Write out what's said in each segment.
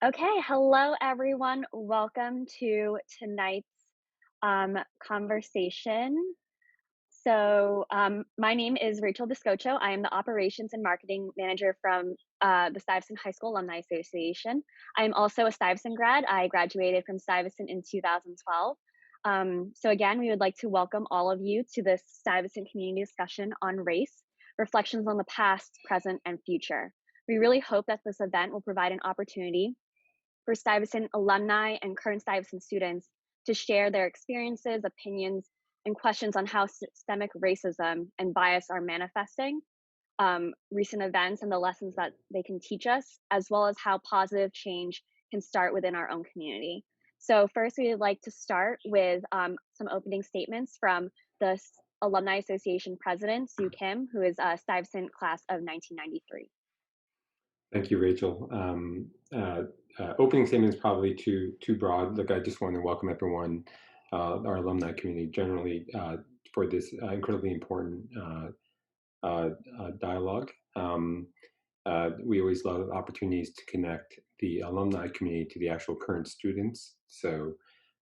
Okay, hello everyone. Welcome to tonight's conversation. My name is Rachel Biscocho. I am the Operations and Marketing Manager from the Stuyvesant High School Alumni Association. I am also a Stuyvesant grad. I graduated from Stuyvesant in 2012. Again, we would like to welcome all of you to this Stuyvesant community discussion on race, reflections on the past, present, and future. We really hope that this event will provide an opportunity for Stuyvesant alumni and current Stuyvesant students to share their experiences, opinions, and questions on how systemic racism and bias are manifesting, recent events and the lessons that they can teach us, as well as how positive change can start within our own community. So first, we would like to start with some opening statements from the Alumni Association President, Sue Kim, who is a Stuyvesant class of 1993. Thank you, Rachel. Opening statement is probably too broad. Look, I just want to welcome everyone, our alumni community generally, for this incredibly important dialogue. We always love opportunities to connect the alumni community to the actual current students. So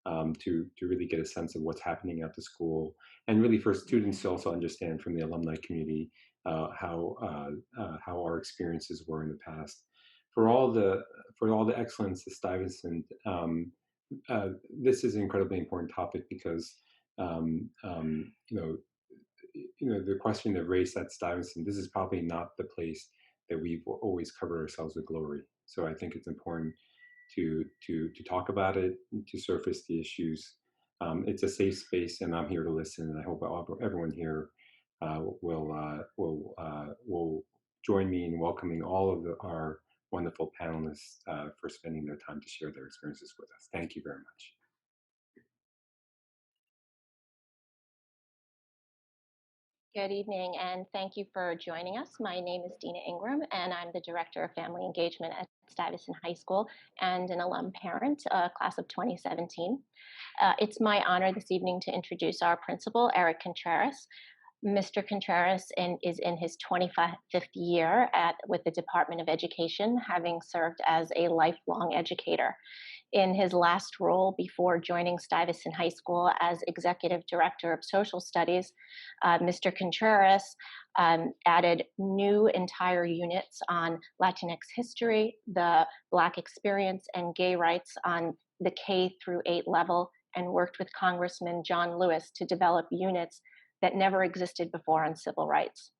to really get a sense of what's happening at the school, and really for students to also understand from the alumni community how our experiences were in the past. For all the excellence to Stuyvesant, this is an incredibly important topic because um, um, you know the question of race at Stuyvesant. This is probably not the place that we've always covered ourselves with glory. So I think it's important to talk about it, to surface the issues. It's a safe space, and I'm here to listen. And I hope everyone here will join me in welcoming all of our wonderful panelists for spending their time to share their experiences with us. Thank you very much. Good evening, and thank you for joining us. My name is Dina Ingram, and I'm the Director of Family Engagement at Stuyvesant High School and an alum parent, class of 2017. It's my honor this evening to introduce our principal, Erik Contreras. Mr. Contreras is in his 25th year with the Department of Education, having served as a lifelong educator. In his last role before joining Stuyvesant High School as Executive Director of Social Studies, Mr. Contreras added new entire units on Latinx history, the Black experience, and gay rights on the K through 8 level, and worked with Congressman John Lewis to develop units that never existed before on civil rights.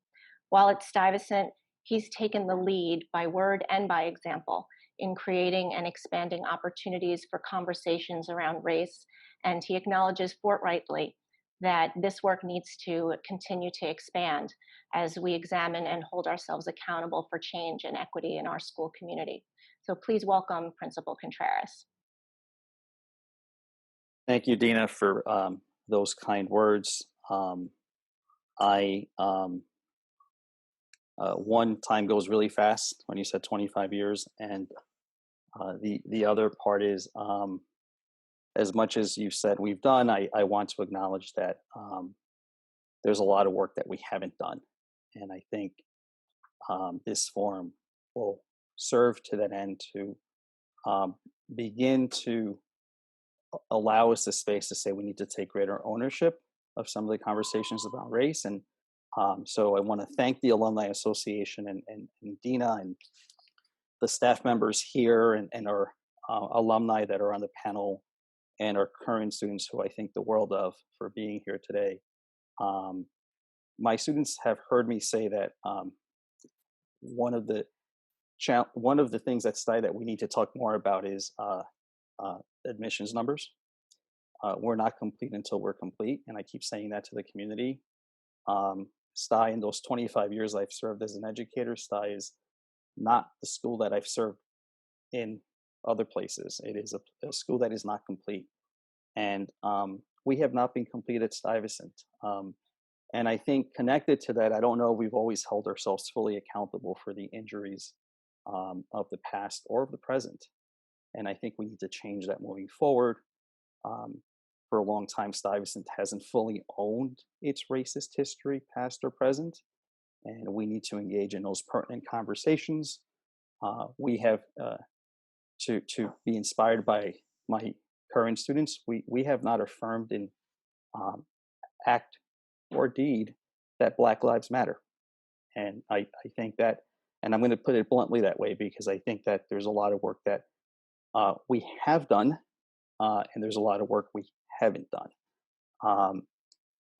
While at Stuyvesant, he's taken the lead by word and by example in creating and expanding opportunities for conversations around race, and he acknowledges forthrightly that this work needs to continue to expand as we examine and hold ourselves accountable for change and equity in our school community. So please welcome Principal Contreras. Thank you, Dina, for those kind words. One time goes really fast when you said 25 years, and the other part is, as much as you said we've done, I want to acknowledge that there's a lot of work that we haven't done, and I think this forum will serve to that end to begin to allow us the space to say we need to take greater ownership of some of the conversations about race. And so I want to thank the Alumni Association and Dina and the staff members here and our alumni that are on the panel and our current students who I think the world of for being here today. My students have heard me say that one of the things at STI that we need to talk more about is admissions numbers. We're not complete until we're complete, and I keep saying that to the community. STI, in those 25 years I've served as an educator, STI is not the school that I've served in other places. It is a school that is not complete, and we have not been complete at Stuyvesant. And I think connected to that, I don't know if we've always held ourselves fully accountable for the injuries of the past or of the present. And I think we need to change that moving forward. For a long time, Stuyvesant hasn't fully owned its racist history, past or present, and we need to engage in those pertinent conversations. We have to be inspired by my current students, we have not affirmed in act or deed that Black Lives Matter. And I think that, and I'm going to put it bluntly that way, because I think that there's a lot of work that we have done, and there's a lot of work we haven't done.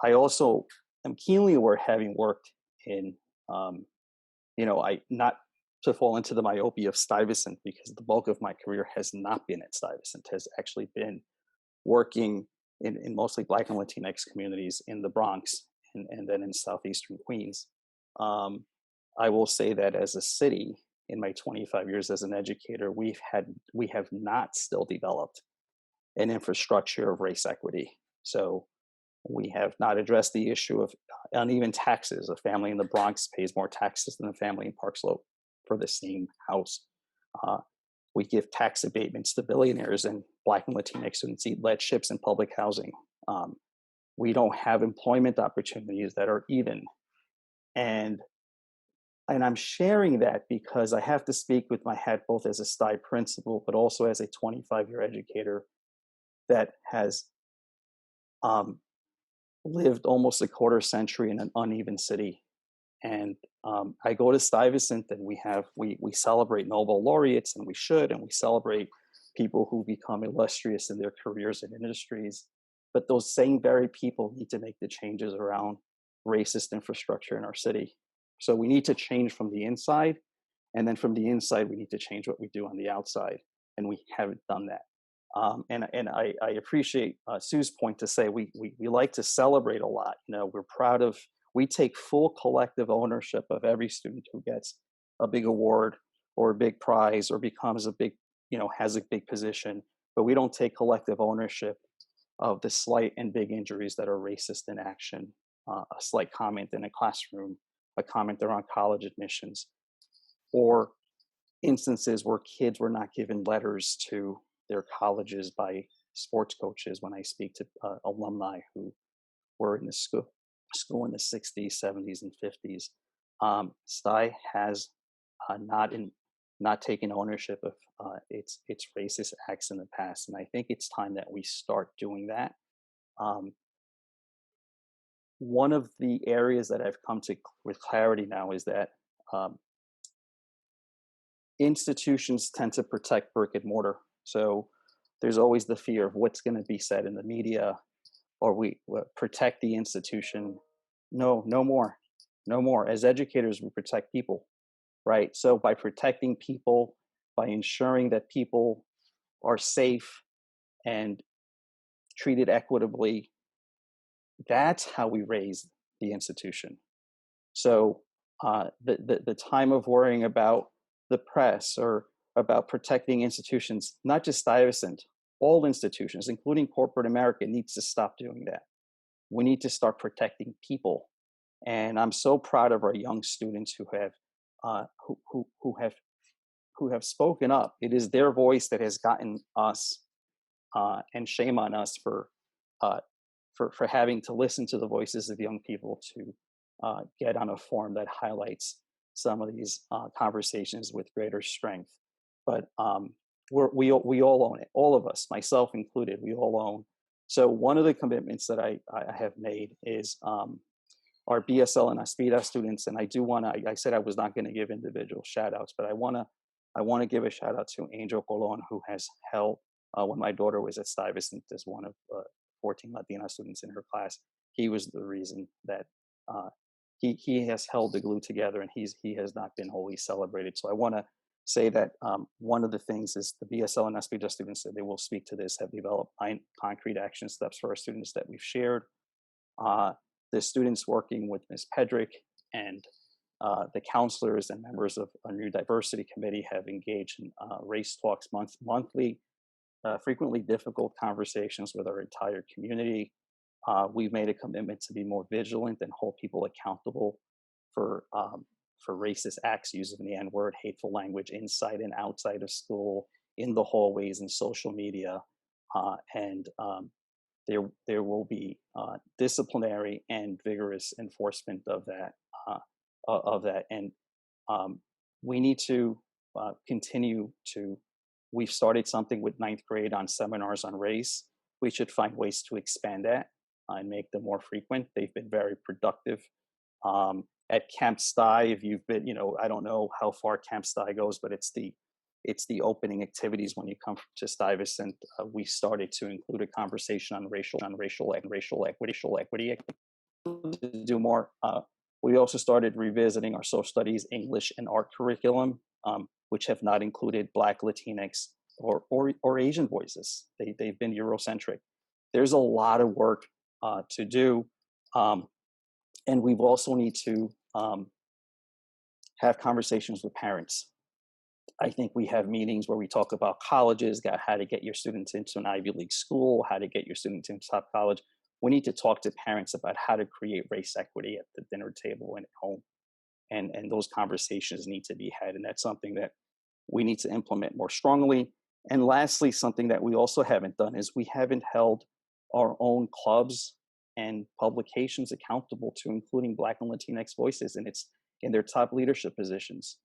I also am keenly aware, having worked in, I not to fall into the myopia of Stuyvesant, because the bulk of my career has not been at Stuyvesant, has actually been working in mostly Black and Latinx communities in the Bronx and then in southeastern Queens. I will say that as a city, in my 25 years as an educator, we have not still developed an infrastructure of race equity. So we have not addressed the issue of uneven taxes. A family in the Bronx pays more taxes than a family in Park Slope for the same house. We give tax abatements to billionaires, and Black and Latinx students eat lead chips in public housing. We don't have employment opportunities that are even. And I'm sharing that because I have to speak with my hat both as a Stuyve principal, but also as a 25-year educator that has lived almost a quarter century in an uneven city. And I go to Stuyvesant, and we celebrate Nobel laureates, and we should, and we celebrate people who become illustrious in their careers and industries. But those same very people need to make the changes around racist infrastructure in our city. So we need to change from the inside, and then from the inside, we need to change what we do on the outside, and we haven't done that. And I appreciate Sue's point to say we like to celebrate a lot. We're proud of. We take full collective ownership of every student who gets a big award or a big prize or becomes a big, has a big position, but we don't take collective ownership of the slight and big injuries that are racist in action. A slight comment in a classroom, a comment around college admissions, or instances where kids were not given letters to their colleges by sports coaches. When I speak to alumni who were in the school in the 60s, 70s, and 50s, Stuyve has not taken ownership of its racist acts in the past, and I think it's time that we start doing that. One of the areas that I've come to with clarity now is that institutions tend to protect brick and mortar. So there's always the fear of what's going to be said in the media, or we protect the institution. No more. As educators, we protect people, right? So by protecting people, by ensuring that people are safe and treated equitably, that's how we raise the institution. So the time of worrying about the press or about protecting institutions, not just Stuyvesant, all institutions, including corporate America, needs to stop doing that. We need to start protecting people. And I'm so proud of our young students who have spoken up. It is their voice that has gotten us, and shame on us for having to listen to the voices of young people to get on a forum that highlights some of these conversations with greater strength. But we all own it. All of us, myself included, we all own. So one of the commitments that I have made is our BSL and Aspida students, and I do want to. I said I was not going to give individual shout outs, but I want to give a shout out to Angel Colon, who has held when my daughter was at Stuyvesant as one of 14 Latina students in her class. He was the reason that he has held the glue together, and he has not been wholly celebrated. So I want to say that one of the things is the BSL and Aspida students that they will speak to this have developed 9 concrete action steps for our students that we've shared. The students working with Ms. Patrick and the counselors and members of a new diversity committee have engaged in race talks monthly, frequently difficult conversations with our entire community. We've made a commitment to be more vigilant and hold people accountable for racist acts using the N-word, hateful language inside and outside of school, in the hallways and social media, and there will be disciplinary and vigorous enforcement of that. And we need to continue to We've started something with ninth grade on seminars on race. We should find ways to expand that and make them more frequent. They've been very productive. At Camp Sty, if you've been, I don't know how far Camp Sty goes, but it's the opening activities when you come to Stuyvesant. We started to include a conversation on racial equity to do more. We also started revisiting our social studies, English, and art curriculum, which have not included Black, Latinx, or Asian voices. They've been Eurocentric. There's a lot of work to do, and we also need to have conversations with parents. I think we have meetings where we talk about colleges, how to get your students into an Ivy League school, how to get your students into top college. We need to talk to parents about how to create race equity at the dinner table and at home. And those conversations need to be had. And that's something that we need to implement more strongly. And lastly, something that we also haven't done is we haven't held our own clubs and publications accountable to including Black and Latinx voices in their top leadership positions.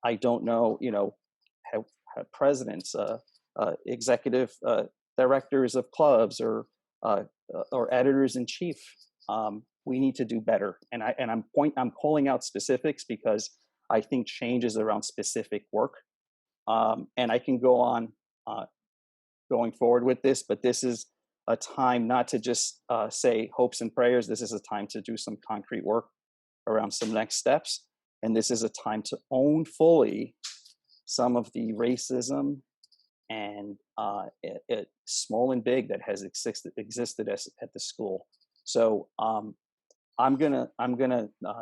I don't know, have presidents, executive directors of clubs, or editors in chief. We need to do better, and I'm calling out specifics because I think change is around specific work, and I can go on going forward with this, but this is a time not to just say hopes and prayers. This is a time to do some concrete work around some next steps. And this is a time to own fully some of the racism and small and big that has existed at the school. So I'm gonna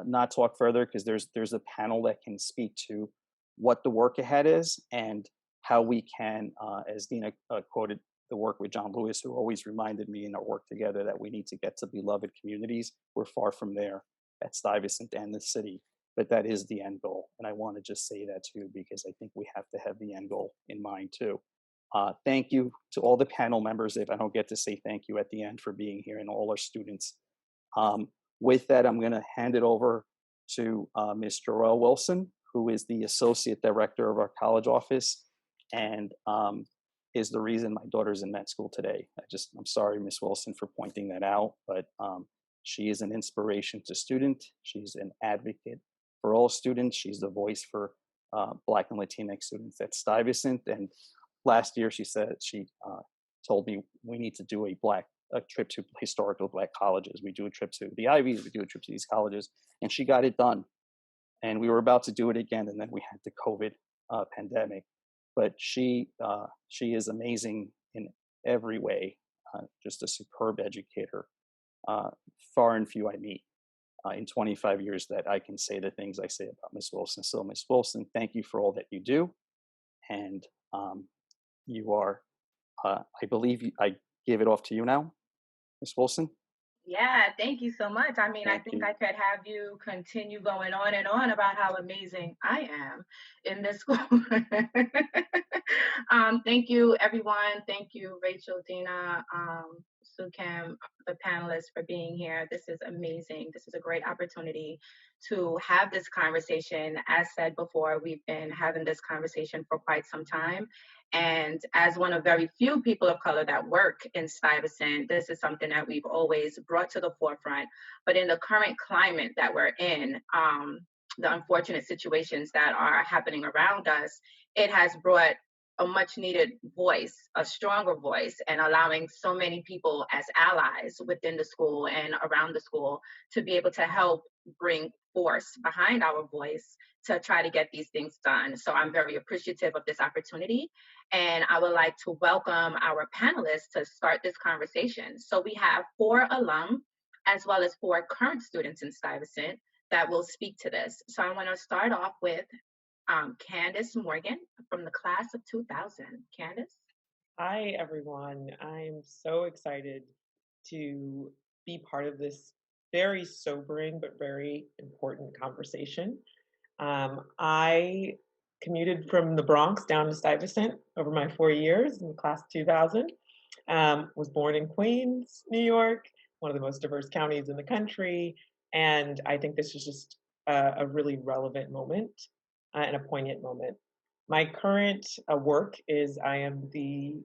not talk further because there's a panel that can speak to what the work ahead is and how we can, as Dina quoted the work with John Lewis, who always reminded me in our work together that we need to get to beloved communities. We're far from there at Stuyvesant and the city, but that is the end goal. And I want to just say that too, because I think we have to have the end goal in mind too. Thank you to all the panel members. If I don't get to say thank you at the end for being here, and all our students. With that, I'm going to hand it over to Ms. Joelle Wilson, who is the Associate Director of our college office, and is the reason my daughter's in med school today. I'm sorry, Ms. Wilson, for pointing that out, but she is an inspiration to students. She's an advocate for all students. She's the voice for Black and Latinx students at Stuyvesant. And last year, she told me we need to do a trip to historical Black colleges. We do a trip to the Ivies, we do a trip to these colleges, and she got it done. And we were about to do it again, and then we had the COVID pandemic. But she is amazing in every way, just a superb educator. Far and few I meet in 25 years that I can say the things I say about Ms. Wilson. So Ms. Wilson, thank you for all that you do. And you are, I believe I give it off to you now, Ms. Wilson. Yeah, thank you so much. I mean, I think you. I could have you continue going on and on about how amazing I am in this school. Thank you, everyone. Thank you, Rachel, Dina, Sukim, the panelists, for being here. This is amazing. This is a great opportunity to have this conversation. As said before, we've been having this conversation for quite some time. And as one of very few people of color that work in Stuyvesant, this is something that we've always brought to the forefront. But in the current climate that we're in, the unfortunate situations that are happening around us, it has brought a much needed voice, a stronger voice, and allowing so many people as allies within the school and around the school to be able to help bring force behind our voice to try to get these things done. So I'm very appreciative of this opportunity. And I would like to welcome our panelists to start this conversation. So we have 4 alum, as well as 4 current students in Stuyvesant that will speak to this. So I want to start off with Candice Morgan from the class of 2000. Candice? Hi, everyone. I'm so excited to be part of this very sobering but very important conversation. I commuted from the Bronx down to Stuyvesant over my 4 years in the class of 2000. Was born in Queens, New York, one of the most diverse counties in the country. And I think this is just a really relevant moment and a poignant moment My current work is I am the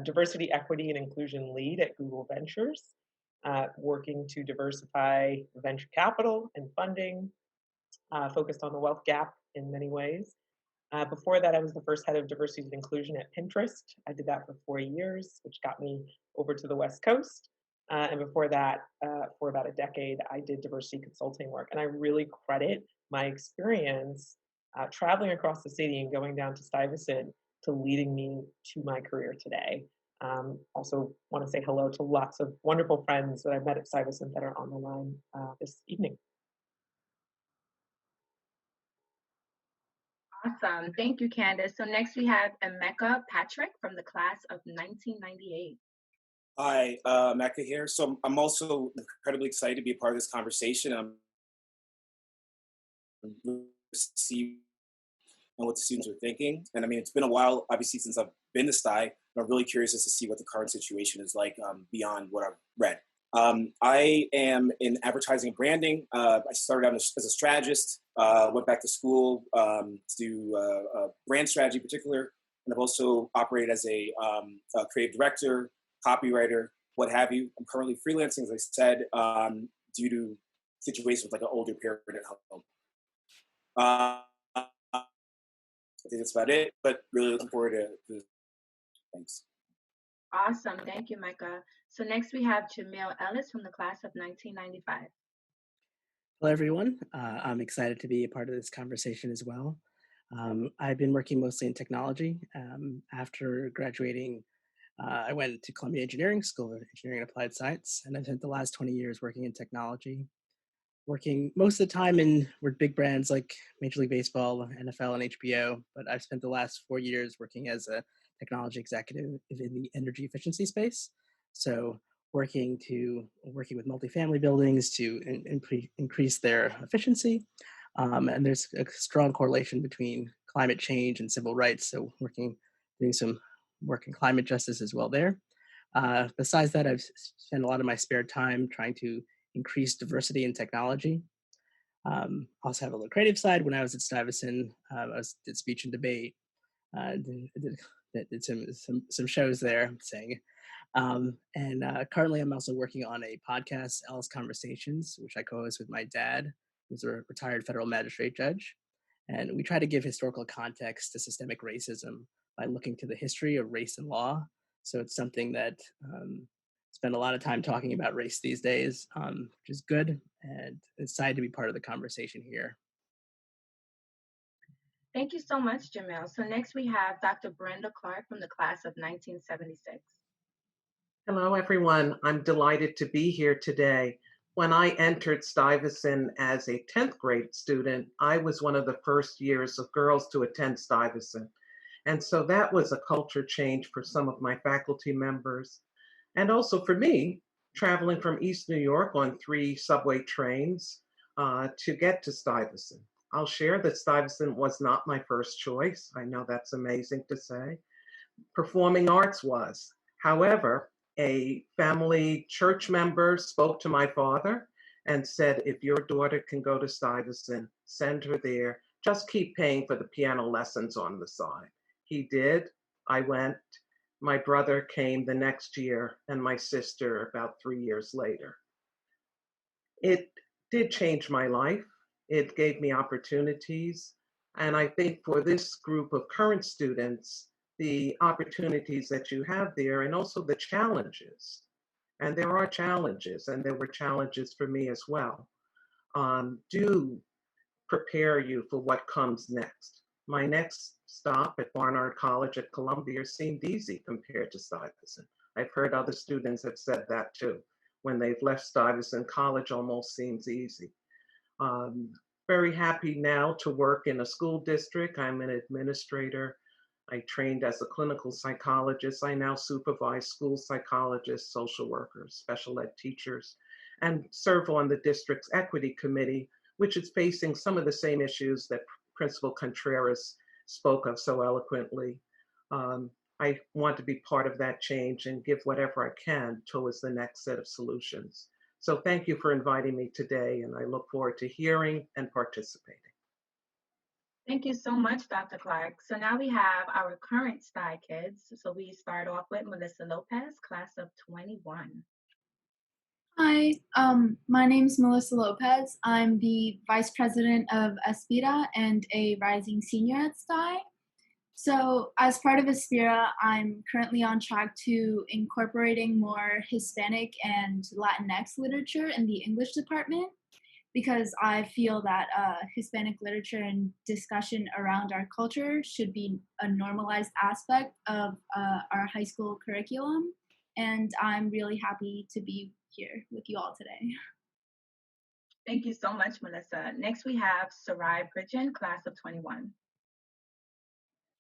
Diversity, Equity, and Inclusion Lead at Google Ventures, working to diversify venture capital and funding, focused on the wealth gap in many ways. Before that, I was the first head of diversity and inclusion at Pinterest. I did that for 4 years, which got me over to the West Coast. And before that, for about a decade, I did diversity consulting work. And I really credit my experience traveling across the city and going down to Stuyvesant to leading me to my career today. Also want to say hello to lots of wonderful friends that I've met at Stuyvesant that are on the line this evening. Awesome. Thank you, Candice. So next we have Emeka Patrick from the class of 1998. Hi, Mecca here. So I'm also incredibly excited to be a part of this conversation. I'm really to see what the students are thinking. And I mean, it's been a while, obviously, since I've been to Sty. I'm really curious as to see what the current situation is like beyond what I've read. I am in advertising and branding. I started out as a strategist, went back to school to do brand strategy in particular. And I've also operated as a creative director, copywriter, what have you. I'm currently freelancing, as I said, due to situations with like an older parent at home. I think that's about it, but really looking forward to this. Thanks. Awesome. Thank you, Mecca. So next we have Jamil Ellis from the class of 1995. Hello, everyone. I'm excited to be a part of this conversation as well. I've been working mostly in technology. After graduating, I went to Columbia Engineering School of Engineering and Applied Science, and I've spent the last 20 years working in technology, working most of the time with big brands like Major League Baseball, NFL, and HBO, but I've spent the last 4 years working as a technology executive in the energy efficiency space. So working with multifamily buildings to increase their efficiency. And there's a strong correlation between climate change and civil rights. So doing some work in climate justice as well there. Besides that, I've spent a lot of my spare time trying to increase diversity in technology. Also have a little creative side. When I was at Stuyvesant, did speech and debate, did some shows there, saying. And currently I'm also working on a podcast, Alice Conversations, which I co-host with my dad, who's a retired federal magistrate judge. And we try to give historical context to systemic racism by looking to the history of race and law. So it's something that spend a lot of time talking about race these days, which is good, and excited to be part of the conversation here. Thank you so much, Jamil. So next we have Dr. Brenda Clark from the class of 1976. Hello, everyone. I'm delighted to be here today. When I entered Stuyvesant as a 10th grade student, I was one of the first years of girls to attend Stuyvesant. And so that was a culture change for some of my faculty members. And also for me, traveling from East New York on 3 subway trains to get to Stuyvesant. I'll share that Stuyvesant was not my first choice. I know that's amazing to say. Performing arts was. However, a family church member spoke to my father and said, if your daughter can go to Stuyvesant, send her there. Just keep paying for the piano lessons on the side. He did. I went. My brother came the next year, and my sister about 3 years later. It did change my life. It gave me opportunities. And I think for this group of current students, the opportunities that you have there and also the challenges. And there are challenges, and there were challenges for me as well. Do prepare you for what comes next. My next stop at Barnard College at Columbia seemed easy compared to Stuyvesant. I've heard other students have said that too. When they've left Stuyvesant, college almost seems easy. Very happy now to work in a school district. I'm an administrator. I trained as a clinical psychologist. I now supervise school psychologists, social workers, special ed teachers, and serve on the district's equity committee, which is facing some of the same issues that Principal Contreras spoke of so eloquently. I want to be part of that change and give whatever I can towards the next set of solutions. So thank you for inviting me today, and I look forward to hearing and participating. Thank you so much, Dr. Clark. So now we have our current STI kids. So we start off with Melissa Lopez, class of 21. Hi, my name is Melissa Lopez. I'm the Vice President of Aspira and a rising senior at STI. So as part of Aspira, I'm currently on track to incorporating more Hispanic and Latinx literature in the English department because I feel that Hispanic literature and discussion around our culture should be a normalized aspect of our high school curriculum. And I'm really happy to be here with you all today. Thank you so much, Melissa. Next, we have Sarai Pridgeon, class of 21.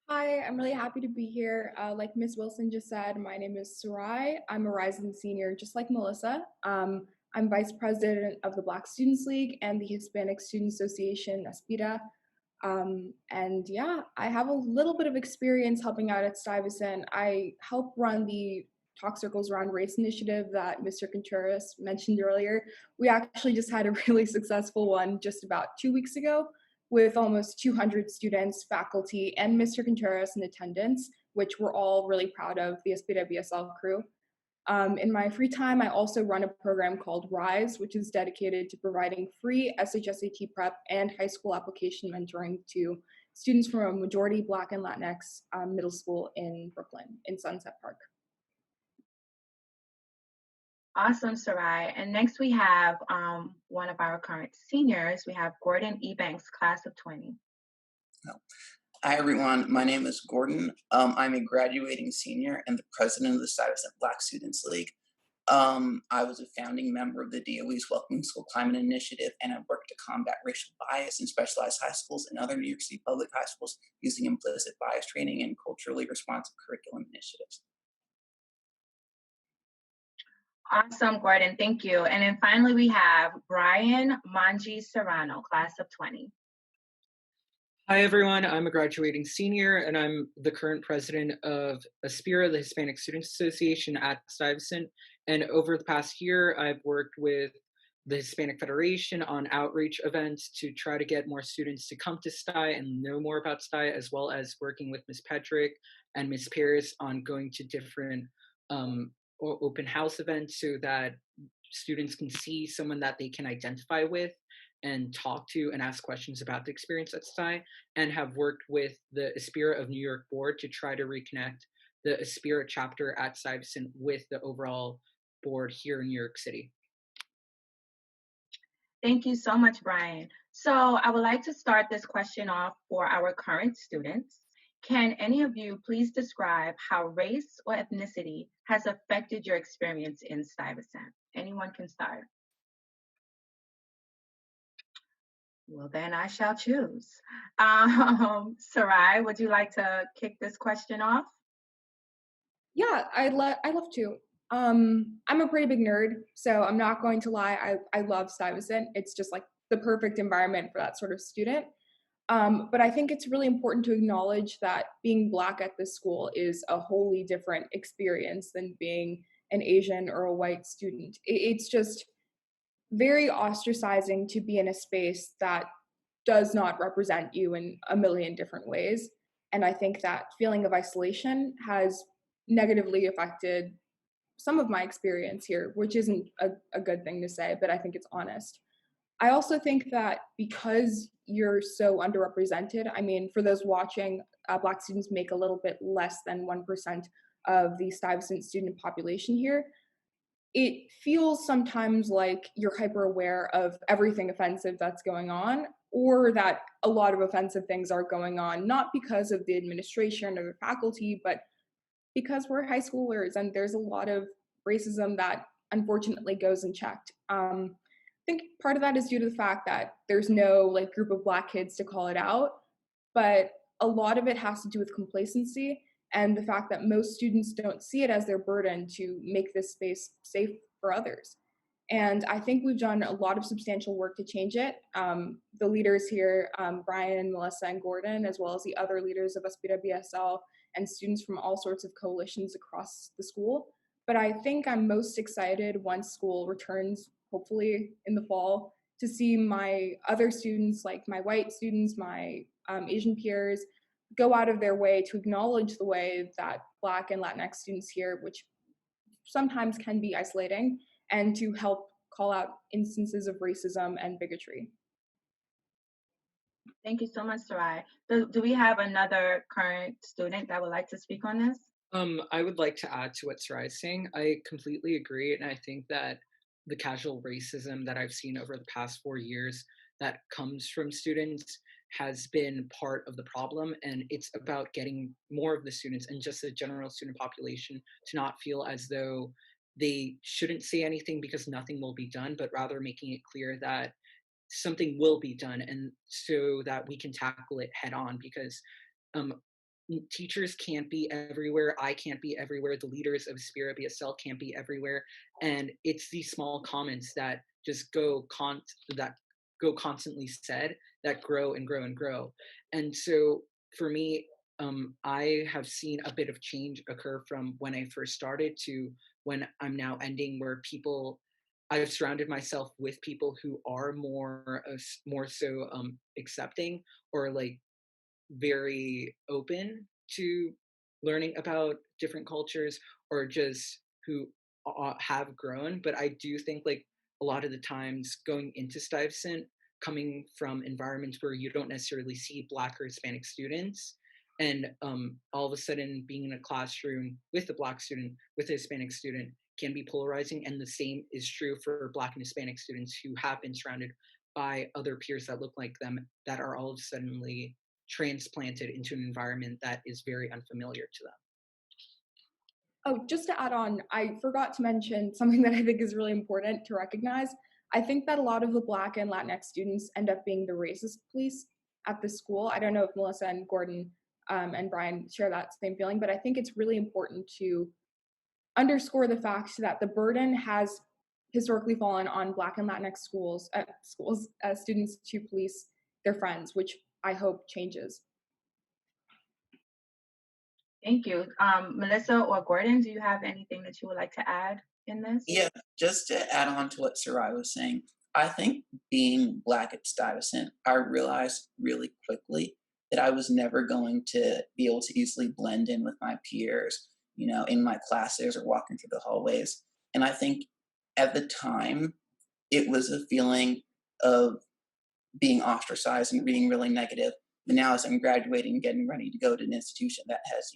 Hi, I'm really happy to be here. Like Ms. Wilson just said, my name is Sarai. I'm a rising senior, just like Melissa. I'm vice president of the Black Students League and the Hispanic Student Association, Aspira. And yeah, I have a little bit of experience helping out at Stuyvesant. I help run the Talk Circles Around Race initiative that Mr. Contreras mentioned earlier. We actually just had a really successful one just about 2 weeks ago with almost 200 students, faculty, and Mr. Contreras in attendance, which we're all really proud of, the Aspira BSL crew. In my free time, I also run a program called RISE, which is dedicated to providing free SHSAT prep and high school application mentoring to students from a majority Black and Latinx middle school in Brooklyn, in Sunset Park. Awesome, Sarai. And next we have one of our current seniors. We have Gordon Ebanks, class of 20. Hi, everyone. My name is Gordon. I'm a graduating senior and the president of the Stuyvesant Black Students League. I was a founding member of the DOE's Welcoming School Climate Initiative, and I worked to combat racial bias in specialized high schools and other New York City public high schools using implicit bias training and culturally responsive curriculum initiatives. Awesome, Gordon. Thank you. And then finally, we have Brian Mangy Serrano, class of 20. Hi, everyone. I'm a graduating senior, and I'm the current president of Aspira, the Hispanic Students Association at Stuyvesant. And over the past year, I've worked with the Hispanic Federation on outreach events to try to get more students to come to STI and know more about STI, as well as working with Ms. Patrick and Ms. Paris on going to different open house events so that students can see someone that they can identify with and talk to and ask questions about the experience at STI, and have worked with the Aspira of New York board to try to reconnect the Aspira chapter at Stuyvesant with the overall board here in New York City. Thank you so much, Brian. So I would like to start this question off for our current students. Can any of you please describe how race or ethnicity has affected your experience in Stuyvesant? Anyone can start. Well, then I shall choose. Sarai, would you like to kick this question off? Yeah, I'd love to. I'm a pretty big nerd, so I'm not going to lie. I love Stuyvesant. It's just like the perfect environment for that sort of student. But I think it's really important to acknowledge that being Black at this school is a wholly different experience than being an Asian or a white student. It's just very ostracizing to be in a space that does not represent you in a million different ways. And I think that feeling of isolation has negatively affected some of my experience here, which isn't a good thing to say, but I think it's honest. I also think that because you're so underrepresented, I mean, for those watching, Black students make a little bit less than 1% of the Stuyvesant student population here. It feels sometimes like you're hyper aware of everything offensive that's going on, or that a lot of offensive things are going on, not because of the administration or the faculty, but because we're high schoolers and there's a lot of racism that unfortunately goes unchecked. I think part of that is due to the fact that there's no like group of Black kids to call it out, but a lot of it has to do with complacency and the fact that most students don't see it as their burden to make this space safe for others. And I think we've done a lot of substantial work to change it. The leaders here, Brian, Melissa, and Gordon, as well as the other leaders of Aspira BSL and students from all sorts of coalitions across the school. But I think I'm most excited once school returns, hopefully in the fall, to see my other students, like my white students, my Asian peers go out of their way to acknowledge the way that Black and Latinx students here, which sometimes can be isolating, and to help call out instances of racism and bigotry. Thank you so much, Sarai. Do we have another current student that would like to speak on this? I would like to add to what Sarai is saying. I completely agree, and I think that the casual racism that I've seen over the past 4 years that comes from students has been part of the problem, and it's about getting more of the students and just the general student population to not feel as though they shouldn't say anything because nothing will be done, but rather making it clear that something will be done, and so that we can tackle it head on, because um, teachers can't be everywhere, I can't be everywhere, the leaders of Aspira BSL can't be everywhere, and it's these small comments that just that go constantly said that grow and grow and grow. And so for me, I have seen a bit of change occur from when I first started to when I'm now ending, where I've surrounded myself with people who are more so accepting, or like very open to learning about different cultures, or just who have grown. But I do think like a lot of the times going into Stuyvesant, coming from environments where you don't necessarily see Black or Hispanic students, and all of a sudden being in a classroom with a Black student, with a Hispanic student, can be polarizing. And the same is true for Black and Hispanic students who have been surrounded by other peers that look like them, that are all of a suddenly transplanted into an environment that is very unfamiliar to them. Oh, just to add on, I forgot to mention something that I think is really important to recognize. I think that a lot of the Black and Latinx students end up being the racist police at the school. I don't know if Melissa and Gordon and Brian share that same feeling, but I think it's really important to underscore the fact that the burden has historically fallen on Black and Latinx students to police their friends, which I hope changes. Thank you. Melissa or Gordon, do you have anything that you would like to add in this? Yeah, just to add on to what Sarai was saying, I think being Black at Stuyvesant, I realized really quickly that I was never going to be able to easily blend in with my peers, in my classes or walking through the hallways. And I think at the time, it was a feeling of being ostracized and being really negative. But now as I'm graduating, getting ready to go to an institution that has,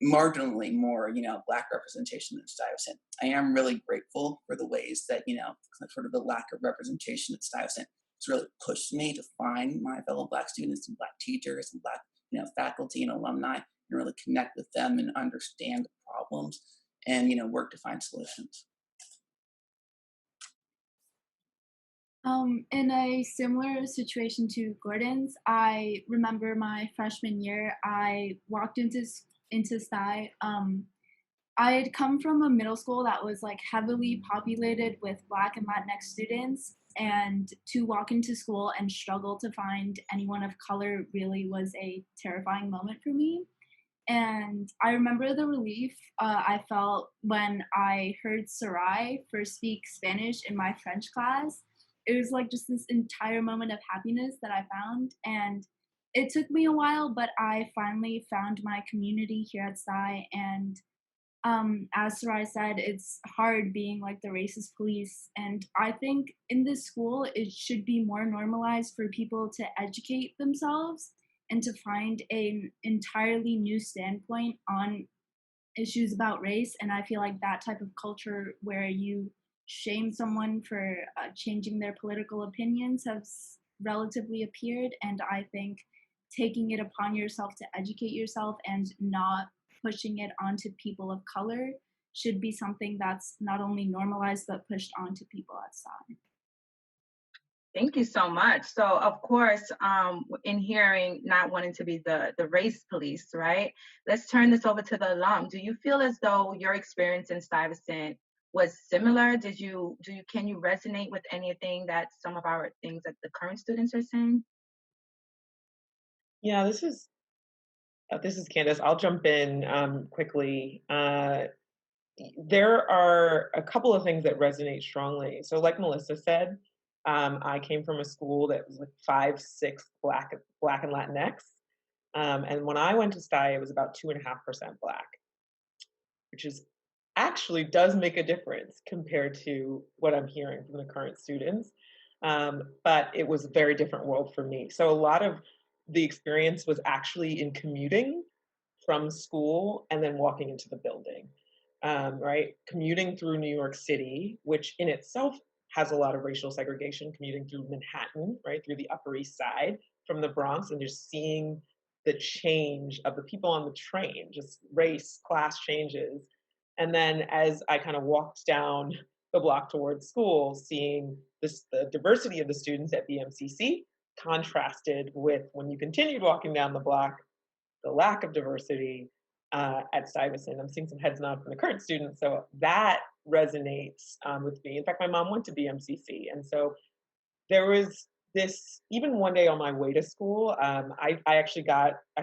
marginally more, Black representation than Stuyvesant, I am really grateful for the ways that, sort of the lack of representation at Stuyvesant has really pushed me to find my fellow Black students and Black teachers and Black, faculty and alumni, and really connect with them and understand the problems and, work to find solutions. In a similar situation to Gordon's, I remember my freshman year, I walked into Sty. I had come from a middle school that was like heavily populated with Black and Latinx students, and to walk into school and struggle to find anyone of color really was a terrifying moment for me. And I remember the relief I felt when I heard Sarai first speak Spanish in my French class. It was like just this entire moment of happiness that I found. And it took me a while, but I finally found my community here at Sty. And as Sarai said, it's hard being like the racist police. And I think in this school, it should be more normalized for people to educate themselves and to find an entirely new standpoint on issues about race. And I feel like that type of culture where you shame someone for changing their political opinions has relatively appeared. And I think taking it upon yourself to educate yourself and not pushing it onto people of color should be something that's not only normalized but pushed onto people outside. Thank you so much. So, of course, in hearing not wanting to be the race police, right? Let's turn this over to the alum. Do you feel as though your experience in Stuyvesant was similar? Can you resonate with anything that some of our things that the current students are saying? Yeah, this is Candice. I'll jump in quickly. There are a couple of things that resonate strongly. So like Melissa said, I came from a school that was like 5, 6 Black and Latinx. And when I went to STI, it was about 2.5% Black, which is actually does make a difference compared to what I'm hearing from the current students. But it was a very different world for me. So a lot of the experience was actually in commuting from school and then walking into the building, right? Commuting through New York City, which in itself has a lot of racial segregation, commuting through Manhattan, right, through the Upper East Side from the Bronx, and just seeing the change of the people on the train, just race, class changes. And then as I kind of walked down the block towards school, seeing this, the diversity of the students at BMCC contrasted with when you continued walking down the block, the lack of diversity at Stuyvesant. I'm seeing some heads nod from the current students, so that resonates with me. In fact, my mom went to BMCC, and so there was this, even one day on my way to school, I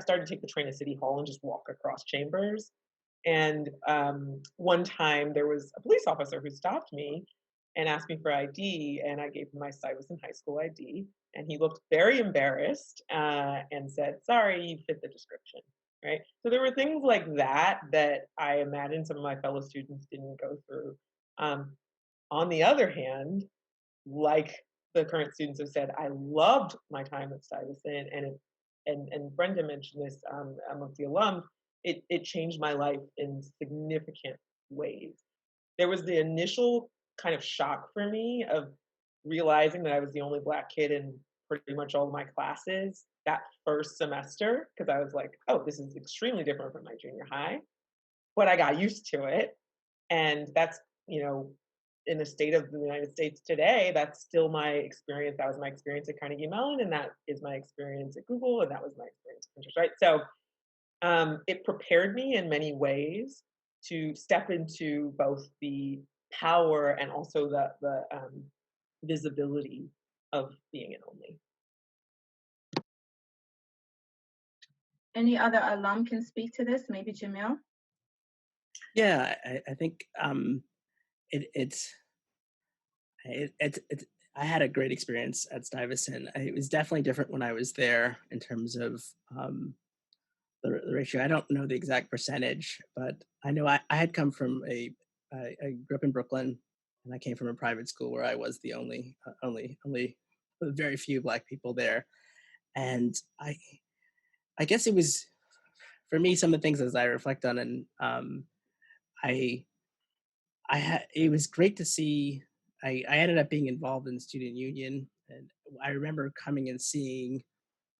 started to take the train to City Hall and just walk across Chambers. And one time there was a police officer who stopped me and asked me for ID, and I gave him my Stuyvesant High School ID. And he looked very embarrassed and said, "Sorry, you fit the description." Right? So there were things like that that I imagine some of my fellow students didn't go through. On the other hand, like the current students have said, I loved my time at Stuyvesant, and Brenda mentioned this amongst the alums. It changed my life in significant ways. There was the initial kind of shock for me of realizing that I was the only Black kid in pretty much all of my classes that first semester, because I was like, oh, this is extremely different from my junior high. But I got used to it. And that's, in the state of the United States today, that's still my experience. That was my experience at Carnegie Mellon, and that is my experience at Google, and that was my experience at Pinterest, right? So it prepared me in many ways to step into both the power and also the visibility of being an only. Any other alum can speak to this? Maybe Jamil? Yeah, I think I had a great experience at Stuyvesant. It was definitely different when I was there in terms of the ratio. I don't know the exact percentage, but I know I had come from I grew up in Brooklyn, and I came from a private school where I was the only very few Black people there, and I guess it was, for me, some of the things as I reflect on, and it was great to see. I ended up being involved in the student union, and I remember coming and seeing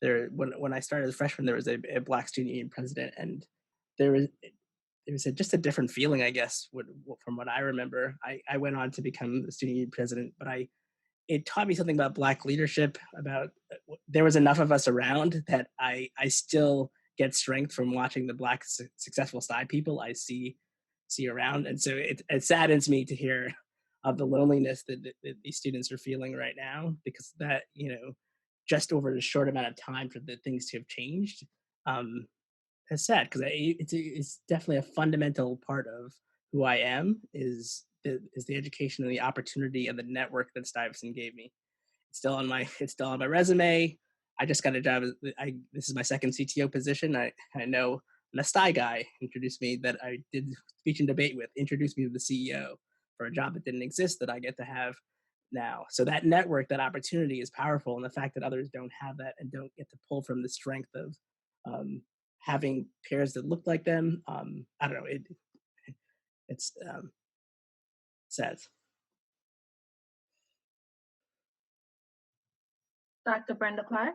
there when I started as a freshman, there was a Black student union president, and there was just a different feeling, I guess, from what I remember. I went on to become the student union president, but it taught me something about Black leadership. About there was enough of us around that I still get strength from watching the Black successful side people I see around, and so it saddens me to hear of the loneliness that these students are feeling right now, because that, just over a short amount of time for the things to have changed, it's sad, because it's definitely a fundamental part of who I am is the education and the opportunity and the network that Stuyvesant gave me. It's still on my resume. I just got a job. This is my second CTO position. I know a STI guy introduced me that I did speech and debate with, introduced me to the CEO for a job that didn't exist that I get to have now. So that network, that opportunity is powerful. And the fact that others don't have that and don't get to pull from the strength of having peers that look like them, I don't know, it's sad. Dr. Brenda Clark?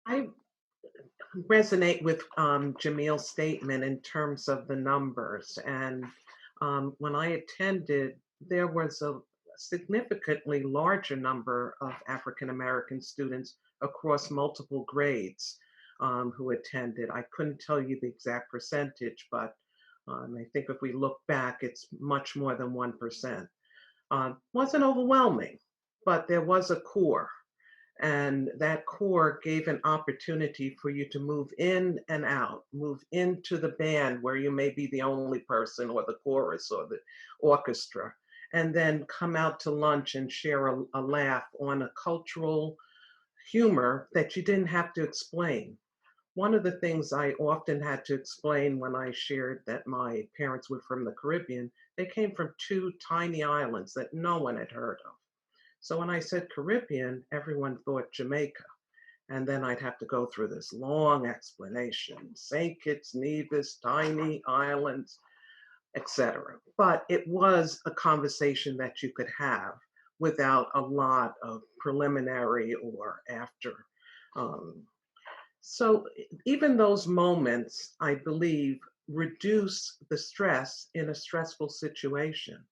I resonate with Jamil's statement in terms of the numbers. And when I attended, there was a significantly larger number of African American students across multiple grades who attended. I couldn't tell you the exact percentage, but I think if we look back, it's much more than 1%. Wasn't overwhelming, but there was a core. And that core gave an opportunity for you to move in and out, move into the band where you may be the only person or the chorus or the orchestra. and then come out to lunch and share a laugh on a cultural humor that you didn't have to explain. One of the things I often had to explain when I shared that my parents were from the Caribbean, they came from two tiny islands that no one had heard of. So when I said Caribbean, everyone thought Jamaica. And then I'd have to go through this long explanation, St. Kitts, Nevis, tiny islands, etc. But it was a conversation that you could have without a lot of preliminary or after. So even those moments, I believe, reduce the stress in a stressful situation.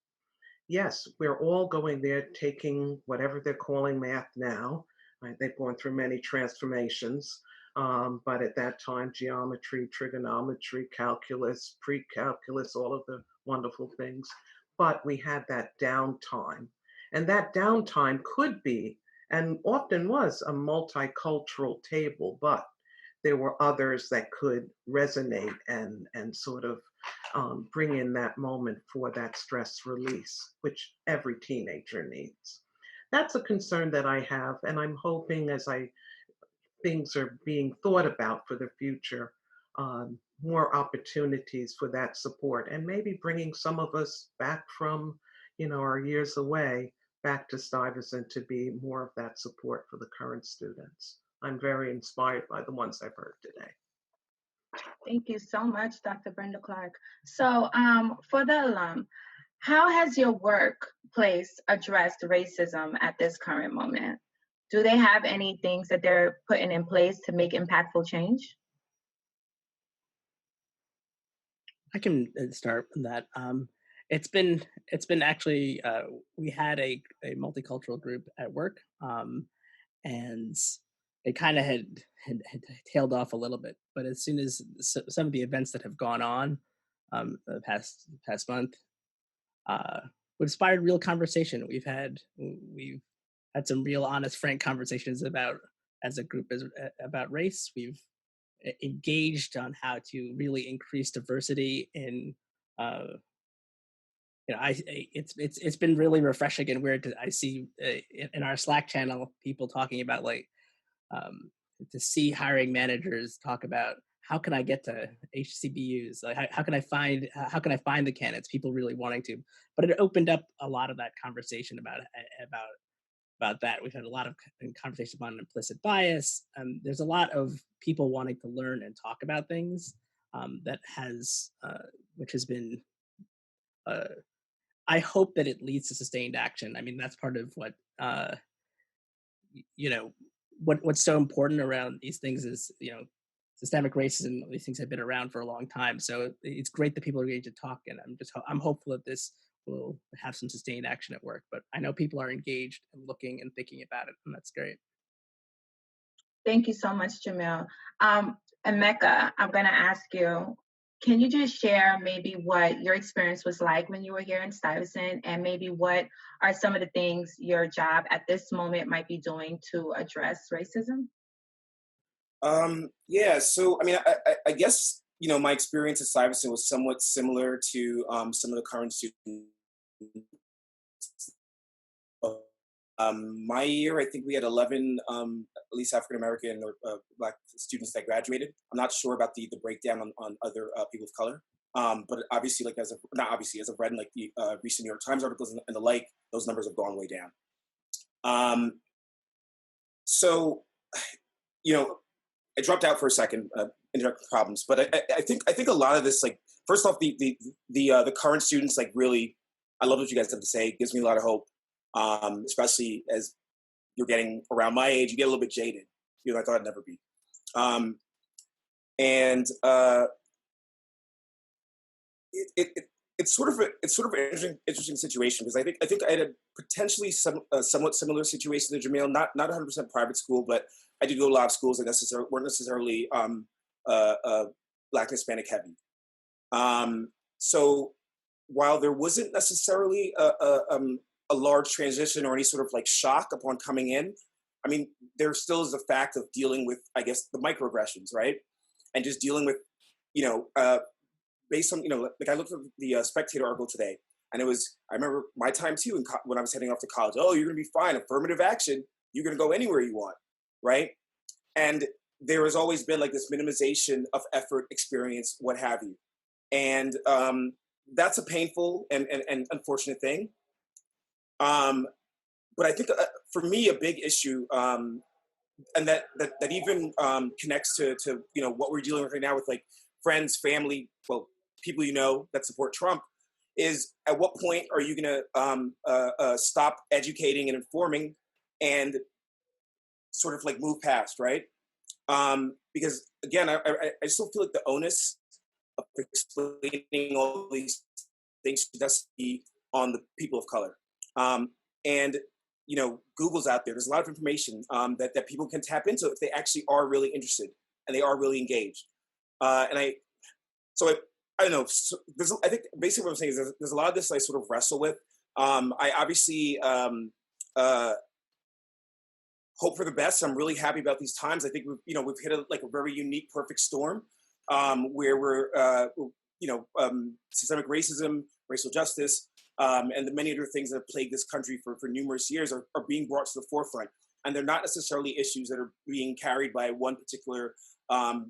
Yes, we're all going there taking whatever they're calling math now. Right? They've gone through many transformations, but at that time, geometry, trigonometry, calculus, pre-calculus, all of the wonderful things. But we had that downtime. And that downtime could be, and often was, a multicultural table, but there were others that could resonate and sort of bring in that moment for that stress release, which every teenager needs. That's a concern that I have, and I'm hoping as things are being thought about for the future, more opportunities for that support, and maybe bringing some of us back from, our years away back to Stuyvesant to be more of that support for the current students. I'm very inspired by the ones I've heard today. Thank you so much, Dr. Brenda Clark. So for the alum, how has your workplace addressed racism at this current moment? Do they have any things that they're putting in place to make impactful change? I can start with that. It's been actually, we had a multicultural group at work, and it kind of had tailed off a little bit. But as soon as some of the events that have gone on the past month, inspired real conversation. We've had some real honest, frank conversations as a group about race. We've engaged on how to really increase diversity in it's been really refreshing and weird I see in our Slack channel people talking about to see hiring managers talk about how can I get to HCBUs, like how can I find the candidates, people really wanting to. But it opened up a lot of that conversation about that. We've had a lot of conversations about implicit bias. There's a lot of people wanting to learn and talk about things which has been, I hope that it leads to sustained action. I mean, that's part of what, what's so important around these things is, systemic racism, these things have been around for a long time. So it's great that people are going to talk, and I'm hopeful that this will have some sustained action at work. But I know people are engaged and looking and thinking about it, and that's great. Thank you so much, Jamil. And Mecca, I'm going to ask you, can you just share maybe what your experience was like when you were here in Stuyvesant, and maybe what are some of the things your job at this moment might be doing to address racism? Yeah, so I mean, I guess, my experience at Stuyvesant was somewhat similar to some of the current students. My year, I think we had 11, at least African American or Black students that graduated. I'm not sure about the breakdown on other people of color, but obviously, as I've read in the recent New York Times articles and the like, those numbers have gone way down. So, I dropped out for a second, indirect problems, but I think a lot of this, first off, the current students, really, I love what you guys have to say. It gives me a lot of hope. Especially as you're getting around my age, you get a little bit jaded. I thought I'd never be. It's sort of an interesting situation, because I think I had a potentially somewhat similar situation to Jamil. Not 100% private school, but I did go to a lot of schools that weren't necessarily Black Hispanic heavy. So while there wasn't necessarily a large transition or any sort of shock upon coming in, I mean, there still is the fact of dealing with, I guess, the microaggressions, right? And just dealing with, based on, I looked at the Spectator article today. And I remember my time too, when I was heading off to college. Oh, you're going to be fine. Affirmative action. You're going to go anywhere you want, right? And there has always been like this minimization of effort, experience, what have you. And that's a painful and unfortunate thing. But I think for me, a big issue, and that even connects to what we're dealing with right now with like friends, family, well, people that support Trump, is at what point are you going to stop educating and informing and sort of like move past, right? Because again, I still feel like the onus of explaining all these things should just be on the people of color. And Google's out there. There's a lot of information that people can tap into if they actually are really interested and they are really engaged. I don't know. So I think basically what I'm saying is there's a lot of this I sort of wrestle with. I obviously hope for the best. I'm really happy about these times. I think we've hit a very unique, perfect storm where we're systemic racism, racial justice, and the many other things that have plagued this country for numerous years are being brought to the forefront. And they're not necessarily issues that are being carried by one particular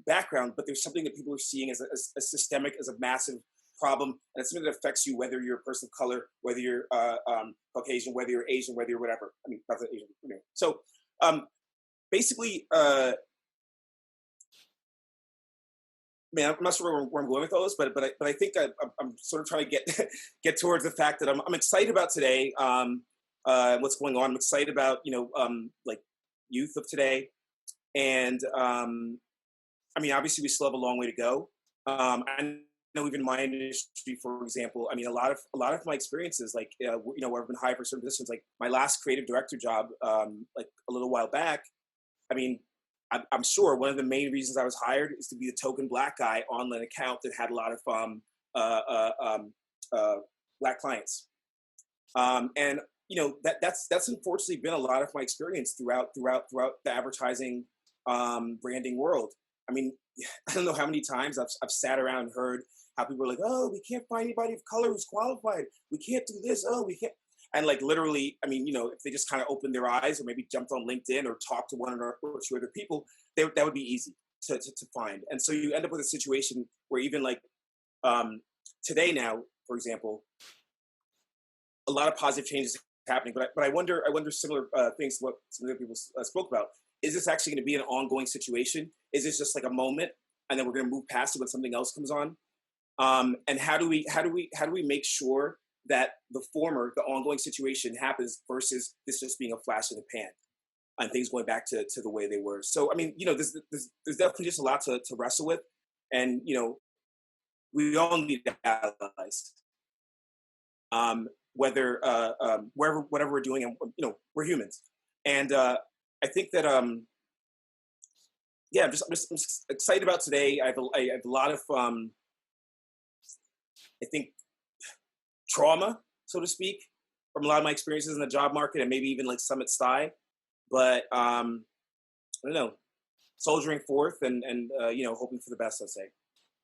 background, but there's something that people are seeing as a systemic, as a massive problem, and it's something that affects you, whether you're a person of color, whether you're Caucasian, whether you're Asian, whether you're whatever. I mean, not that Asian. So basically, man, I'm not sure where I'm going with all this, but I think I'm sort of trying to get towards the fact that I'm excited about today, what's going on. I'm excited about like youth of today, and I mean, obviously we still have a long way to go. I know even my industry, for example, I mean, a lot of my experiences, like where I've been hired for certain positions, like my last creative director job, like a little while back. I mean, I'm sure one of the main reasons I was hired is to be the token Black guy on an account that had a lot of Black clients, and that's unfortunately been a lot of my experience throughout the advertising branding world. I mean, I don't know how many times I've sat around and heard how people are like, oh, we can't find anybody of color who's qualified. We can't do this. Oh, we can't. And like literally, I mean, if they just kind of opened their eyes or maybe jumped on LinkedIn or talked to one or two other people, that would be easy to find. And so you end up with a situation where even like today now, for example, a lot of positive changes happening. But I wonder similar things to what some other people spoke about. Is this actually going to be an ongoing situation? Is this just like a moment, and then we're going to move past it when something else comes on? And how do we make sure that the ongoing situation happens versus this just being a flash in the pan and things going back to the way they were? So I mean, there's definitely just a lot to wrestle with, and we all need allies. Whether whatever we're doing, and we're humans, and I think that I'm just excited about today. I have a lot of I think trauma, so to speak, from a lot of my experiences in the job market and maybe even like some at Sty. But I don't know, soldiering forth and hoping for the best, I'd say.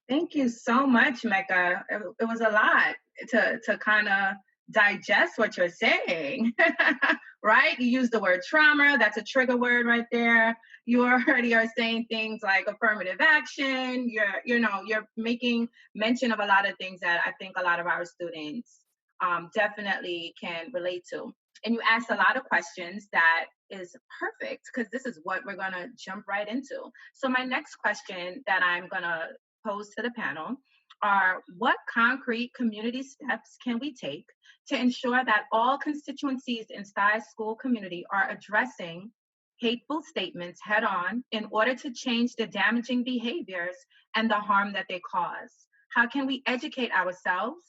Thank you so much, Mecca. It was a lot to kind of digest what you're saying, right? You use the word trauma. That's a trigger word right there. You already are saying things like affirmative action. You're making mention of a lot of things that I think a lot of our students definitely can relate to. And you asked a lot of questions that is perfect because this is what we're going to jump right into. So my next question that I'm going to pose to the panel are, what concrete community steps can we take to ensure that all constituencies in Stuy's school community are addressing hateful statements head on in order to change the damaging behaviors and the harm that they cause? How can we educate ourselves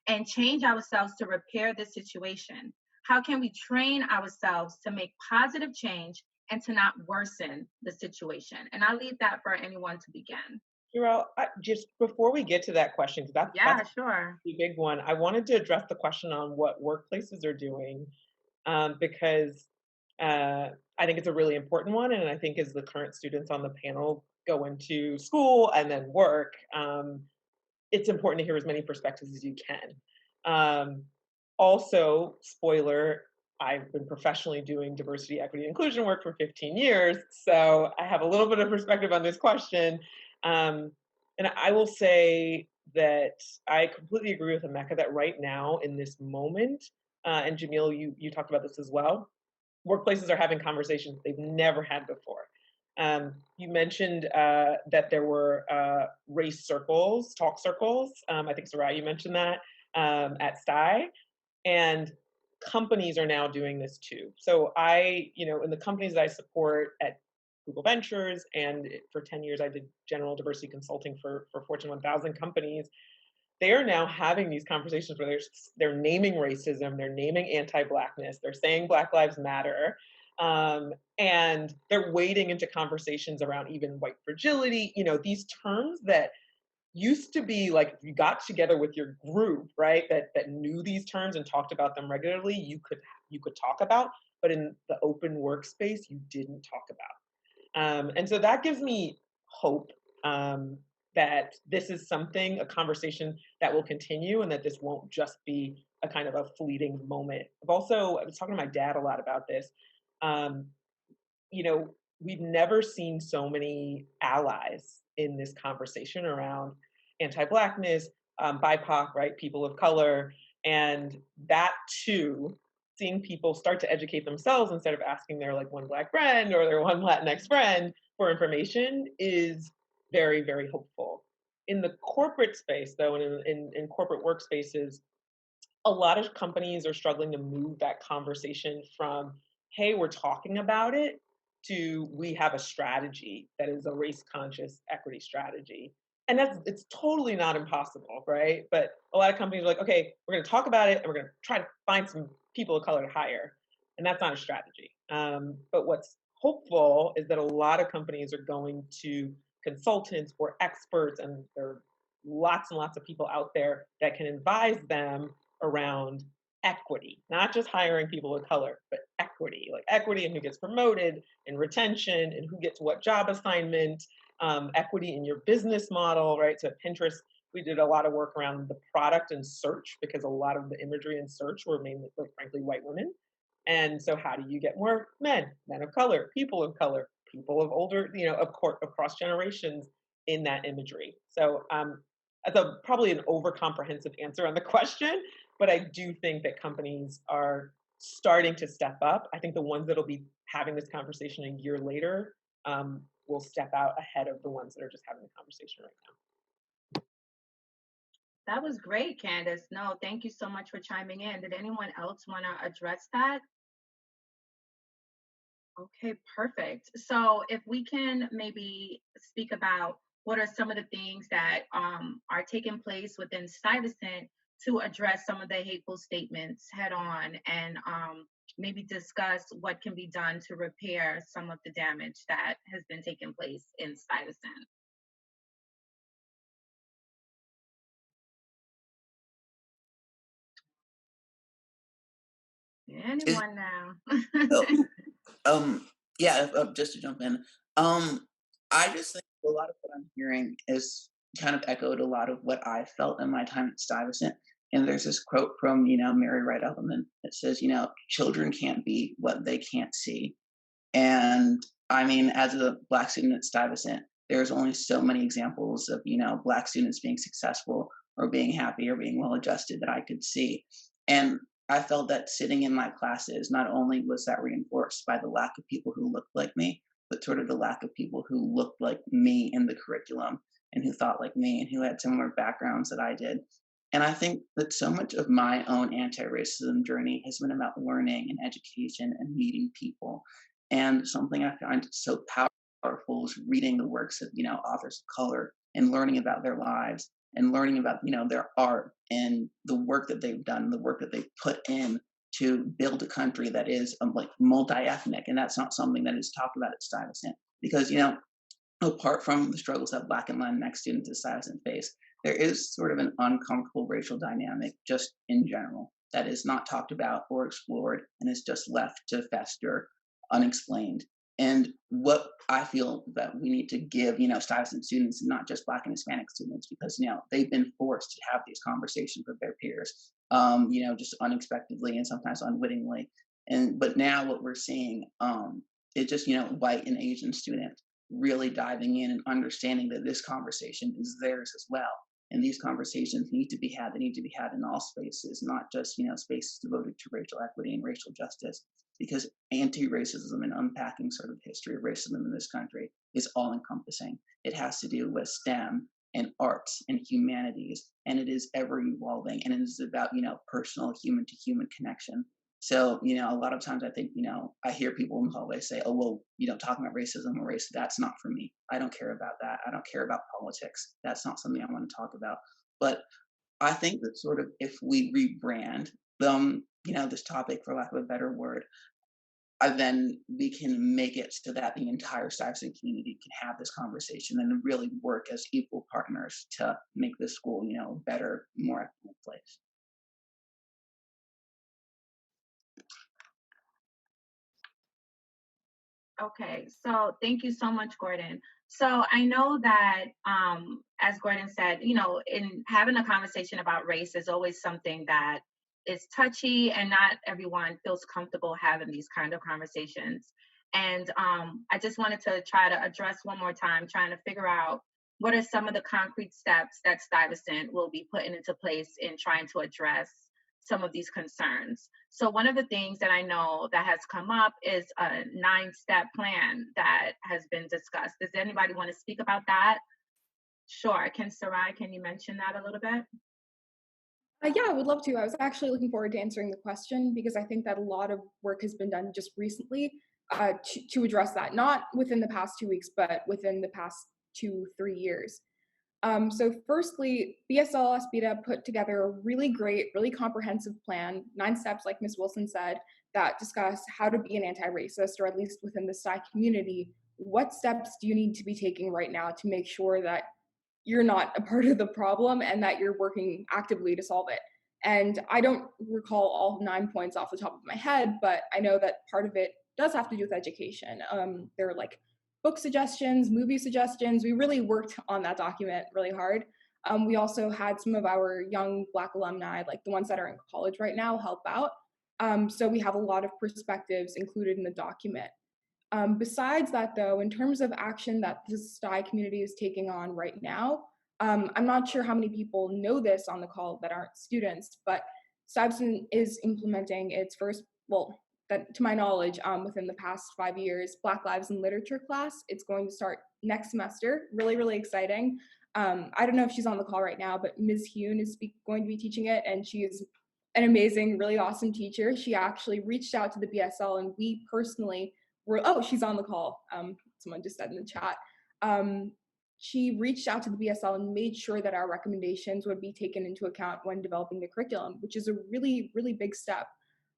and change ourselves to repair this situation? How can we train ourselves to make positive change and to not worsen the situation? And I'll leave that for anyone to begin. Jarrell, just before we get to that question, because that's sure, a big one, I wanted to address the question on what workplaces are doing, because I think it's a really important one, and I think as the current students on the panel go into school and then work, it's important to hear as many perspectives as you can. Also, spoiler, I've been professionally doing diversity, equity, and inclusion work for 15 years, so I have a little bit of perspective on this question. And I will say that I completely agree with Emeka that right now, in this moment, and Jamil, you talked about this as well, workplaces are having conversations they've never had before. You mentioned that there were race circles, talk circles. I think Sarai, you mentioned that at Sty. And companies are now doing this too. So in the companies that I support at Google Ventures, and for 10 years I did general diversity consulting for Fortune 1000 companies, they are now having these conversations where they're naming racism, they're naming anti-Blackness, they're saying Black Lives Matter, and they're wading into conversations around even white fragility, these terms that used to be like, if you got together with your group, right, that knew these terms and talked about them regularly, you could talk about, but in the open workspace, you didn't talk about. And so that gives me hope that this is a conversation that will continue, and that this won't just be a kind of a fleeting moment. I was talking to my dad a lot about this. We've never seen so many allies in this conversation around anti-Blackness, BIPOC, right, people of color, and that too, seeing people start to educate themselves instead of asking their one Black friend or their one Latinx friend for information is very, very hopeful. In the corporate space, though, and in corporate workspaces, a lot of companies are struggling to move that conversation from, hey, we're talking about it, to we have a strategy that is a race-conscious equity strategy. And it's totally not impossible, right? But a lot of companies are like, okay, we're going to talk about it, and we're going to try to find some people of color to hire. And that's not a strategy. But what's hopeful is that a lot of companies are going to consultants or experts, and there are lots and lots of people out there that can advise them around equity, not just hiring people of color, but equity, like equity in who gets promoted, and retention, and who gets what job assignment, equity in your business model, right? So at Pinterest, we did a lot of work around the product and search, because a lot of the imagery in search were mainly, frankly, white women. And so how do you get more men of color, people of older, across generations in that imagery? So that's probably an over-comprehensive answer on the question, but I do think that companies are starting to step up. I think the ones that'll be having this conversation a year later will step out ahead of the ones that are just having the conversation right now. That was great, Candice. No, thank you so much for chiming in. Did anyone else want to address that? Okay, perfect. So if we can maybe speak about what are some of the things that are taking place within Stuyvesant to address some of the hateful statements head on, and maybe discuss what can be done to repair some of the damage that has been taking place in Stuyvesant. Anyone now? Just to jump in, I just think a lot of what I'm hearing is kind of echoed a lot of what I felt in my time at Stuyvesant. And there's this quote from, Mary Wright Edelman that says, children can't be what they can't see. And I mean, as a Black student at Stuyvesant, there's only so many examples of, Black students being successful or being happy or being well adjusted that I could see. And I felt that sitting in my classes, not only was that reinforced by the lack of people who looked like me, but sort of the lack of people who looked like me in the curriculum and who thought like me and who had similar backgrounds that I did. And I think that so much of my own anti-racism journey has been about learning and education and meeting people. And something I find so powerful is reading the works of, authors of color and learning about their lives and learning about, their art and the work that they've done, the work that they've put in to build a country that is multi-ethnic. And that's not something that is talked about at Stuyvesant, because, apart from the struggles that Black and Latinx students at Stuyvesant face, there is sort of an uncomfortable racial dynamic just in general that is not talked about or explored and is just left to fester unexplained. And what I feel that we need to give, Stuyvesant students, and not just Black and Hispanic students, because, they've been forced to have these conversations with their peers, just unexpectedly and sometimes unwittingly. But now what we're seeing is just, white and Asian students really diving in and understanding that this conversation is theirs as well. And these conversations need to be had. They need to be had in all spaces, not just, spaces devoted to racial equity and racial justice, because anti-racism and unpacking sort of history of racism in this country is all encompassing. It has to do with STEM and arts and humanities, and it is ever evolving, and it is about, personal human to human connection. So, a lot of times I think, I hear people in the hallway say, oh, well, talking about racism or race, that's not for me. I don't care about that. I don't care about politics. That's not something I want to talk about. But I think that sort of if we rebrand this topic, for lack of a better word, then we can make it so that the entire Stuyvesant community can have this conversation and really work as equal partners to make this school, better, more equitable place. Okay, so thank you so much, Gordon. So I know that, as Gordon said, in having a conversation about race is always something that is touchy, and not everyone feels comfortable having these kind of conversations. And I just wanted to try to address one more time, trying to figure out what are some of the concrete steps that Stuyvesant will be putting into place in trying to address some of these concerns. So one of the things that I know that has come up is a 9-step plan that has been discussed. Does anybody want to speak about that? Sure. Sarai, can you mention that a little bit? Yeah, I would love to. I was actually looking forward to answering the question because I think that a lot of work has been done just recently to address that, not within the past 2 weeks, but within the past 2-3 years. So firstly, BSL Aspida put together a really great, really comprehensive plan, 9 steps, like Ms. Wilson said, that discuss how to be an anti-racist, or at least within the STI community. What steps do you need to be taking right now to make sure that you're not a part of the problem and that you're working actively to solve it? And I don't recall all 9 points off the top of my head, but I know that part of it does have to do with education. There are like book suggestions, movie suggestions. We really worked on that document really hard. We also had some of our young Black alumni, like the ones that are in college right now, help out. So we have a lot of perspectives included in the document. Besides that, though, in terms of action that the STI community is taking on right now, I'm not sure how many people know this on the call that aren't students, but Stuyvesant is implementing its first, that to my knowledge, within the past 5 years, Black Lives in Literature class. It's going to start next semester. Really, really exciting. I don't know if she's on the call right now, but Ms. Hune is going to be teaching it, and she is an amazing, really awesome teacher. She actually reached out to the BSL, and we personally she's on the call. Someone just said in the chat. She reached out to the BSL and made sure that our recommendations would be taken into account when developing the curriculum, which is a really, really big step.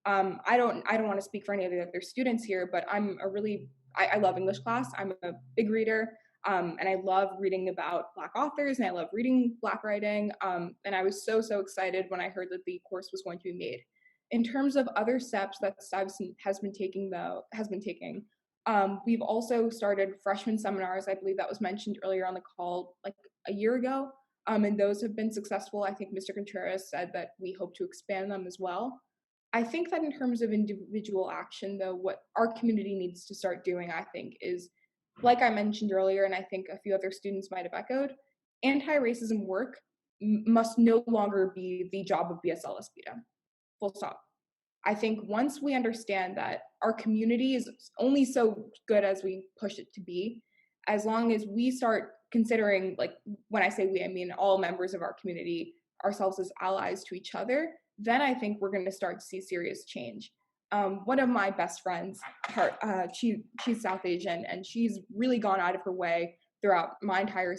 I don't want to speak for any of the other students here, but I love English class. I'm a big reader, and I love reading about Black authors, and I love reading Black writing. And I was so excited when I heard that the course was going to be made. In terms of other steps that Stuyvesant has been taking, we've also started freshman seminars. I believe that was mentioned earlier on the call, like a year ago, and those have been successful. I think Mr. Contreras said that we hope to expand them as well. I think that in terms of individual action, though, what our community needs to start doing, I think, is, like I mentioned earlier, and I think a few other students might have echoed, anti-racism work must no longer be the job of BSL Aspida. Full stop. I think once we understand that our community is only so good as we push it to be, as long as we start considering, like when I say we, I mean all members of our community, ourselves as allies to each other, then I think we're going to start to see serious change. One of my best friends, she's South Asian, and she's really gone out of her way throughout my entire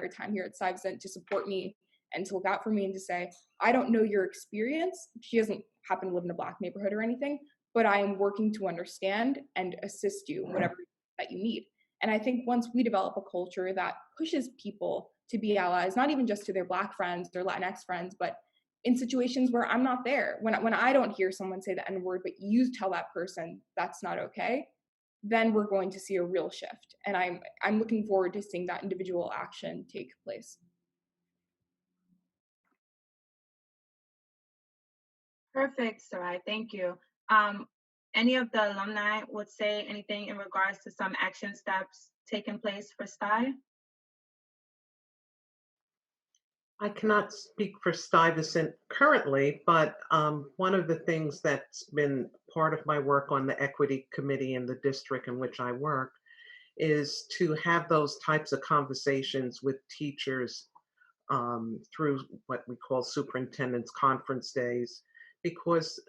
time here at Stuyvesant to support me and to look out for me and to say, I don't know your experience. She doesn't happen to live in a Black neighborhood or anything, but I am working to understand and assist you, whatever that you need. And I think once we develop a culture that pushes people to be allies, not even just to their Black friends or Latinx friends, but in situations where I'm not there, when I don't hear someone say the N-word, but you tell that person that's not okay, then we're going to see a real shift. And I'm looking forward to seeing that individual action take place. Perfect, Sarai. Thank you. Any of the alumni would say anything in regards to some action steps taking place for STI? I cannot speak for Stuyvesant currently, but one of the things that's been part of my work on the equity committee in the district in which I work is to have those types of conversations with teachers through what we call superintendent's conference days, because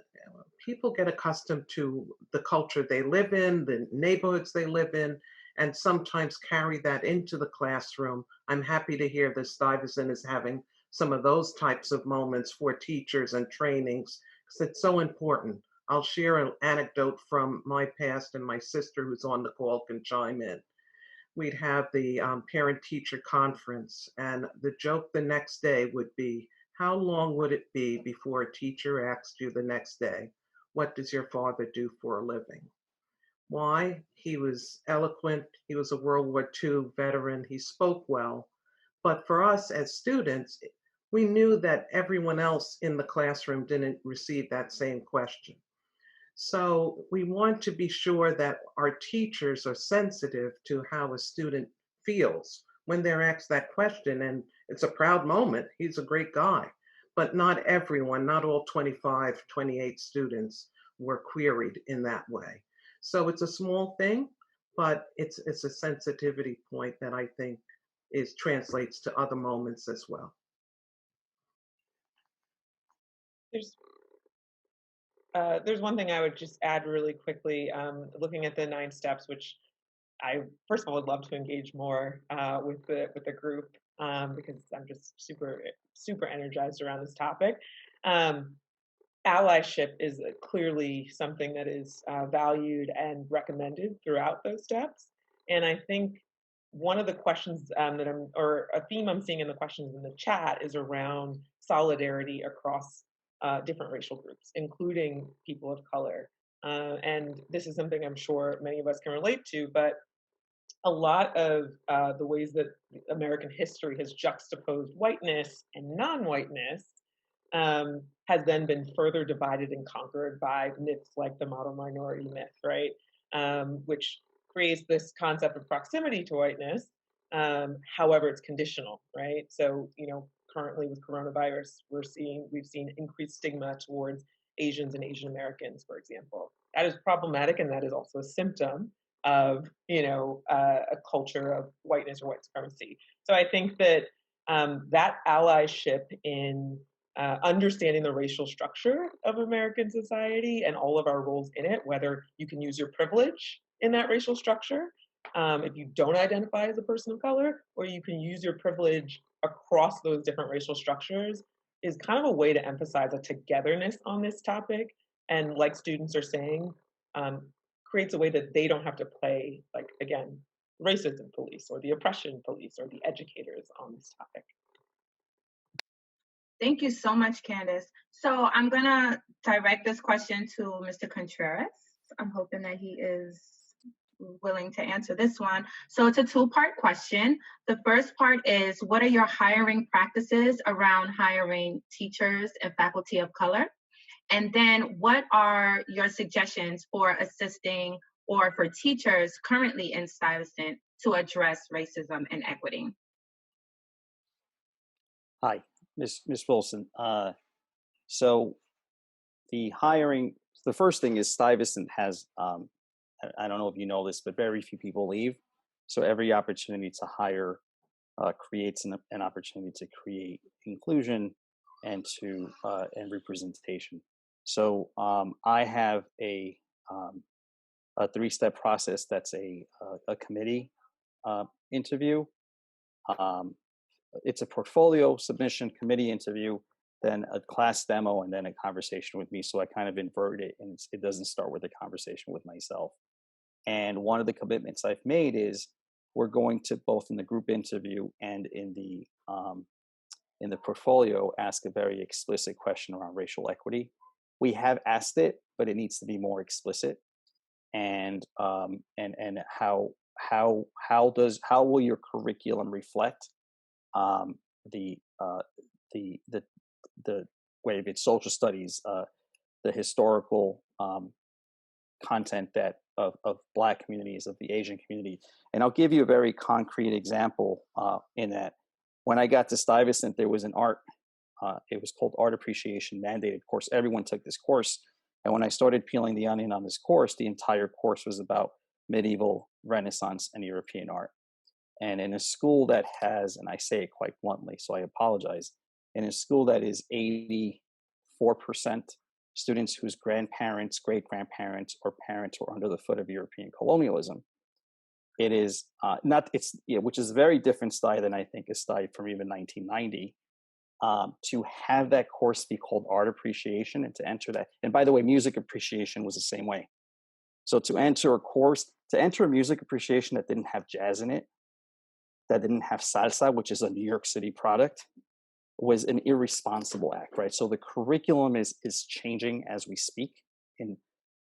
people get accustomed to the culture they live in, the neighborhoods they live in, and sometimes carry that into the classroom. I'm happy to hear that Stuyvesant is having some of those types of moments for teachers and trainings, because it's so important. I'll share an anecdote from my past, and my sister who's on the call can chime in. We'd have the parent-teacher conference, and the joke the next day would be, how long would it be before a teacher asked you the next day, what does your father do for a living? Why? He was eloquent, he was a World War II veteran, he spoke well, but for us as students, we knew that everyone else in the classroom didn't receive that same question. So we want to be sure that our teachers are sensitive to how a student feels when they're asked that question. And it's a proud moment. He's a great guy. But not everyone, not all 25, 28 students were queried in that way. So it's a small thing, but it's a sensitivity point that I think translates to other moments as well. There's one thing I would just add really quickly, looking at the 9 steps, which I first of all would love to engage more with the group because I'm just super energized around this topic. Allyship is clearly something that is valued and recommended throughout those steps, and I think one of the questions or a theme I'm seeing in the questions in the chat is around solidarity across different racial groups, including people of color. And this is something I'm sure many of us can relate to, but a lot of the ways that American history has juxtaposed whiteness and non-whiteness has then been further divided and conquered by myths like the model minority myth, right? Which creates this concept of proximity to whiteness. However, it's conditional, right? So, currently with coronavirus, we've seen increased stigma towards Asians and Asian Americans, for example. That is problematic, and that is also a symptom of, a culture of whiteness or white supremacy. So I think that that allyship in understanding the racial structure of American society and all of our roles in it, whether you can use your privilege in that racial structure, if you don't identify as a person of color, or you can use your privilege across those different racial structures, is kind of a way to emphasize a togetherness on this topic. And like students are saying, creates a way that they don't have to play, like, again, racism police or the oppression police or the educators on this topic. Thank you so much, Candice. So I'm gonna direct this question to Mr. Contreras. I'm hoping that he is willing to answer this one. So it's a 2-part question. The first part is, what are your hiring practices around hiring teachers and faculty of color? And then what are your suggestions for assisting or for teachers currently in Stuyvesant to address racism and equity? Hi, Ms. Wilson. So the hiring, the first thing is Stuyvesant has, I don't know if you know this, but very few people leave. So every opportunity to hire creates an opportunity to create inclusion and and representation. So I have a 3-step process. That's a committee interview. It's a portfolio submission, committee interview, then a class demo, and then a conversation with me. So I kind of invert it, and it doesn't start with a conversation with myself. And one of the commitments I've made is we're going to, both in the group interview and in the portfolio, ask a very explicit question around racial equity. We have asked it, but it needs to be more explicit. and how will your curriculum reflect the way if it's social studies, the historical content that of Black communities, of the Asian community. And I'll give you a very concrete example in that. When I got to Stuyvesant, there was an art, it was called Art Appreciation Mandated course. Everyone took this course. And when I started peeling the onion on this course, the entire course was about medieval, Renaissance, and European art. And in a school that has, and I say it quite bluntly, so I apologize, in a school that is 84% students whose grandparents, great-grandparents, or parents were under the foot of European colonialism, it is which is a very different style than I think a style from even 1990. To have that course be called Art Appreciation and to enter that, and by the way, Music Appreciation was the same way. So to enter a music appreciation that didn't have jazz in it, that didn't have salsa, which is a New York City product, was an irresponsible act, right? So the curriculum is changing as we speak in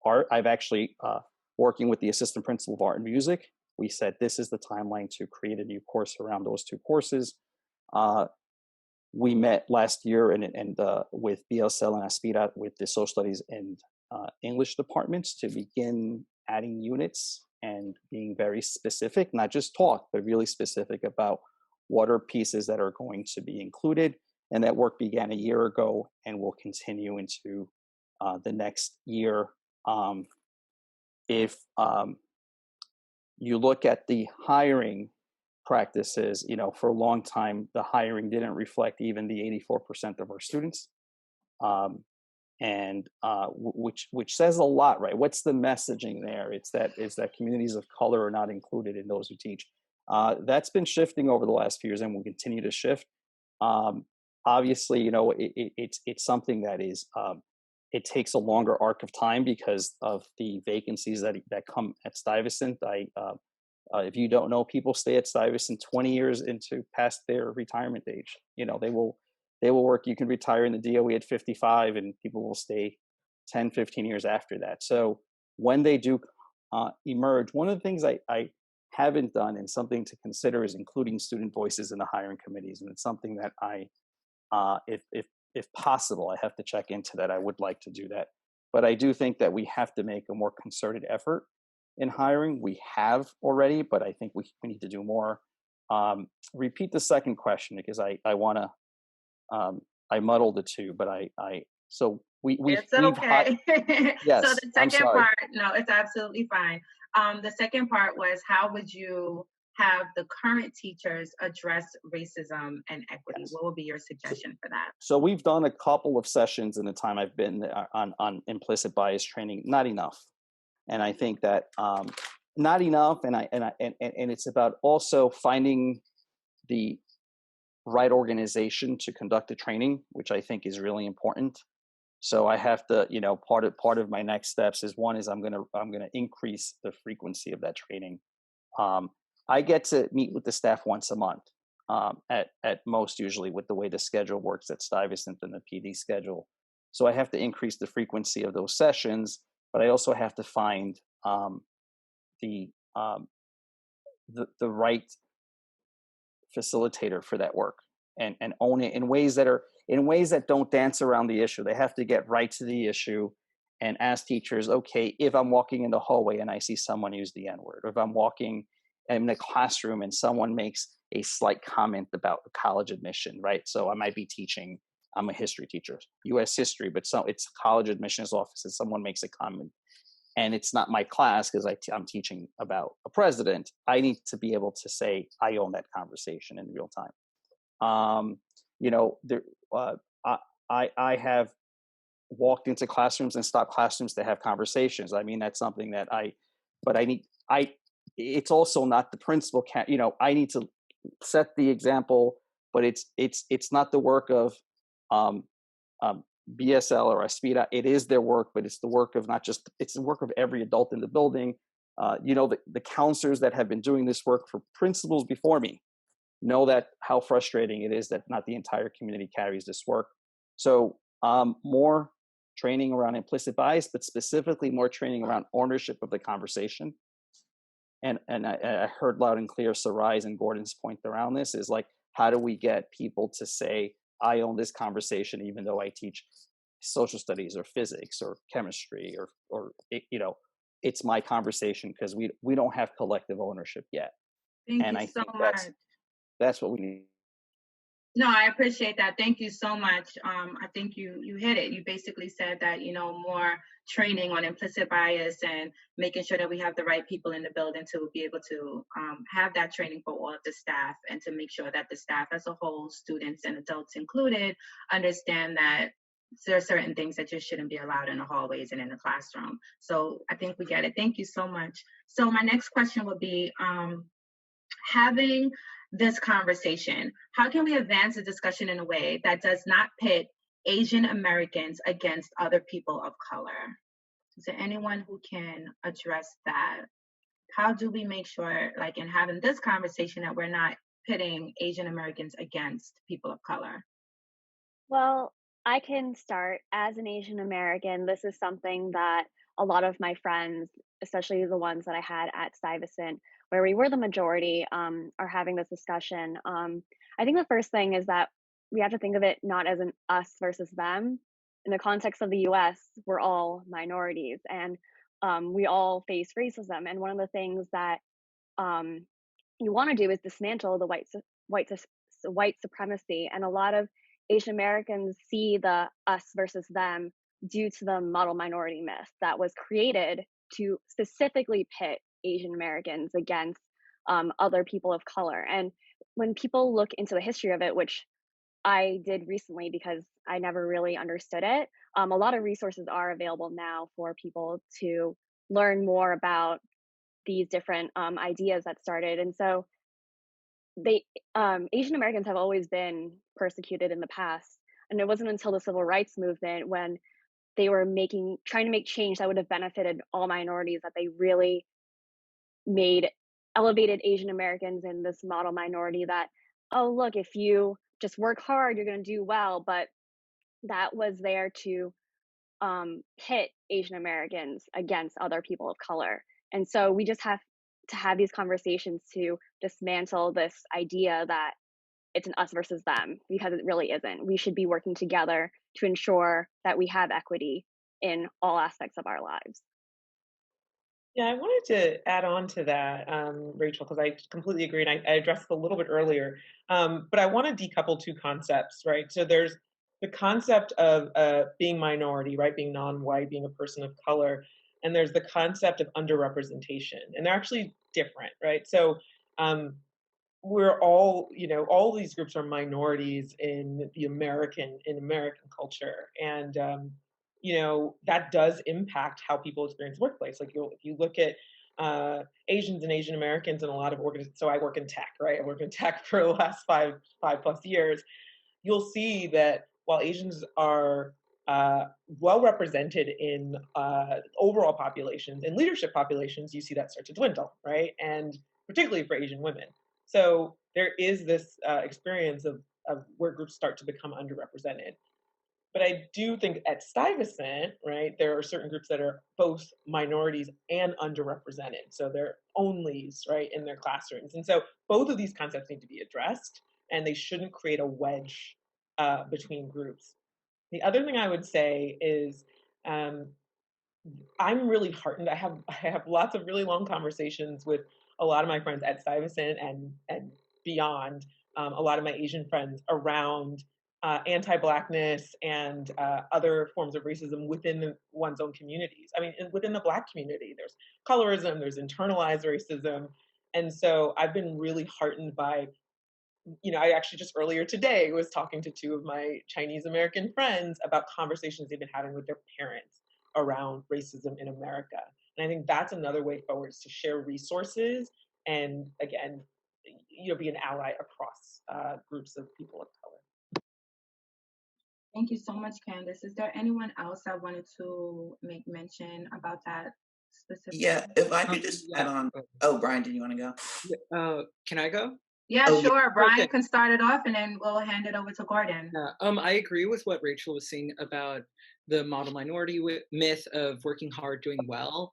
art. I've actually, working with the assistant principal of art and music, we said this is the timeline to create a new course around those two courses. We met last year and with BSL and Aspira with the social studies and English departments to begin adding units and being very specific, not just talk, but really specific about what are pieces that are going to be included. And that work began a year ago and will continue into the next year. If you look at the hiring practices, for a long time, the hiring didn't reflect even the 84% of our students. Which says a lot, right? What's the messaging there? It's that communities of color are not included in those who teach. That's been shifting over the last few years and will continue to shift. Obviously, it's something that is it takes a longer arc of time because of the vacancies that come at Stuyvesant. If you don't know, people stay at Stuyvesant 20 years into past their retirement age. They will work. You can retire in the DOE at 55 and people will stay 10, 15 years after that. So when they do emerge, one of the things I haven't done and something to consider is including student voices in the hiring committees. And it's something that if possible, I have to check into that. I would like to do that. But I do think that we have to make a more concerted effort in hiring. We have already, but I think we need to do more. Repeat the second question because I want to, I muddled the two, but it's okay. Yes, so the second part, no, it's absolutely fine. The second part was how would you have the current teachers address racism and equity? Yes. What would be your suggestion for that? So we've done a couple of sessions in the time I've been on implicit bias training, not enough. And I think that not enough, and it's about also finding the right organization to conduct the training, which I think is really important. So I have to, part of my next steps is I'm gonna increase the frequency of that training. I get to meet with the staff once a month, at most usually with the way the schedule works at Stuyvesant and the PD schedule. So I have to increase the frequency of those sessions, but I also have to find the right facilitator for that work and own it in ways that don't dance around the issue. They have to get right to the issue and ask teachers, okay, if I'm walking in the hallway and I see someone use the N-word, or if I'm walking in the classroom and someone makes a slight comment about college admission, right? So I might be teaching, I'm a history teacher, US history, but it's college admissions office and someone makes a comment and it's not my class because I'm teaching about a president. I need to be able to say, I own that conversation in real time. I have walked into classrooms and stopped classrooms to have conversations. I mean, that's something that it's also not the principal, I need to set the example, but it's not the work of BSL or Aspira. It is their work, but it's the work of it's the work of every adult in the building. The counselors that have been doing this work for principals before me know that how frustrating it is that not the entire community carries this work. So more training around implicit bias, but specifically more training around ownership of the conversation. And I heard loud and clear Sarai's and Gordon's point around this is like, how do we get people to say, I own this conversation, even though I teach social studies or physics or chemistry or it's my conversation, because we don't have collective ownership yet. Thank and you I so think much. that's what we need. No, I appreciate that. Thank you so much. I think you hit it. You basically said that, more training on implicit bias and making sure that we have the right people in the building to be able to have that training for all of the staff, and to make sure that the staff as a whole, students and adults included, understand that there are certain things that just shouldn't be allowed in the hallways and in the classroom. So I think we get it. Thank you so much. So my next question would be, having this conversation, how can we advance the discussion in a way that does not pit Asian Americans against other people of color? Is there anyone who can address that? How do we make sure, like in having this conversation, that we're not pitting Asian Americans against people of color? Well, I can start. As an Asian American, this is something that a lot of my friends, especially the ones that I had at Stuyvesant, where we were the majority, are having this discussion. I think the first thing is that we have to think of it not as an us versus them. In the context of the US, we're all minorities, and we all face racism. And one of the things that um, you want to do is dismantle the white supremacy. And a lot of Asian Americans see the us versus them due to the model minority myth that was created to specifically pit Asian Americans against other people of color. And when people look into the history of it, which I did recently because I never really understood it, a lot of resources are available now for people to learn more about these different ideas that started. And so they Asian Americans have always been persecuted in the past, and it wasn't until the civil rights movement, when they were trying to make change that would have benefited all minorities, that they really elevated Asian Americans in this model minority that, oh look, if you just work hard, you're going to do well. But that was there to pit Asian Americans against other people of color. And so we just have to have these conversations to dismantle this idea that it's an us versus them, because it really isn't. We should be working together to ensure that we have equity in all aspects of our lives. Yeah, I wanted to add on to that, Rachel, because I completely agree, and I addressed it a little bit earlier. But I want to decouple two concepts, right? So there's the concept of being minority, right? Being non-white, being a person of color, and there's the concept of underrepresentation, and they're actually different, right? So we're all, all these groups are minorities in American culture, and that does impact how people experience workplace. Like if you look at Asians and Asian Americans in a lot of organizations. So I work in tech, right? I work in tech for the last five plus years. You'll see that while Asians are well represented in overall populations, in leadership populations, you see that start to dwindle, right? And particularly for Asian women. So there is this experience of where groups start to become underrepresented. But I do think at Stuyvesant, right, there are certain groups that are both minorities and underrepresented. So they're onlys, right, in their classrooms. And so both of these concepts need to be addressed, and they shouldn't create a wedge between groups. The other thing I would say is I'm really heartened. I have lots of really long conversations with a lot of my friends at Stuyvesant and beyond, a lot of my Asian friends around anti-Blackness and other forms of racism within one's own communities. I mean, within the Black community, there's colorism, there's internalized racism. And so I've been really heartened by, I actually just earlier today was talking to two of my Chinese American friends about conversations they've been having with their parents around racism in America. And I think that's another way forward, is to share resources and, again, be an ally across groups of people of color. Thank you so much, Candice. Is there anyone else that wanted to make mention about that specifically? Yeah, if I could just add on. Oh, Brian, did you want to go? Can I go? Yeah, sure. Yeah. Brian can start it off, and then we'll hand it over to Gordon. I agree with what Rachel was saying about the model minority myth of working hard, doing well,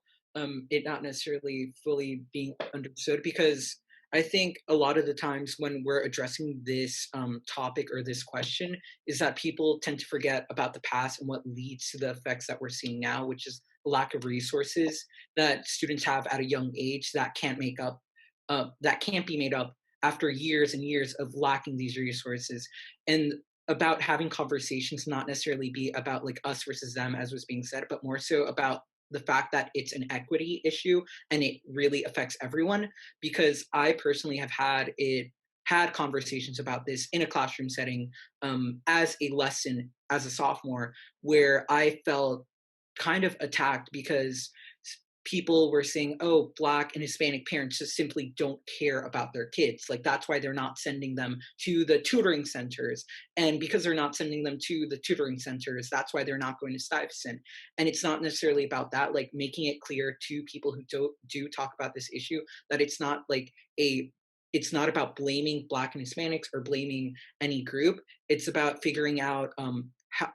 it not necessarily fully being understood, because I think a lot of the times when we're addressing this topic or this question is that people tend to forget about the past and what leads to the effects that we're seeing now, which is a lack of resources that students have at a young age that can't make up, that can't be made up after years and years of lacking these resources. And about having conversations not necessarily be about like us versus them, as was being said, but more so about the fact that it's an equity issue and it really affects everyone. Because I personally have had conversations about this in a classroom setting, as a lesson as a sophomore, where I felt kind of attacked because people were saying, oh, Black and Hispanic parents just simply don't care about their kids. Like, that's why they're not sending them to the tutoring centers. And because they're not sending them to the tutoring centers, that's why they're not going to Stuyvesant. And it's not necessarily about that, like making it clear to people who do talk about this issue that it's not like it's not about blaming Black and Hispanics or blaming any group. It's about figuring out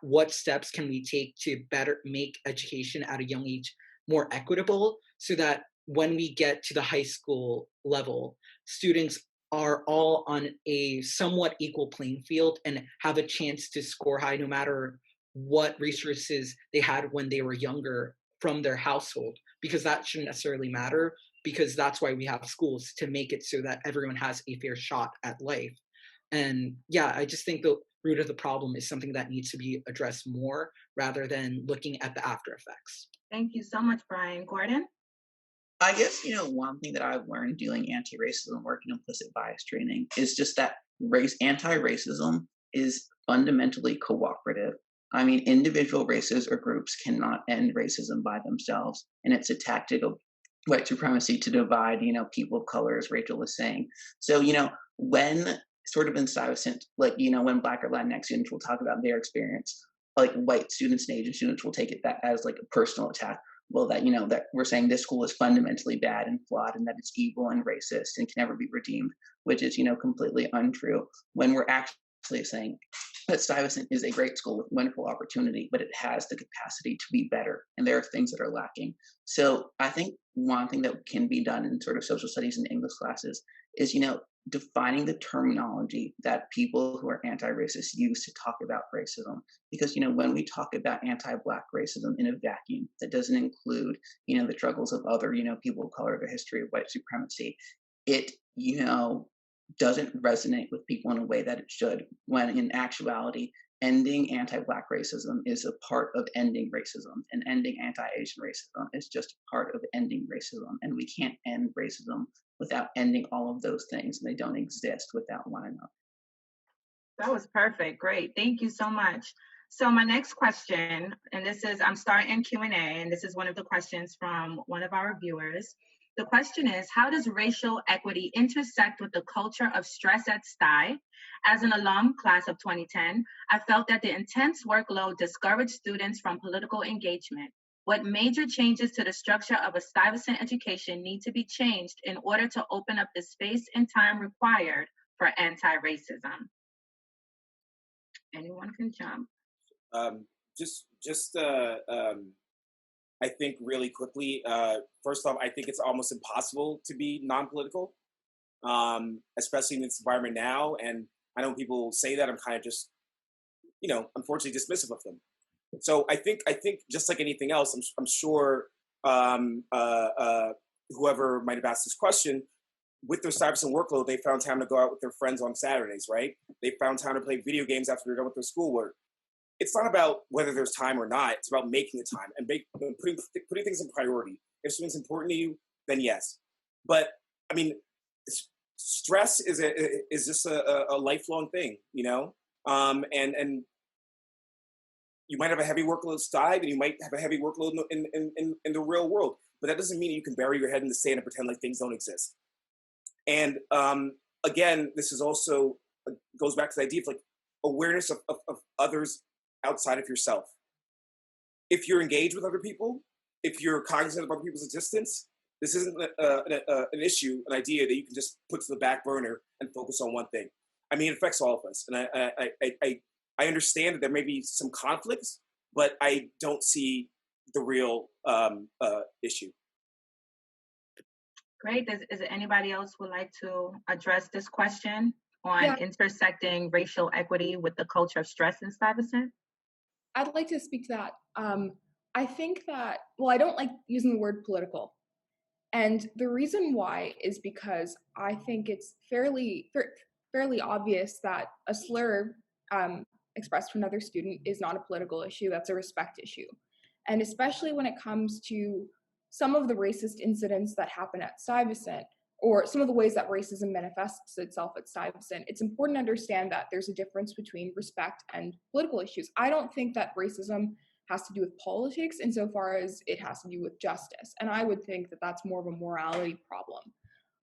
what steps can we take to better make education at a young age more equitable, so that when we get to the high school level, students are all on a somewhat equal playing field and have a chance to score high no matter what resources they had when they were younger from their household, because that shouldn't necessarily matter, because that's why we have schools, to make it so that everyone has a fair shot at life. And yeah, I just think the root of the problem is something that needs to be addressed more rather than looking at the after effects. Thank you so much, Brian. Gordon? I guess, one thing that I've learned doing anti-racism work and implicit bias training is just that anti-racism is fundamentally cooperative. I mean, individual races or groups cannot end racism by themselves. And it's a tactic of white supremacy to divide, people of color, as Rachel was saying. So, when sort of in Stuyvesant, like, when Black or Latinx students will talk about their experience, like white students and Asian students will take it that as like a personal attack. Well, that, that we're saying this school is fundamentally bad and flawed and that it's evil and racist and can never be redeemed, which is, completely untrue, when we're actually saying that Stuyvesant is a great school with wonderful opportunity, but it has the capacity to be better. And there are things that are lacking. So I think one thing that can be done in sort of social studies and English classes is, defining the terminology that people who are anti-racist use to talk about racism. Because, when we talk about anti-Black racism in a vacuum, that doesn't include, the struggles of other, people of color, the history of white supremacy, it, doesn't resonate with people in a way that it should, when in actuality, ending anti-Black racism is a part of ending racism, and ending anti-Asian racism is just a part of ending racism. And we can't end racism without ending all of those things, and they don't exist without one another. That was perfect. Great. Thank you so much. So my next question, and this is, I'm starting Q&A, and this is one of the questions from one of our viewers. The question is, how does racial equity intersect with the culture of stress at Sty? As an alum, class of 2010, I felt that the intense workload discouraged students from political engagement. What major changes to the structure of a Stuyvesant education need to be changed in order to open up the space and time required for anti-racism? Anyone can jump. I think really quickly, first off, I think it's almost impossible to be non-political, especially in this environment now. And I know people say that, I'm kind of just, unfortunately dismissive of them. So I think just like anything else, I'm sure whoever might have asked this question, with their Stuyvesant workload, they found time to go out with their friends on Saturdays, right? They found time to play video games after they're done with their schoolwork. It's not about whether there's time or not. It's about making the time and putting things in priority. If something's important to you, then yes. But I mean, stress is just a lifelong thing, and you might have a heavy workload Sty, and you might have a heavy workload in the real world. But that doesn't mean you can bury your head in the sand and pretend like things don't exist. And again, this is also goes back to the idea of like awareness of others outside of yourself. If you're engaged with other people, if you're cognizant of other people's existence, this isn't an issue, an idea that you can just put to the back burner and focus on one thing. I mean, it affects all of us. And I understand that there may be some conflicts, but I don't see the real issue. Great. Is there anybody else would like to address this question on intersecting racial equity with the culture of stress in Stuyvesant? I'd like to speak to that. I think that, well, I don't like using the word political. And the reason why is because I think it's fairly obvious that a slur expressed to another student is not a political issue, that's a respect issue. And especially when it comes to some of the racist incidents that happen at Stuyvesant, or some of the ways that racism manifests itself at Stuyvesant, it's important to understand that there's a difference between respect and political issues. I don't think that racism has to do with politics insofar as it has to do with justice. And I would think that that's more of a morality problem.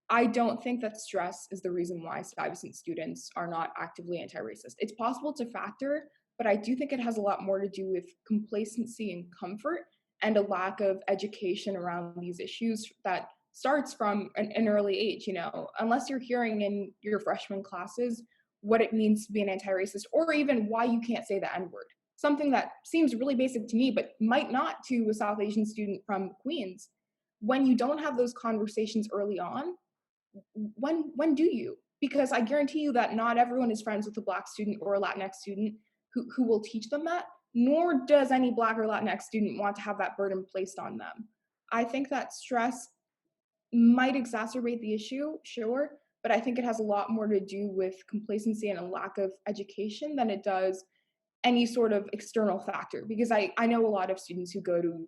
I don't think that stress is the reason why Stuyvesant students are not actively anti-racist. It's possible to factor, but I do think it has a lot more to do with complacency and comfort and a lack of education around these issues that starts from an early age. You know, unless you're hearing in your freshman classes what it means to be an anti-racist, or even why you can't say the N-word, something that seems really basic to me, but might not to a South Asian student from Queens. When you don't have those conversations early on, when do you? Because I guarantee you that not everyone is friends with a Black student or a Latinx student who will teach them that, nor does any Black or Latinx student want to have that burden placed on them. I think that stress might exacerbate the issue, sure, but I think it has a lot more to do with complacency and a lack of education than it does any sort of external factor. Because I know a lot of students who go to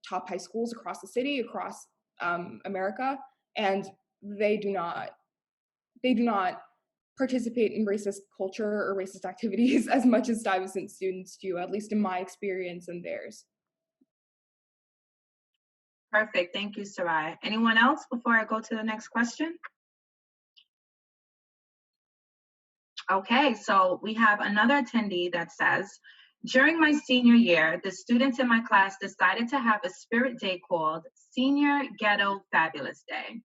top high schools across the city, across America, and they do not participate in racist culture or racist activities as much as Stuyvesant students do, at least in my experience and theirs. Perfect. Thank you, Sarai. Anyone else before I go to the next question? Okay, so we have another attendee that says, during my senior year, the students in my class decided to have a spirit day called Senior Ghetto Fabulous Day.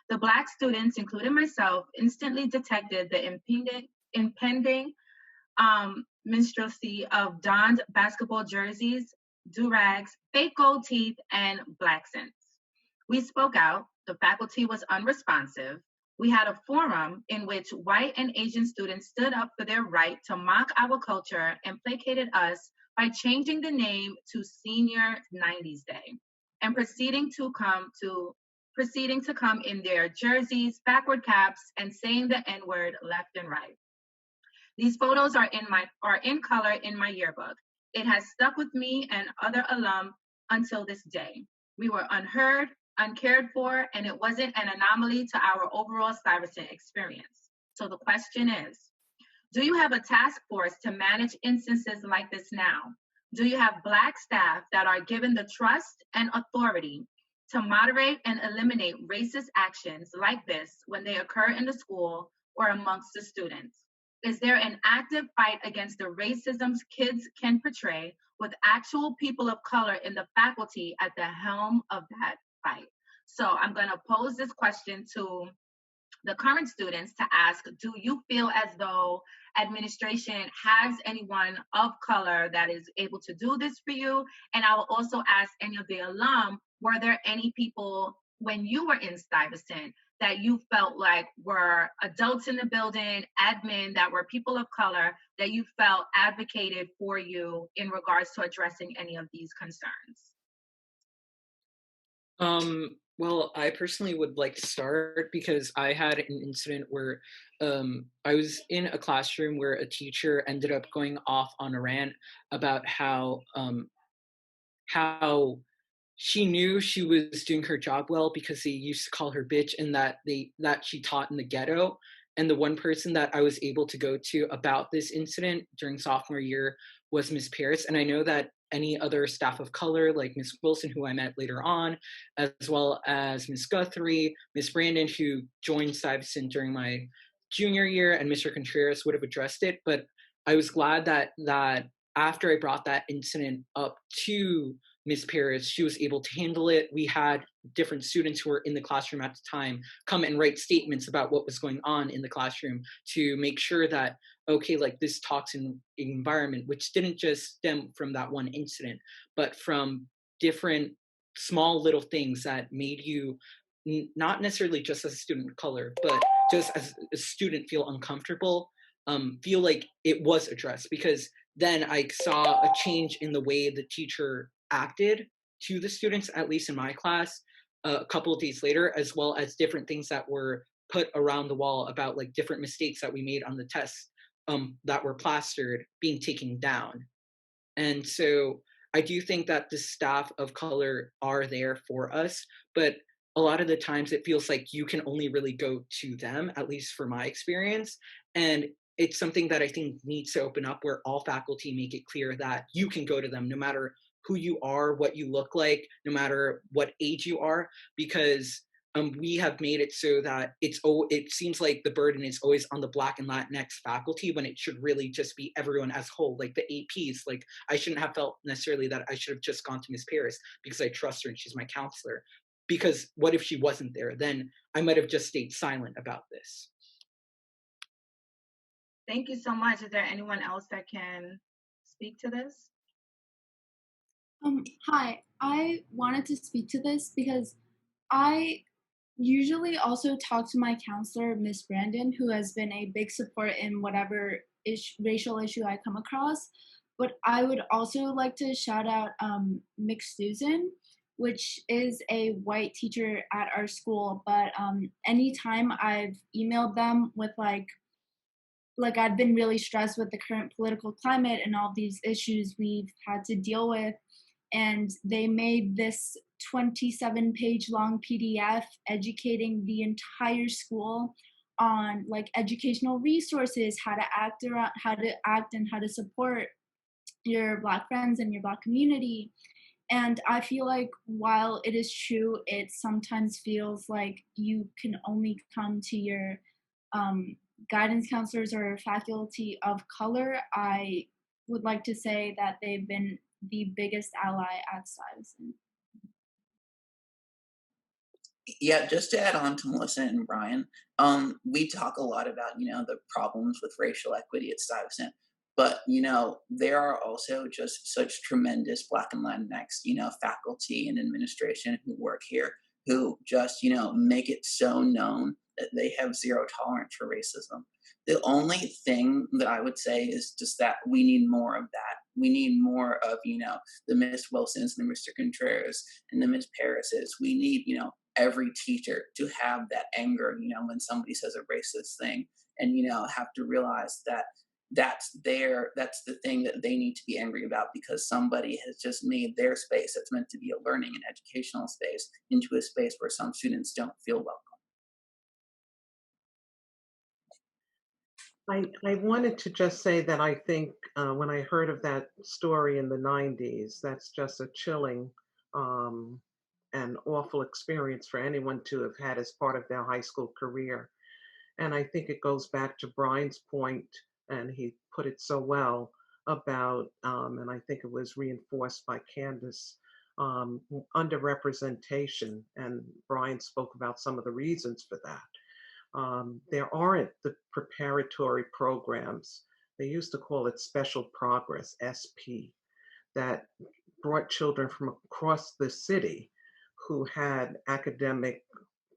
The Black students, including myself, instantly detected the impending minstrelsy of donned basketball jerseys, do-rags, fake gold teeth, and black scents. We spoke out. The faculty was unresponsive. We had a forum in which white and Asian students stood up for their right to mock our culture and placated us by changing the name to Senior 90s Day and proceeding to come in their jerseys, backward caps, and saying the N-word left and right. These photos are in color in my yearbook. It has stuck with me and other alum until this day. We were unheard, uncared for, and it wasn't an anomaly to our overall Stuyvesant experience. So the question is, do you have a task force to manage instances like this now? Do you have Black staff that are given the trust and authority to moderate and eliminate racist actions like this when they occur in the school or amongst the students? Is there an active fight against the racisms kids can portray with actual people of color in the faculty at the helm of that fight? So I'm going to pose this question to the current students to ask, do you feel as though administration has anyone of color that is able to do this for you? And I will also ask any of the alum, were there any people when you were in Stuyvesant that you felt like were adults in the building, admin, that were people of color, that you felt advocated for you in regards to addressing any of these concerns? Well, I personally would like to start because I had an incident where I was in a classroom where a teacher ended up going off on a rant about how she knew she was doing her job well because they used to call her bitch, and that she taught in the ghetto. And the one person that I was able to go to about this incident during sophomore year was Miss Pierce. And I know that any other staff of color, like Miss Wilson, who I met later on, as well as Miss Guthrie, Miss Brandon, who joined Stuyvesant during my junior year, and Mr. Contreras would have addressed it. But I was glad that after I brought that incident up to Miss Pierce, she was able to handle it. We had different students who were in the classroom at the time come and write statements about what was going on in the classroom to make sure that, okay, like this toxic environment, which didn't just stem from that one incident, but from different small little things that made you not necessarily just as a student of color, but just as a student feel uncomfortable, feel like it was addressed. Because then I saw a change in the way the teacher acted to the students, at least in my class, a couple of days later, as well as different things that were put around the wall about like different mistakes that we made on the tests that were plastered being taken down. And so I do think that the staff of color are there for us, but a lot of the times it feels like you can only really go to them, at least for my experience. And it's something that I think needs to open up where all faculty make it clear that you can go to them no matter who you are, what you look like, no matter what age you are, because we have made it so that it seems like the burden is always on the Black and Latinx faculty when it should really just be everyone as a whole, like the APs. Like I shouldn't have felt necessarily that I should have just gone to Miss Paris because I trust her and she's my counselor. Because what if she wasn't there? Then I might have just stayed silent about this. Thank you so much. Is there anyone else that can speak to this? Hi, I wanted to speak to this because I usually also talk to my counselor, Miss Brandon, who has been a big support in whatever racial issue I come across. But I would also like to shout out Mick Susan, which is a white teacher at our school. But anytime I've emailed them with like I've been really stressed with the current political climate and all these issues we've had to deal with, and they made this 27-page long PDF educating the entire school on like educational resources, how to act and how to support your Black friends and your Black community. And I feel like while it is true, it sometimes feels like you can only come to your guidance counselors or faculty of color. I would like to say that they've been the biggest ally at Stuyvesant. Yeah, just to add on to Melissa and Brian, we talk a lot about, the problems with racial equity at Stuyvesant, but, there are also just such tremendous Black and Latinx, faculty and administration who work here who just, make it so known that they have zero tolerance for racism. The only thing that I would say is just that we need more of that. We need more of, the Miss Wilsons and the Mr. Contreras and the Miss Parises. We need, every teacher to have that anger, when somebody says a racist thing, and, have to realize that that's the thing that they need to be angry about, because somebody has just made their space that's meant to be a learning and educational space into a space where some students don't feel welcome. I wanted to just say that I think when I heard of that story in the 90s, that's just a chilling and awful experience for anyone to have had as part of their high school career. And I think it goes back to Brian's point, and he put it so well about, and I think it was reinforced by Candice, underrepresentation. And Brian spoke about some of the reasons for that. There aren't the preparatory programs. They used to call it Special Progress, SP, that brought children from across the city who had academic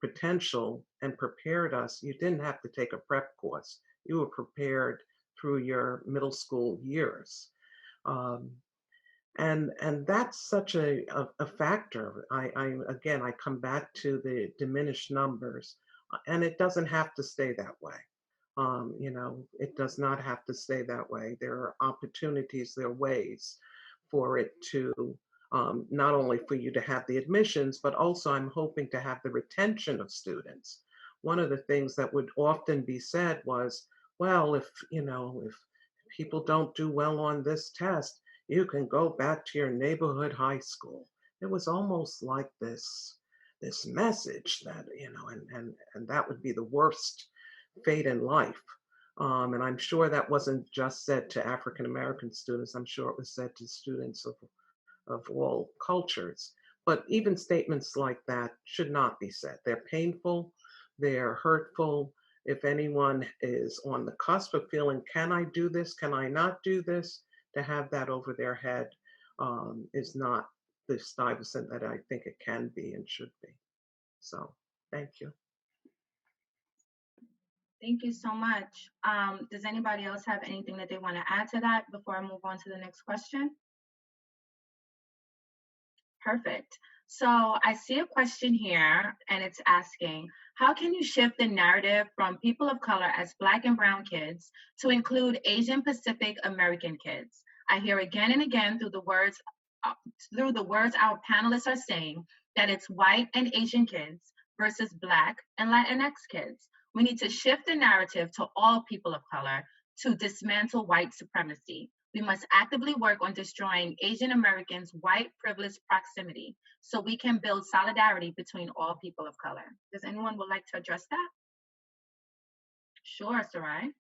potential and prepared us. You didn't have to take a prep course. You were prepared through your middle school years. And that's such a factor. I come back to the diminished numbers, and it doesn't have to stay that way. It does not have to stay that way. There are opportunities, there are ways for it to, not only for you to have the admissions, but also I'm hoping to have the retention of students. One of the things that would often be said was, well, if people don't do well on this test, you can go back to your neighborhood high school. It was almost like this message that, and that would be the worst fate in life. And I'm sure that wasn't just said to African American students. I'm sure it was said to students of all cultures. But even statements like that should not be said. They're painful, they're hurtful. If anyone is on the cusp of feeling, can I do this? Can I not do this? To have that over their head is not the Stuyvesant that I think it can be and should be. So thank you. Thank you so much. Does anybody else have anything that they want to add to that before I move on to the next question? Perfect. So I see a question here, and it's asking, how can you shift the narrative from people of color as Black and brown kids to include Asian Pacific American kids? I hear again and again through the words our panelists are saying that it's white and Asian kids versus Black and Latinx kids. We need to shift the narrative to all people of color to dismantle white supremacy. We must actively work on destroying Asian Americans' white privileged proximity so we can build solidarity between all people of color. Does anyone would like to address that? Sure, Sarai.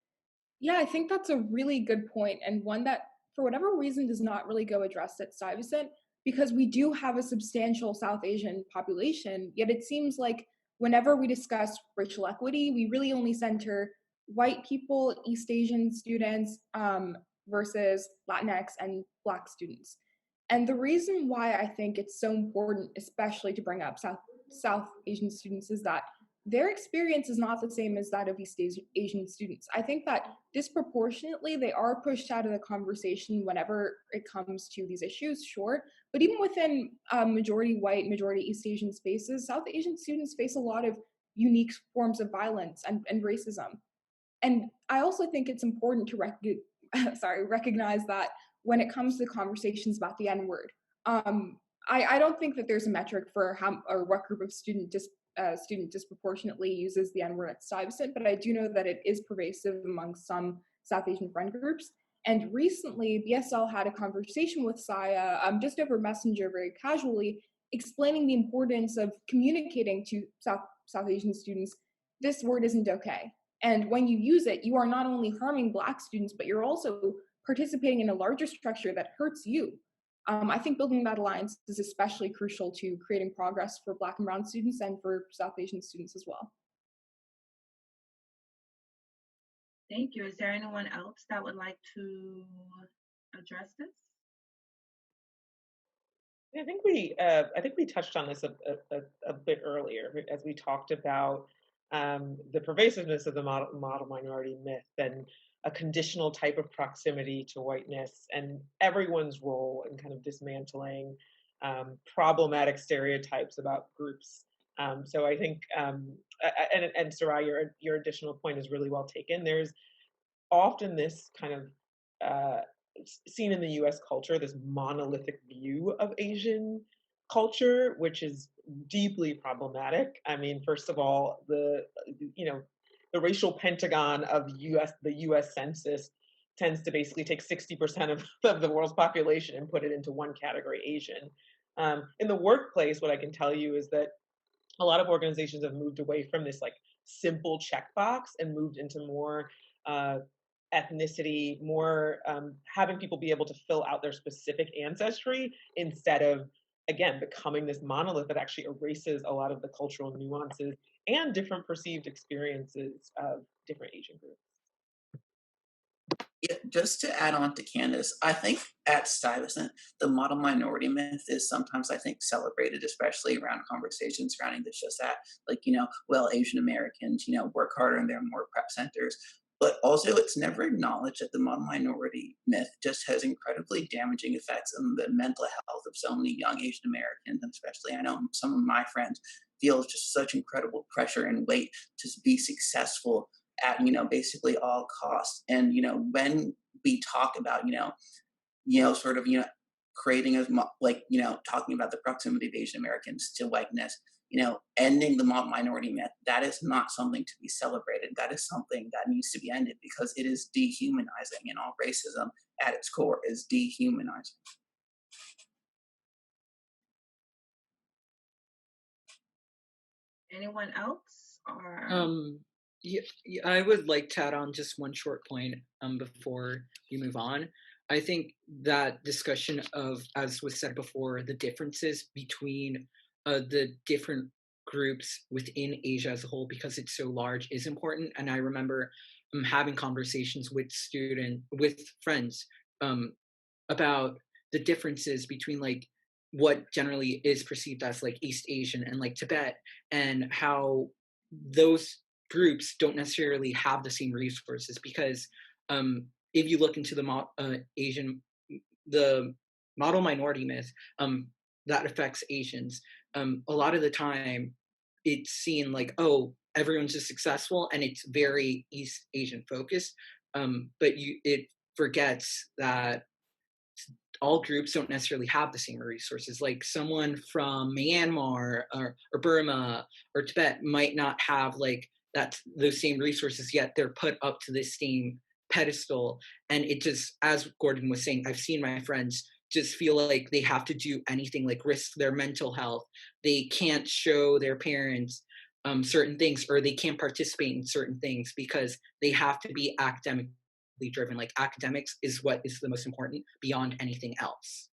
Yeah, I think that's a really good point, and one that, for whatever reason, does not really go addressed at Stuyvesant, because we do have a substantial South Asian population, yet it seems like whenever we discuss racial equity, we really only center white people, East Asian students, versus Latinx and Black students. And the reason why I think it's so important, especially to bring up South Asian students, is that their experience is not the same as that of East Asian students. I think that disproportionately they are pushed out of the conversation whenever it comes to these issues, sure. But even within majority white, majority East Asian spaces, South Asian students face a lot of unique forms of violence and racism. And I also think it's important to recognize that when it comes to conversations about the N-word, I don't think that there's a metric for how or what group of student disproportionately uses the N-word at Stuyvesant, but I do know that it is pervasive among some South Asian friend groups. And recently, BSL had a conversation with Saya, just over Messenger, very casually, explaining the importance of communicating to South Asian students, this word isn't okay. And when you use it, you are not only harming Black students, but you're also participating in a larger structure that hurts you. I think building that alliance is especially crucial to creating progress for Black and brown students and for South Asian students as well. Thank you. Is there anyone else that would like to address this? I think we touched on this a bit earlier as we talked about the pervasiveness of the model minority myth and a conditional type of proximity to whiteness and everyone's role in kind of dismantling problematic stereotypes about groups. So I think, and Sarai, your additional point is really well taken. There's often this kind of seen in the US culture, this monolithic view of Asian culture, which is deeply problematic. I mean, first of all, the racial pentagon of the US Census tends to basically take 60% of the world's population and put it into one category, Asian. In the workplace, what I can tell you is that a lot of organizations have moved away from this like simple checkbox and moved into more ethnicity, more having people be able to fill out their specific ancestry instead of, again, becoming this monolith that actually erases a lot of the cultural nuances and different perceived experiences of different Asian groups. Yeah, just to add on to Candice, I think at Stuyvesant, the model minority myth is sometimes, I think, celebrated, especially around conversations surrounding this, just that, like, well, Asian Americans, work harder and they're more prep centers. But also, it's never acknowledged that the model minority myth just has incredibly damaging effects on the mental health of so many young Asian Americans, and especially I know some of my friends feel just such incredible pressure and weight to be successful at basically all costs. And when we talk about sort of creating as like talking about the proximity of Asian Americans to whiteness, ending the minority myth, that is not something to be celebrated. That is something that needs to be ended because it is dehumanizing, and all racism at its core is dehumanizing. Anyone else? Or Yeah, I would like to add on just one short point before we move on. I think that discussion of, as was said before, the differences between the different groups within Asia as a whole, because it's so large, is important. And I remember having conversations with friends um, about the differences between like what generally is perceived as like East Asian and like Tibet, and how those groups don't necessarily have the same resources, because if you look into the model minority myth that affects Asians, a lot of the time it's seen like, oh, everyone's just successful and it's very East Asian focused, but it forgets that all groups don't necessarily have the same resources. Like someone from Myanmar or Burma or Tibet might not have like those same resources, yet they're put up to this same pedestal. And it just, as Gordon was saying, I've seen my friends just feel like they have to do anything, like risk their mental health. They can't show their parents certain things, or they can't participate in certain things because they have to be academically driven. Like academics is what is the most important beyond anything else.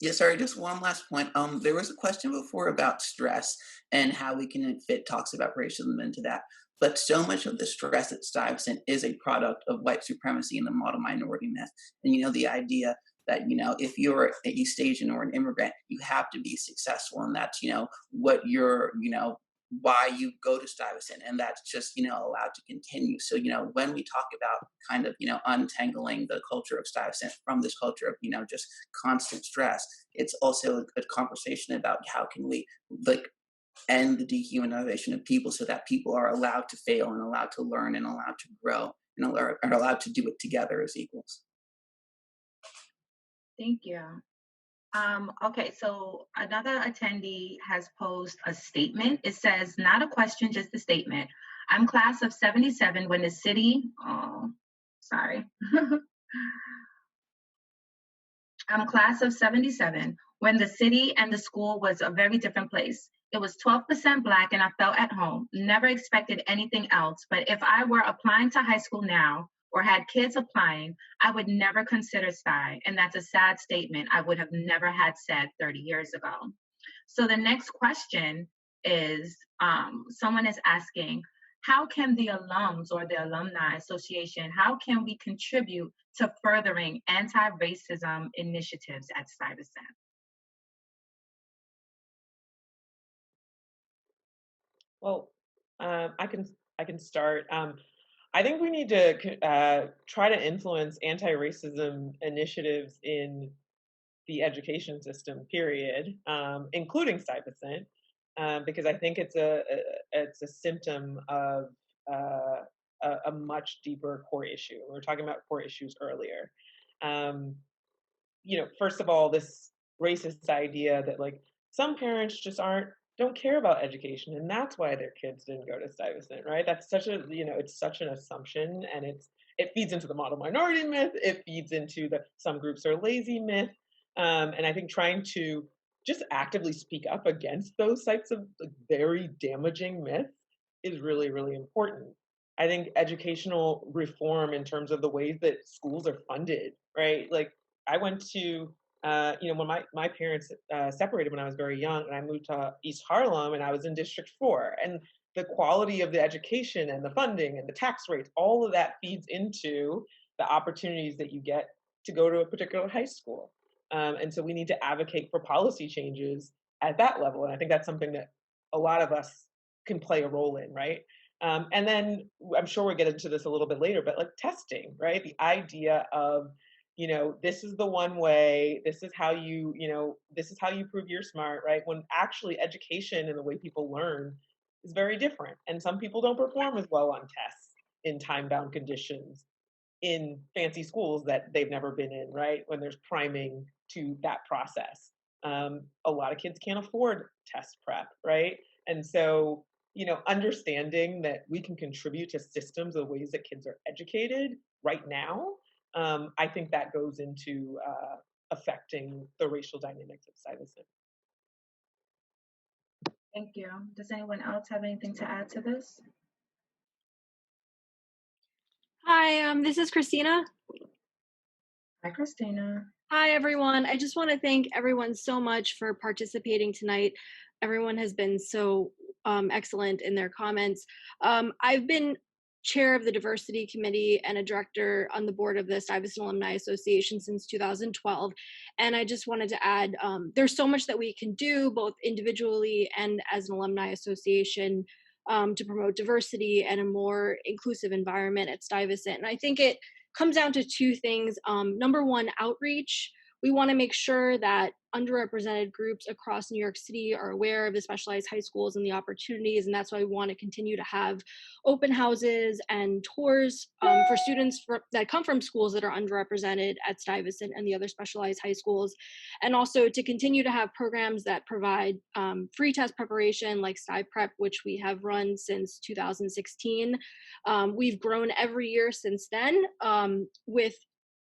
Yeah, sorry, just one last point. There was a question before about stress and how we can fit talks about racism into that. But so much of the stress at Stuyvesant is a product of white supremacy and the model minority myth. And the idea that if you're an East Asian or an immigrant, you have to be successful, and that's what you're why you go to Stuyvesant, and that's just allowed to continue. So when we talk about kind of untangling the culture of Stuyvesant from this culture of just constant stress, it's also a conversation about how can we like end the dehumanization of people so that people are allowed to fail and allowed to learn and allowed to grow and are allowed to do it together as equals. Thank you. Okay, so another attendee has posed a statement. It says, not a question, just a statement. I'm class of 77 when the city, I'm class of 77 when the city and the school was a very different place. It was 12% Black and I felt at home. Never expected anything else. But if I were applying to high school now or had kids applying, I would never consider Stuyvesant. And that's a sad statement I would have never had said 30 years ago. So the next question is, someone is asking, how can the alums or the Alumni Association, how can we contribute to furthering anti-racism initiatives at Stuyvesant? Well, I can start. I think we need to try to influence anti-racism initiatives in the education system, period, including Stuyvesant, because I think it's a symptom of a much deeper core issue. We were talking about core issues earlier. First of all, this racist idea that like some parents just don't care about education, and that's why their kids didn't go to Stuyvesant, right? That's such a it's such an assumption, and it feeds into the model minority myth. It feeds into the some groups are lazy myth, and I think trying to just actively speak up against those types of like, very damaging myths is really, really important. I think educational reform in terms of the ways that schools are funded, right? Like I went to when my parents separated when I was very young, and I moved to East Harlem, and I was in District 4, and the quality of the education and the funding and the tax rates, all of that feeds into the opportunities that you get to go to a particular high school. And so we need to advocate for policy changes at that level. And I think that's something that a lot of us can play a role in, right? And then I'm sure we'll get into this a little bit later, but like testing, right? The idea of this is the one way, this is how you prove you're smart, right? When actually education and the way people learn is very different. And some people don't perform as well on tests in time-bound conditions in fancy schools that they've never been in, right? When there's priming to that process. A lot of kids can't afford test prep, right? And so, understanding that we can contribute to systems of ways that kids are educated right now, I think that goes into affecting the racial dynamics of Stuyvesant. Thank you. Does anyone else have anything to add to this? Hi, this is Christina. Hi, Christina. Hi, everyone. I just want to thank everyone so much for participating tonight. Everyone has been so excellent in their comments. I've been chair of the diversity committee and a director on the board of the Stuyvesant Alumni Association since 2012. And I just wanted to add, there's so much that we can do both individually and as an alumni association to promote diversity and a more inclusive environment at Stuyvesant. And I think it comes down to two things. Number one, outreach. We want to make sure that underrepresented groups across New York City are aware of the specialized high schools and the opportunities, and that's why we want to continue to have open houses and tours for students that come from schools that are underrepresented at Stuyvesant and the other specialized high schools, and also to continue to have programs that provide free test preparation like StyPrep, which we have run since 2016. We've grown every year since then, with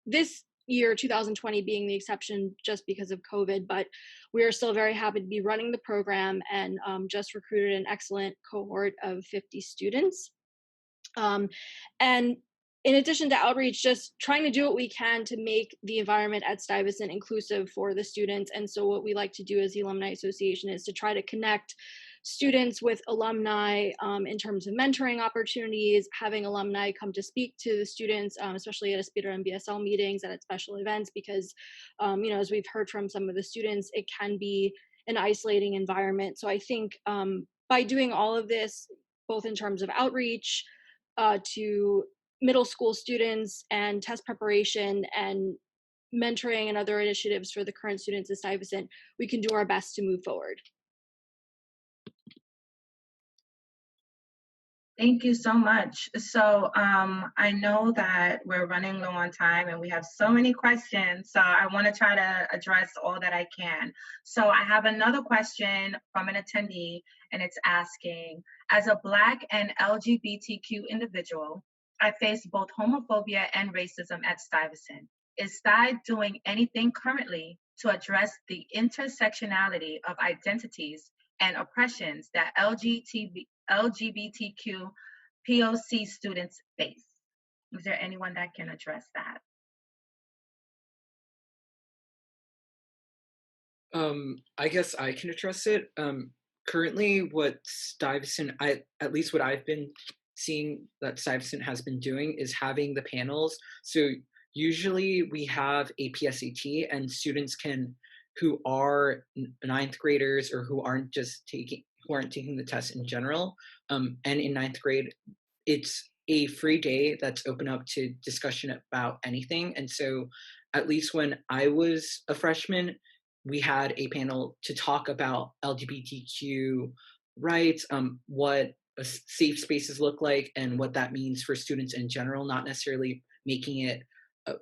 this year 2020 being the exception just because of COVID, but we are still very happy to be running the program and just recruited an excellent cohort of 50 students. And in addition to outreach, just trying to do what we can to make the environment at Stuyvesant inclusive for the students. And so what we like to do as the Alumni Association is to try to connect students with alumni in terms of mentoring opportunities, having alumni come to speak to the students, especially at Aspira and BSL meetings and at special events, because, as we've heard from some of the students, it can be an isolating environment. So I think by doing all of this, both in terms of outreach to middle school students and test preparation and mentoring and other initiatives for the current students at Stuyvesant, we can do our best to move forward. Thank you so much. So I know that we're running low on time and we have so many questions, so I want to try to address all that I can. So I have another question from an attendee, and it's asking, as a Black and LGBTQ individual, I face both homophobia and racism at Stuyvesant. Is Sty doing anything currently to address the intersectionality of identities and oppressions that LGBTQ POC students face? Is there anyone that can address that? I guess I can address it. Currently, what Stuyvesant, at least what I've been seeing that Stuyvesant has been doing is having the panels. So usually we have a PSAT and students who are ninth graders or who aren't taking the test in general. And in ninth grade, it's a free day that's open up to discussion about anything. And so at least when I was a freshman, we had a panel to talk about LGBTQ rights, what safe spaces look like, and what that means for students in general, not necessarily making it a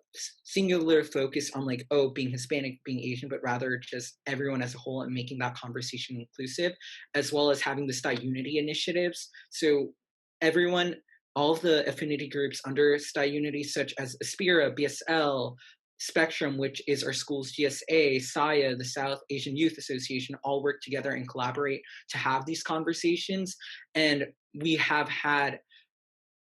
singular focus on being Hispanic, being Asian, but rather just everyone as a whole and making that conversation inclusive, as well as having the Sty Unity initiatives. So everyone, all of the affinity groups under Sty Unity, such as Aspira, BSL, Spectrum, which is our school's GSA, SAYA, the South Asian Youth Association, all work together and collaborate to have these conversations. And we have had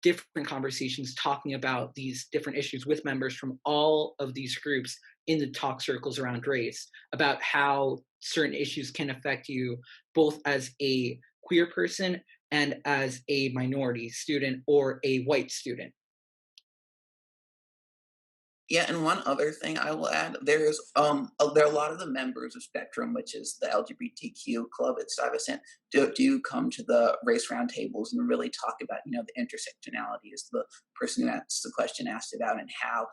different conversations talking about these different issues with members from all of these groups in the talk circles around race, about how certain issues can affect you both as a queer person and as a minority student or a white student. Yeah, and one other thing I will add, there are a lot of the members of Spectrum, which is the LGBTQ club at Stuyvesant, do come to the race roundtables and really talk about, the intersectionality, as the person who asked the question asked about, and how,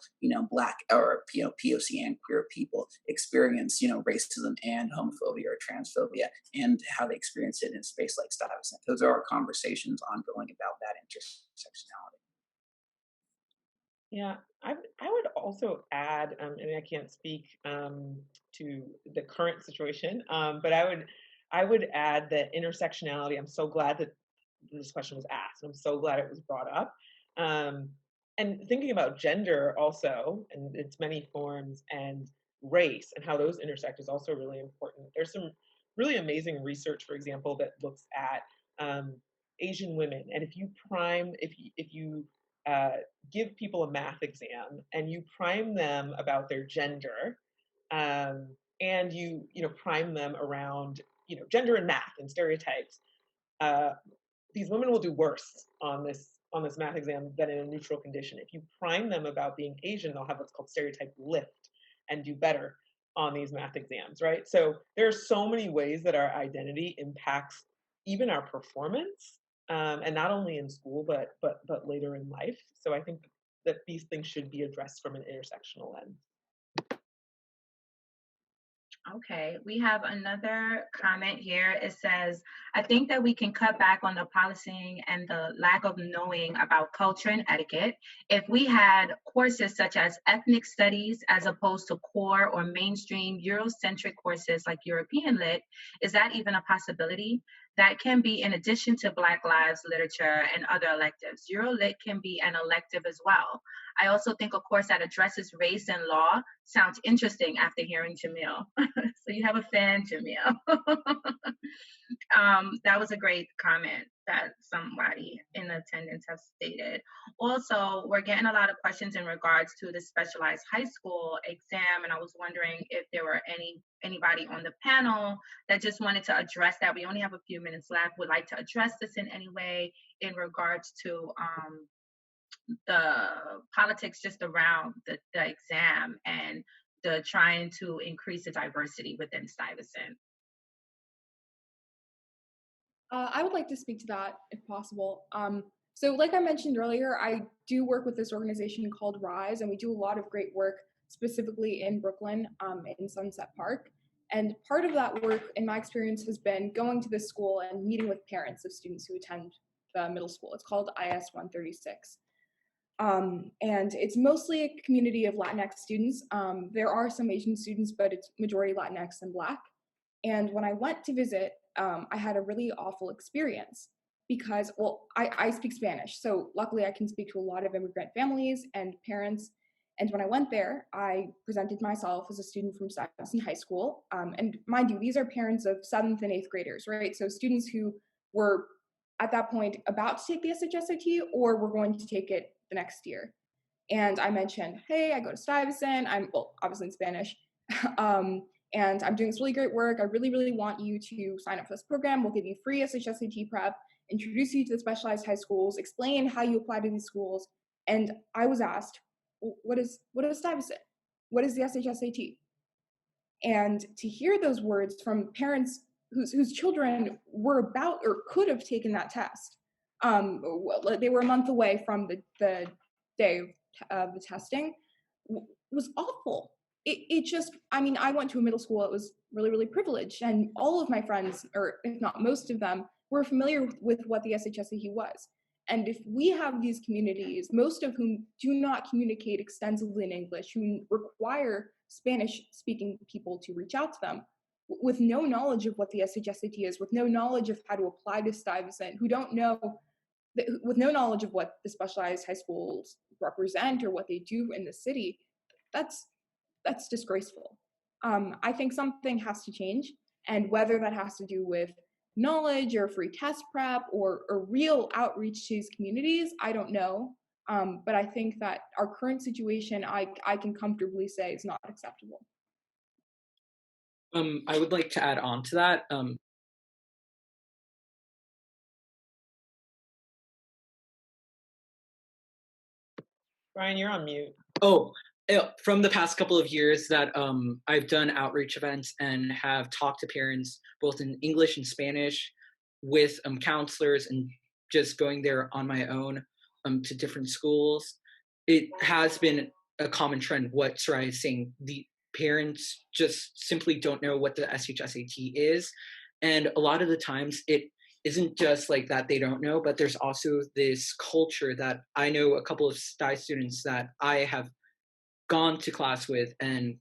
Black or POC and queer people experience, racism and homophobia or transphobia, and how they experience it in a space like Stuyvesant. Those are our conversations ongoing about that intersectionality. Yeah, I would also add, I mean, I can't speak to the current situation, but I would add that intersectionality. I'm so glad that this question was asked. I'm so glad it was brought up. And thinking about gender also, and its many forms, and race and how those intersect is also really important. There's some really amazing research, for example, that looks at Asian women, and if you give people a math exam and you prime them about their gender, and you prime them around gender and math and stereotypes, these women will do worse on this math exam than in a neutral condition. If you prime them about being Asian, they'll have what's called stereotype lift and do better on these math exams, right? So there are so many ways that our identity impacts even our performance, and not only in school but later in life. So I think that these things should be addressed from an intersectional lens. Okay, we have another comment here. It says, I think that we can cut back on the policing and the lack of knowing about culture and etiquette if we had courses such as ethnic studies as opposed to core or mainstream Eurocentric courses like European Lit. Is that even a possibility? That can be in addition to Black Lives Literature and other electives. Eurolit can be an elective as well. I also think a course that addresses race and law sounds interesting after hearing Jamil. So you have a fan, Jamil. That was a great comment that somebody in attendance has stated. Also, we're getting a lot of questions in regards to the specialized high school exam, and I was wondering if there were anybody on the panel that just wanted to address that. We only have a few minutes left. Would like to address this in any way in regards to the politics just around the exam and the trying to increase the diversity within Stuyvesant. I would like to speak to that if possible. So like I mentioned earlier, I do work with this organization called Rise, and we do a lot of great work specifically in Brooklyn, in Sunset Park. And part of that work, in my experience, has been going to this school and meeting with parents of students who attend the middle school. It's called IS 136. And it's mostly a community of Latinx students. There are some Asian students, but it's majority Latinx and Black. And when I went to visit, I had a really awful experience because, well, I speak Spanish. So luckily I can speak to a lot of immigrant families and parents. And when I went there, I presented myself as a student from Stuyvesant High School. And mind you, these are parents of 7th and 8th graders, right? So students who were at that point about to take the SHSAT or were going to take it the next year. And I mentioned, hey, I go to Stuyvesant. I'm, well, obviously in Spanish. And I'm doing this really great work. I really, really want you to sign up for this program. We'll give you free SHSAT prep, introduce you to the specialized high schools, explain how you apply to these schools. And I was asked, what is Stuyvesant? What is the SHSAT? And to hear those words from parents whose children were about or could have taken that test, they were a month away from the day of the testing, was awful. It just, I mean, I went to a middle school that was really, really privileged, and all of my friends, or if not most of them, were familiar with what the SHSAT was. And if we have these communities, most of whom do not communicate extensively in English, who require Spanish-speaking people to reach out to them, with no knowledge of what the SHSAT is, with no knowledge of how to apply to Stuyvesant, who don't know, with no knowledge of what the specialized high schools represent or what they do in the city, that's disgraceful. I think something has to change, and whether that has to do with knowledge or free test prep or real outreach to these communities, I don't know. But I think that our current situation, I can comfortably say, is not acceptable. I would like to add on to that. Brian, you're on mute. Oh, from the past couple of years that I've done outreach events and have talked to parents both in English and Spanish with counselors and just going there on my own to different schools. It has been a common trend what Soraya is saying. The parents just simply don't know what the SHSAT is. And a lot of the times it isn't just like that they don't know, but there's also this culture that I know a couple of STI students that I have gone to class with and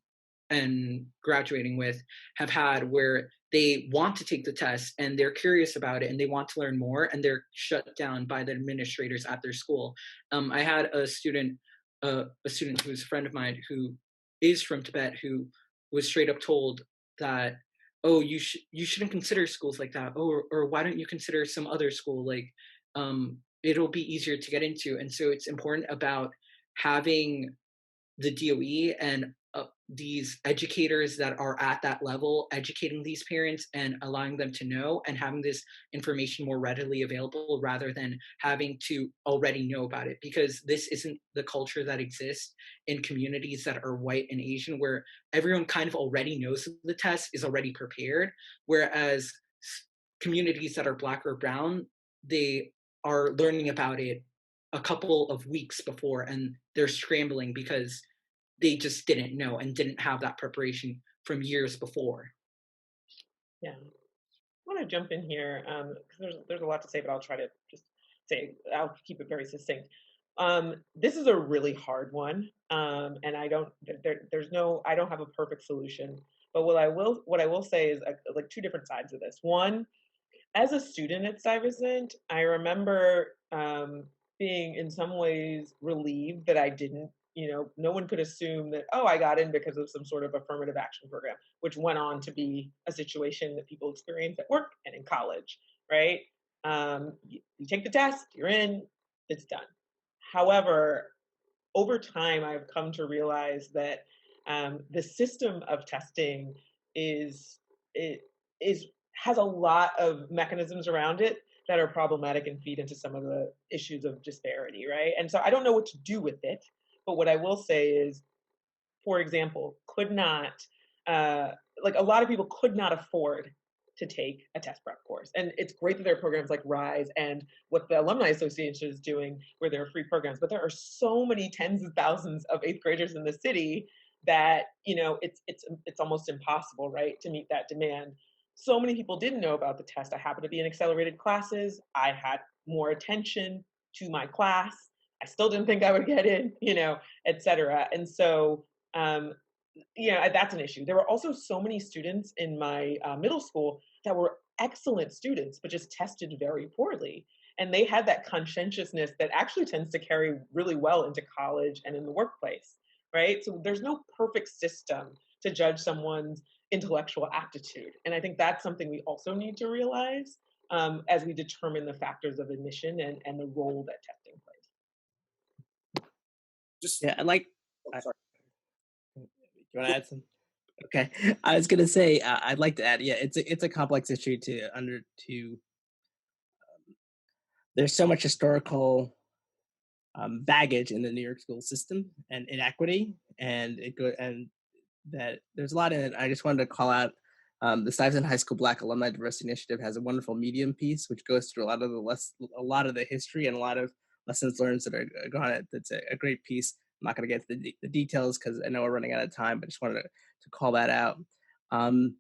graduating with have had, where they want to take the test and they're curious about it and they want to learn more, and they're shut down by the administrators at their school. I had a student who's a friend of mine who is from Tibet, who was straight up told that, oh, you shouldn't consider schools like that, or why don't you consider some other school, like it'll be easier to get into. And so it's important about having the DOE and these educators that are at that level, educating these parents and allowing them to know and having this information more readily available rather than having to already know about it. Because this isn't the culture that exists in communities that are white and Asian, where everyone kind of already knows the test, is already prepared. Whereas communities that are Black or brown, they are learning about it a couple of weeks before and they're scrambling because they just didn't know and didn't have that preparation from years before. Yeah, I want to jump in here because there's a lot to say, but I'll try to just say, I'll keep it very succinct. This is a really hard one, and I don't have a perfect solution. But what I will say is like two different sides of this. One, as a student at Stuyvesant, I remember being in some ways relieved that I didn't, no one could assume that, oh, I got in because of some sort of affirmative action program, which went on to be a situation that people experience at work and in college, right? You take the test, you're in, it's done. However, over time, I've come to realize that the system of testing has a lot of mechanisms around it that are problematic and feed into some of the issues of disparity, right? And so I don't know what to do with it, but what I will say is, for example, like a lot of people could not afford to take a test prep course. And it's great that there are programs like RISE and what the Alumni Association is doing where there are free programs, but there are so many tens of thousands of eighth graders in the city that, it's almost impossible, right, to meet that demand. So many people didn't know about the test. I happened to be in accelerated classes. I had more attention to my class. I still didn't think I would get in, et cetera. And so, that's an issue. There were also so many students in my middle school that were excellent students, but just tested very poorly. And they had that conscientiousness that actually tends to carry really well into college and in the workplace, right? So there's no perfect system to judge someone's intellectual aptitude. And I think that's something we also need to realize as we determine the factors of admission and the role that testing plays. Yeah, I like. Sorry. You want to add some? Okay, I was gonna say I'd like to add. Yeah, it's a complex issue there's so much historical baggage in the New York school system and inequity, and that there's a lot in it. I just wanted to call out the Stuyvesant High School Black Alumni Diversity Initiative has a wonderful Medium piece which goes through a lot of the history and a lot of lessons learned that are gone. That's a great piece. I'm not going to get to the details because I know we're running out of time, but just wanted to call that out. And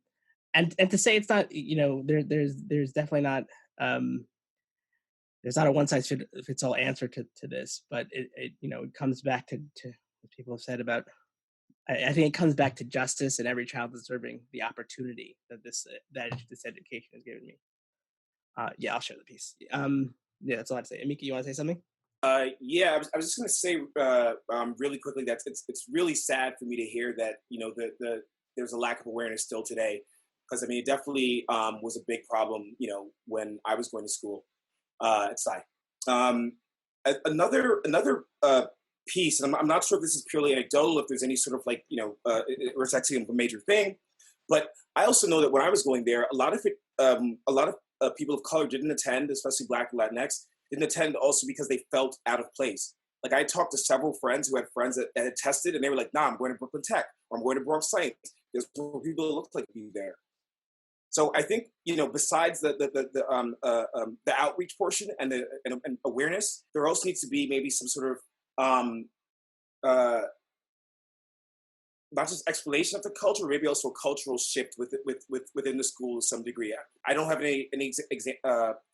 to say it's not, there's definitely not, there's not a one size fits all answer to this, but it comes back to what people have said about. I think it comes back to justice and every child deserving the opportunity that this education has given me. Yeah, I'll share the piece. Yeah, that's all I have to say. Emeka, you want to say something? Yeah, I was just going to say really quickly that it's really sad for me to hear that there's a lack of awareness still today, because I mean it definitely was a big problem when I was going to school at Stuyvesant. Another piece, and I'm not sure if this is purely anecdotal, if there's any sort of or it's actually a major thing, but I also know that when I was going there, a lot of people of color didn't attend, especially Black and Latinx. Didn't attend also because they felt out of place. Like I talked to several friends who had friends that had tested and they were like, nah, I'm going to Brooklyn Tech or I'm going to Bronx Science. There's people that look like me there. So I think, besides the outreach portion and and awareness, there also needs to be maybe some sort of not just explanation of the culture, maybe also a cultural shift within the school to some degree. I don't have any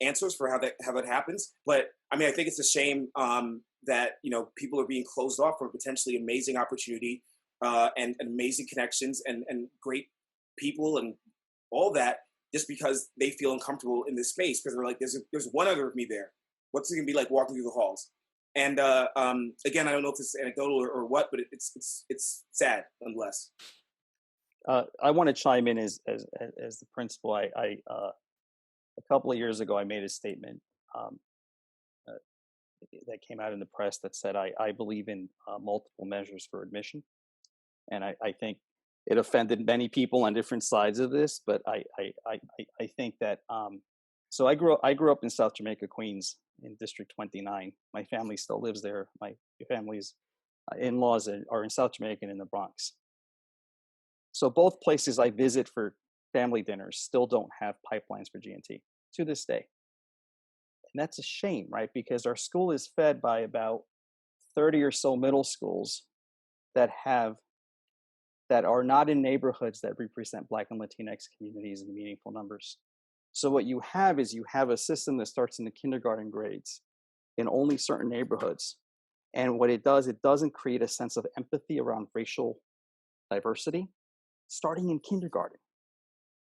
answers for how that happens, but I mean, I think it's a shame that people are being closed off from potentially amazing opportunity and amazing connections and great people and all that just because they feel uncomfortable in this space because they're like, there's one other of me there. What's it gonna be like walking through the halls? And again, I don't know if this is anecdotal or what, but it's sad nonetheless. I want to chime in as the principal. I a couple of years ago I made a statement that came out in the press that said I believe in multiple measures for admission, and I think it offended many people on different sides of this. But I think that so I grew up in South Jamaica, Queens, in District 29. My family still lives there. My family's in-laws are in South Jamaica and in the Bronx. So both places I visit for family dinners still don't have pipelines for G&T to this day. And that's a shame, right? Because our school is fed by about 30 or so middle schools that are not in neighborhoods that represent Black and Latinx communities in meaningful numbers. So what you have is you have a system that starts in the kindergarten grades in only certain neighborhoods. And what it does, it doesn't create a sense of empathy around racial diversity starting in kindergarten,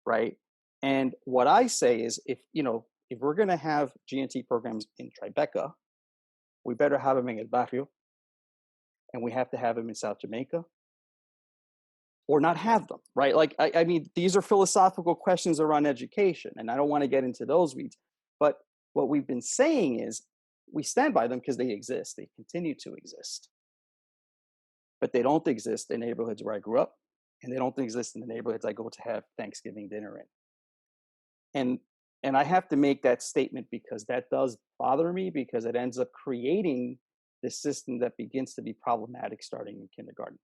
right? And what I say is if we're going to have G&T programs in Tribeca, we better have them in El Barrio, and we have to have them in South Jamaica, or not have them, right? Like, I mean, these are philosophical questions around education, and I don't want to get into those weeds. But what we've been saying is we stand by them because they exist. They continue to exist. But they don't exist in neighborhoods where I grew up, and they don't exist in the neighborhoods I go to have Thanksgiving dinner in. And I have to make that statement because that does bother me, because it ends up creating this system that begins to be problematic starting in kindergarten.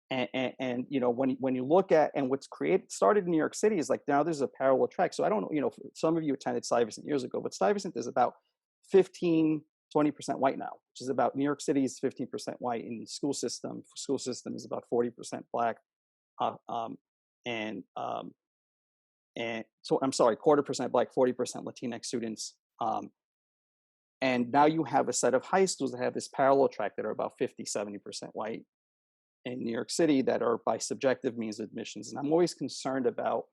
And when you look at, and what's started in New York City is like, now there's a parallel track. So I don't know, some of you attended Stuyvesant years ago, but Stuyvesant is about 15, 20% white now, which is about New York City is 15% white in the school system. School system is about 40% Black. And so I'm sorry, 25% Black, 40% Latinx students. And now you have a set of high schools that have this parallel track that are about 50, 70% white in New York City that are by subjective means of admissions. And I'm always concerned about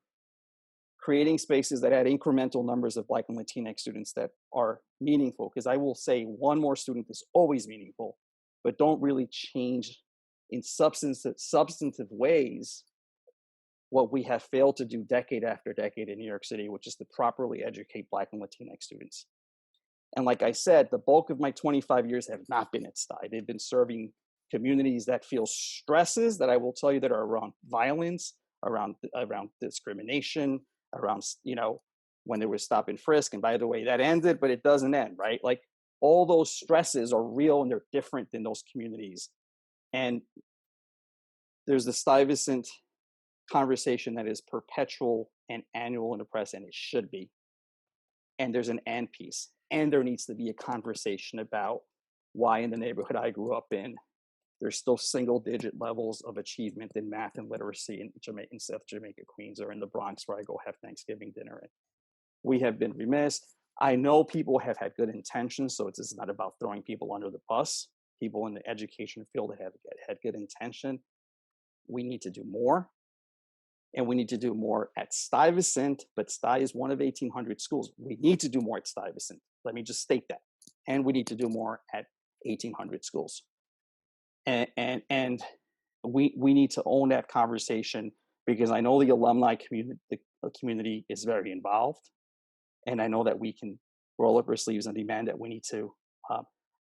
creating spaces that add incremental numbers of Black and Latinx students that are meaningful. Because I will say one more student is always meaningful, but don't really change in substantive ways what we have failed to do decade after decade in New York City, which is to properly educate Black and Latinx students. And like I said, the bulk of my 25 years have not been at STI. They've been serving communities that feel stresses that I will tell you that are around violence, around discrimination, around, when there was stop and frisk. And by the way, that ended, but it doesn't end, right? Like all those stresses are real and they're different in those communities. And there's the Stuyvesant conversation that is perpetual and annual in the press, and it should be. And there's an and piece. And there needs to be a conversation about why in the neighborhood I grew up in, there's still single-digit levels of achievement in math and literacy in South Jamaica, Queens, or in the Bronx, where I go have Thanksgiving dinner. And we have been remiss. I know people have had good intentions, so it's not about throwing people under the bus. People in the education field have had good intention. We need to do more. And we need to do more at Stuyvesant, but Sty is one of 1,800 schools. We need to do more at Stuyvesant. Let me just state that. And we need to do more at 1,800 schools. And we need to own that conversation, because I know the alumni community is very involved. And I know that we can roll up our sleeves and demand that we need to.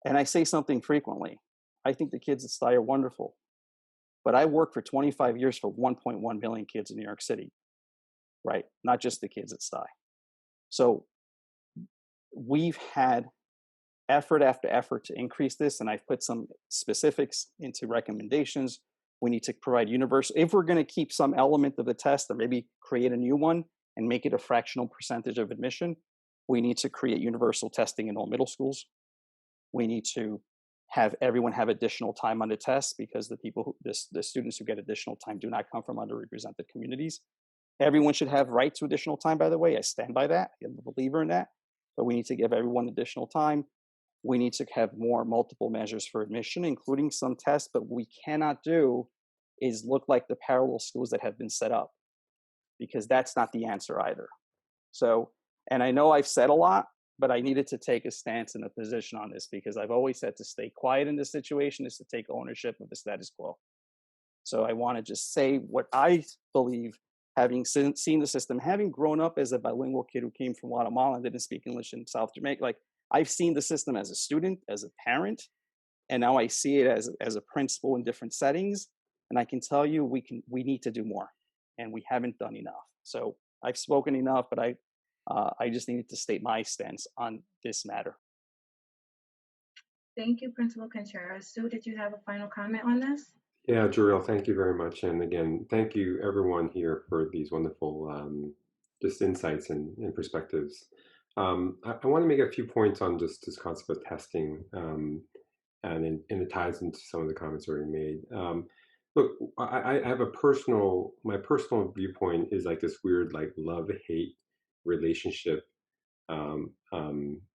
And I say something frequently. I think the kids at Sty are wonderful. But I worked for 25 years for 1.1 million kids in New York City, right? Not just the kids at Sty. So we've had effort after effort to increase this, and I've put some specifics into recommendations. We need to provide universal, if we're going to keep some element of the test or maybe create a new one and make it a fractional percentage of admission, we need to create universal testing in all middle schools. We need to have everyone have additional time on the test, because the students who get additional time do not come from underrepresented communities. Everyone should have right to additional time, by the way. I stand by that. I'm a believer in that. But we need to give everyone additional time. We need to have more multiple measures for admission, including some tests. But what we cannot do is look like the parallel schools that have been set up, because that's not the answer either. So, and I know I've said a lot, but I needed to take a stance and a position on this, because I've always said to stay quiet in this situation is to take ownership of the status quo. So I want to just say what I believe, having seen the system, having grown up as a bilingual kid who came from Guatemala and didn't speak English in South Jamaica, like I've seen the system as a student, as a parent, and now I see it as a principal in different settings. And I can tell you, we need to do more, and we haven't done enough. So I've spoken enough, but I just needed to state my stance on this matter. Thank you, Principal Contreras. Sue, did you have a final comment on this? Yeah, Jarrell, thank you very much. And again, thank you everyone here for these wonderful just insights and perspectives. I want to make a few points on just this concept of testing, and it ties into some of the comments already made. Look, I have my personal viewpoint is like this weird like love-hate relationship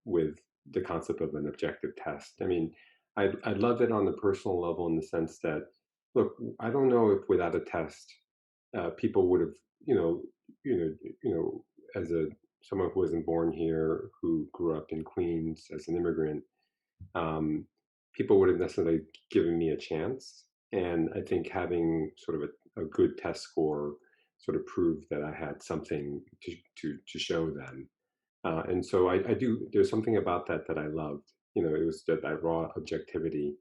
with the concept of an objective test. I mean, I love it on the personal level in the sense that, look, I don't know if without a test, people would have, as someone who wasn't born here, who grew up in Queens as an immigrant, people would have necessarily given me a chance. And I think having sort of a good test score sort of proved that I had something to show them. And so I do, there's something about that I loved. It was that raw objectivity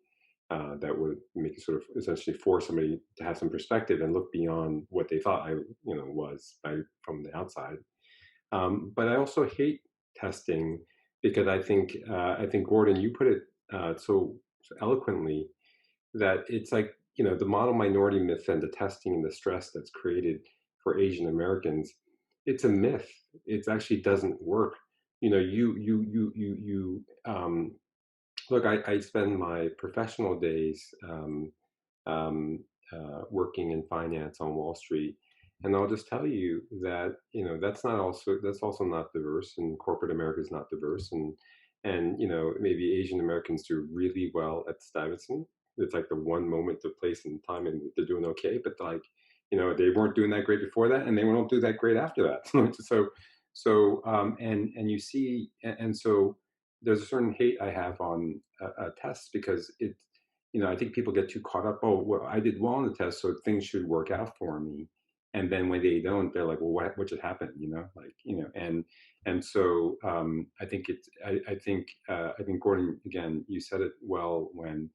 that would make you sort of essentially force somebody to have some perspective and look beyond what they thought I, was from the outside. But I also hate testing because I think Gordon, you put it so eloquently that it's like, the model minority myth and the testing and the stress that's created for Asian Americans, it's a myth. It actually doesn't work. Look, I spend my professional days working in finance on Wall Street, and I'll just tell you that that's also not diverse, and corporate America is not diverse, and maybe Asian Americans do really well at Stuyvesant. It's like the one moment, the place, and time, and they're doing okay. But like, they weren't doing that great before that, and they won't do that great after that. And you see, and so there's a certain hate I have on tests because I think people get too caught up. Oh, well, I did well on the test, so things should work out for me. And then when they don't, they're like, well, what should happen? And so I think I think Gordon, again, you said it well when,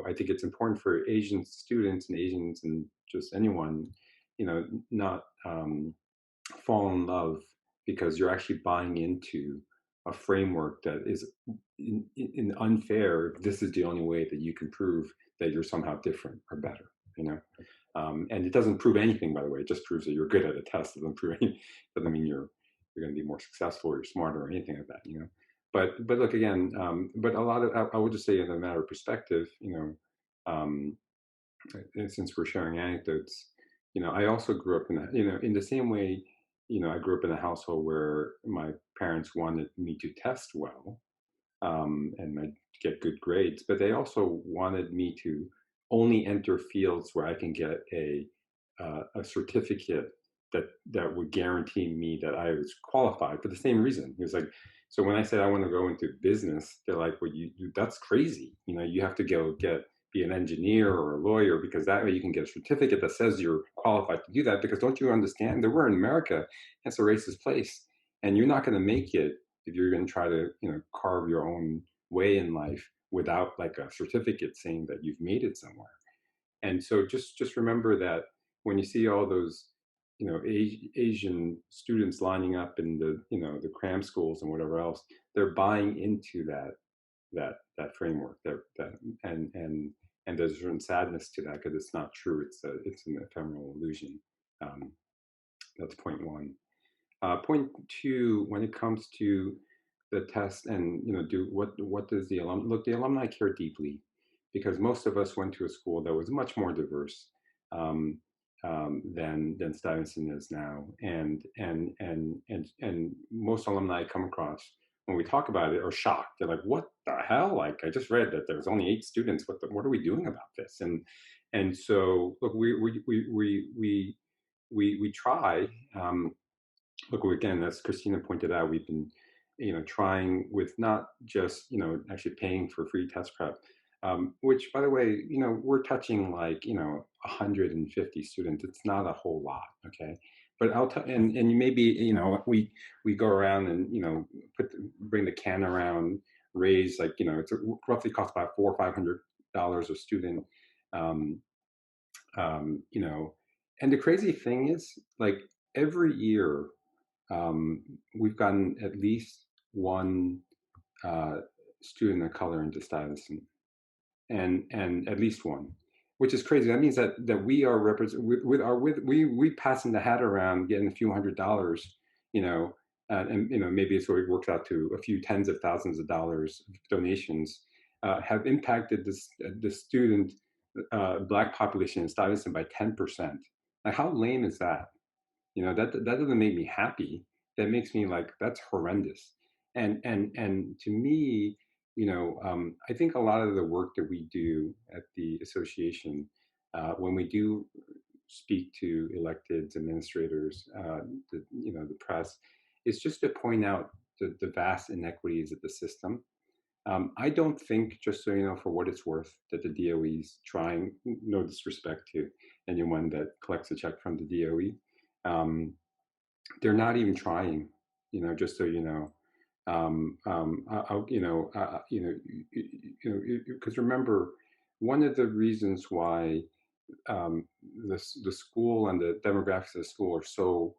I think it's important for Asian students and Asians and just anyone, not fall in love because you're actually buying into a framework that is unfair. This is the only way that you can prove that you're somehow different or better, and it doesn't prove anything, by the way. It just proves that you're good at a test. It doesn't mean you're going to be more successful or you're smarter or anything like that, But look, again, but a lot of, I would just say in a matter of perspective, and since we're sharing anecdotes, I also grew up in the same way, I grew up in a household where my parents wanted me to test well, and get good grades, but they also wanted me to only enter fields where I can get a certificate that would guarantee me that I was qualified for the same reason. It was like, so when I said I want to go into business, they're like, well, that's crazy. You have to be an engineer or a lawyer because that way you can get a certificate that says you're qualified to do that. Because don't you understand that we're in America? It's a racist place, and you're not going to make it if you're going to try to carve your own way in life without like a certificate saying that you've made it somewhere. And so just remember that when you see all those Asian students lining up in the cram schools and whatever else, they're buying into that framework and there's a certain sadness to that because it's not true. It's an ephemeral illusion. That's point one. Point two, when it comes to the test and what does the alumni care deeply, because most of us went to a school that was much more diverse than Stuyvesant is now, and most alumni I come across when we talk about it are shocked. They're like, "What the hell? Like, I just read that there's only 8 students. What are we doing about this?" And so look, we try. Look, again, as Christina pointed out, we've been, trying with not just, actually paying for free test prep, which, by the way, we're touching like, 150 students. It's not a whole lot, okay? But I'll tell, and you maybe, we go around and, bring the can around, raise, like, it's roughly costs about $400 or $500 a student. Um, you know, and the crazy thing is, like, every year, we've gotten at least one student of color into Stuyvesant, and at least one, which is crazy. That means that we are we passing the hat around, getting a few $100s, and maybe it's what it works out to a few tens of thousands of dollars donations, have impacted the student Black population in Stuyvesant by 10%. Like, how lame is that? That doesn't make me happy. That makes me like, that's horrendous. And to me, I think a lot of the work that we do at the association, when we do speak to electeds, administrators, the press, is just to point out the vast inequities of the system. I don't think, just so you know, for what it's worth, that the DOE is trying, no disrespect to anyone that collects a check from the DOE. They're not even trying, just so you know. Because remember, one of the reasons why the school and the demographics of the school are so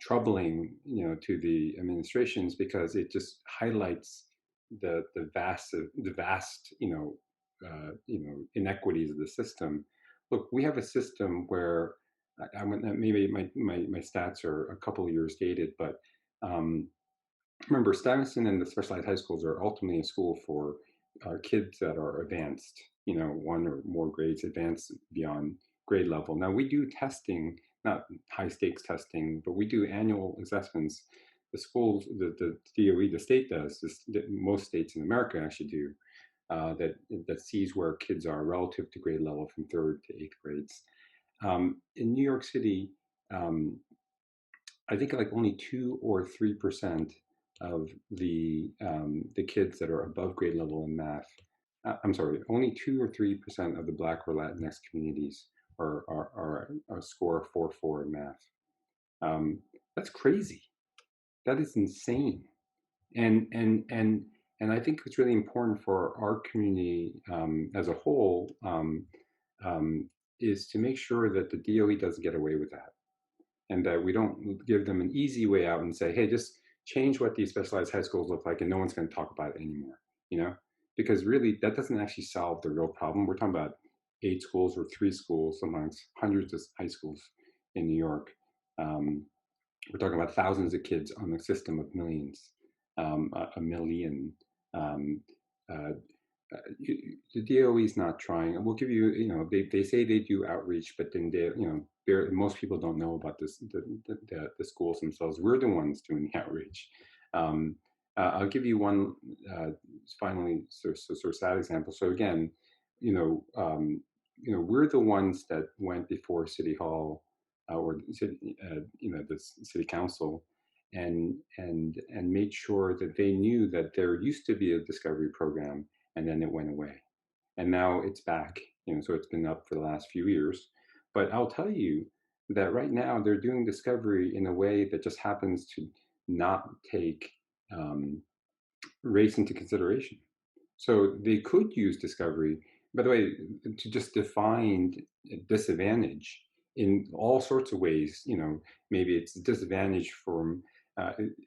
troubling, to the administrations, because it just highlights the vast inequities of the system. Look, we have a system where maybe my stats are a couple of years dated, but remember, Stuyvesant and the specialized high schools are ultimately a school for kids that are advanced, one or more grades advanced beyond grade level. Now, we do testing, not high stakes testing, but we do annual assessments. The schools, the DOE, the state does, most states in America actually do, that sees where kids are relative to grade level from 3rd to 8th grades. In New York City, I think like only 2 or 3% of the kids that are above grade level in math, I'm sorry, only 2 or 3% of the Black or Latinx communities are score 4.4 in math. That's crazy. That is insane. And I think it's really important for our community as a whole, is to make sure that the DOE doesn't get away with that, and that we don't give them an easy way out and say, hey, just change what these specialized high schools look like and no one's going to talk about it anymore, because really that doesn't actually solve the real problem. We're talking about 8 schools or 3 schools, sometimes hundreds of high schools in New York. We're talking about thousands of kids on a system of millions, a million. The DOE is not trying. We'll give you, they say they do outreach, but then most people don't know about this, the schools themselves. We're the ones doing the outreach. I'll give you one finally sort of sad example. So again, we're the ones that went before City Hall or the City Council, and made sure that they knew that there used to be a discovery program, and then it went away, and now it's back. So it's been up for the last few years. But I'll tell you that right now they're doing discovery in a way that just happens to not take race into consideration. So they could use discovery, by the way, to just define disadvantage in all sorts of ways. Maybe it's disadvantage from,